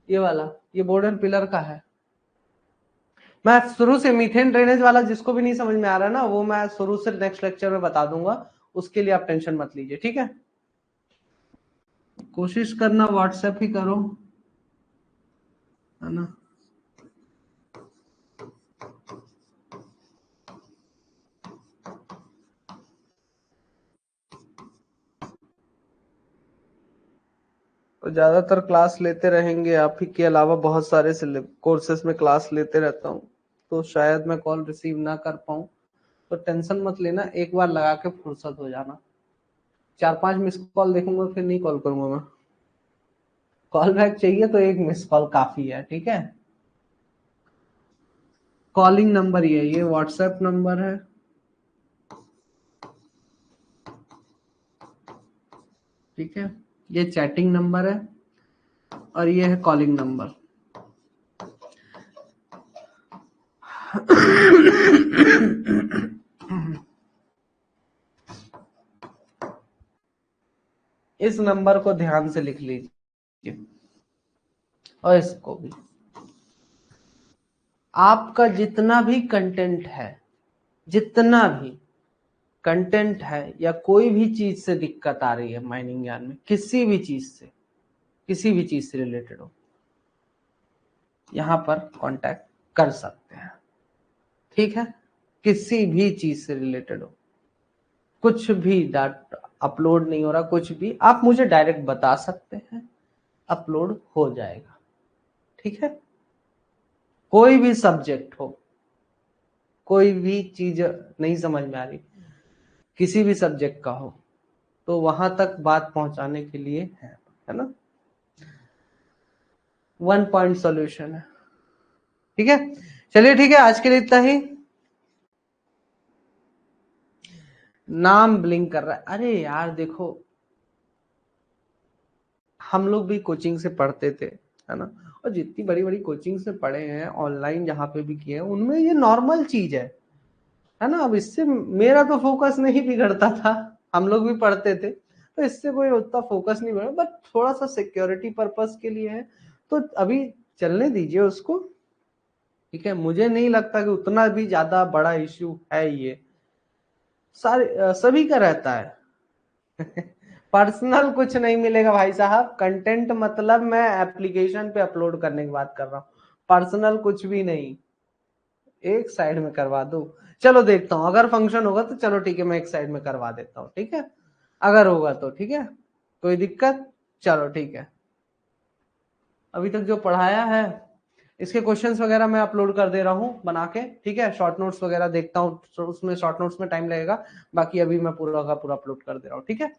ये वाला, ये बोर्ड एंड पिलर का है। मैं शुरू से मीथेन ड्रेनेज वाला जिसको भी नहीं समझ में आ रहा है ना वो मैं शुरू से नेक्स्ट लेक्चर में बता दूंगा, उसके लिए आप टेंशन मत लीजिए। ठीक है, कोशिश करना व्हाट्सएप ही करो, है ना। तो ज्यादातर क्लास लेते रहेंगे आप ही के अलावा बहुत सारे कोर्सेस में क्लास लेते रहता हूँ, तो शायद मैं कॉल रिसीव ना कर पाऊँ, तो टेंशन मत लेना, एक बार लगा के फुर्सत हो जाना। 4-5 मिस कॉल देखूंगा फिर नहीं कॉल करूंगा मैं, कॉल बैक चाहिए तो एक मिस कॉल काफी है। ठीक है, कॉलिंग नंबर ये व्हाट्सएप नंबर है, ठीक है, ये चैटिंग नंबर है और ये है कॉलिंग नंबर। इस नंबर को ध्यान से लिख लीजिए और इसको भी। आपका जितना भी कंटेंट है, जितना भी कंटेंट है या कोई भी चीज से दिक्कत आ रही है माइनिंग ज्ञान में, किसी भी चीज से रिलेटेड हो, यहां पर कांटेक्ट कर सकते हैं। ठीक है, किसी भी चीज से रिलेटेड हो, कुछ भी डाटा अपलोड नहीं हो रहा, कुछ भी आप मुझे डायरेक्ट बता सकते हैं, अपलोड हो जाएगा। ठीक है, कोई भी सब्जेक्ट हो, कोई भी चीज नहीं समझ में आ रही, किसी भी सब्जेक्ट का हो, तो वहां तक बात पहुंचाने के लिए है ना, 1 पॉइंट सॉल्यूशन है। ठीक है, चलिए ठीक है, आज के लिए इतना ही। नाम ब्लिंक कर रहा है। अरे यार देखो, हम लोग भी कोचिंग से पढ़ते थे, है ना, और जितनी बड़ी बड़ी कोचिंग से पढ़े हैं, ऑनलाइन जहाँ पे भी किए हैं, उनमें ये नॉर्मल चीज है ना। अब इससे मेरा तो फोकस नहीं बिगड़ता था, हम लोग भी पढ़ते थे, तो इससे कोई उतना फोकस नहीं बिगड़ा, बट थोड़ा सा सिक्योरिटी पर्पस के लिए है, तो अभी चलने दीजिए उसको, ठीक है। मुझे नहीं लगता कि उतना भी ज्यादा बड़ा इश्यू है ये, सारे सभी का रहता है। पर्सनल कुछ नहीं मिलेगा भाई साहब, कंटेंट मतलब मैं एप्लीकेशन पे अपलोड करने की बात कर रहा हूँ, पर्सनल कुछ भी नहीं। एक साइड में करवा दो, चलो देखता हूँ, अगर फंक्शन होगा तो चलो ठीक है, मैं एक साइड में करवा देता हूँ, ठीक है, अगर होगा तो ठीक है, कोई दिक्कत, चलो ठीक है। अभी तक जो पढ़ाया है इसके क्वेश्चंस वगैरह मैं अपलोड कर दे रहा हूँ बना के, ठीक है। शॉर्ट नोट्स वगैरह देखता हूँ, तो उसमें शॉर्ट नोट्स में टाइम लगेगा, बाकी अभी मैं पूरा का पूरा अपलोड कर दे रहा हूँ, ठीक है।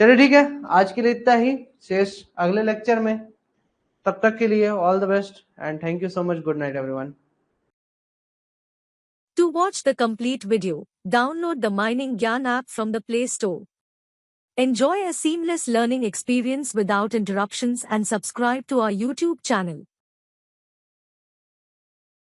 चलिए ठीक है, आज के लिए इतना ही, शेष अगले लेक्चर में। तब तक के लिए all the best and thank you so much, good night everyone. To watch the complete video, download the Mining Gyan app from the Play Store. Enjoy a seamless learning experience without interruptions and subscribe to our YouTube channel.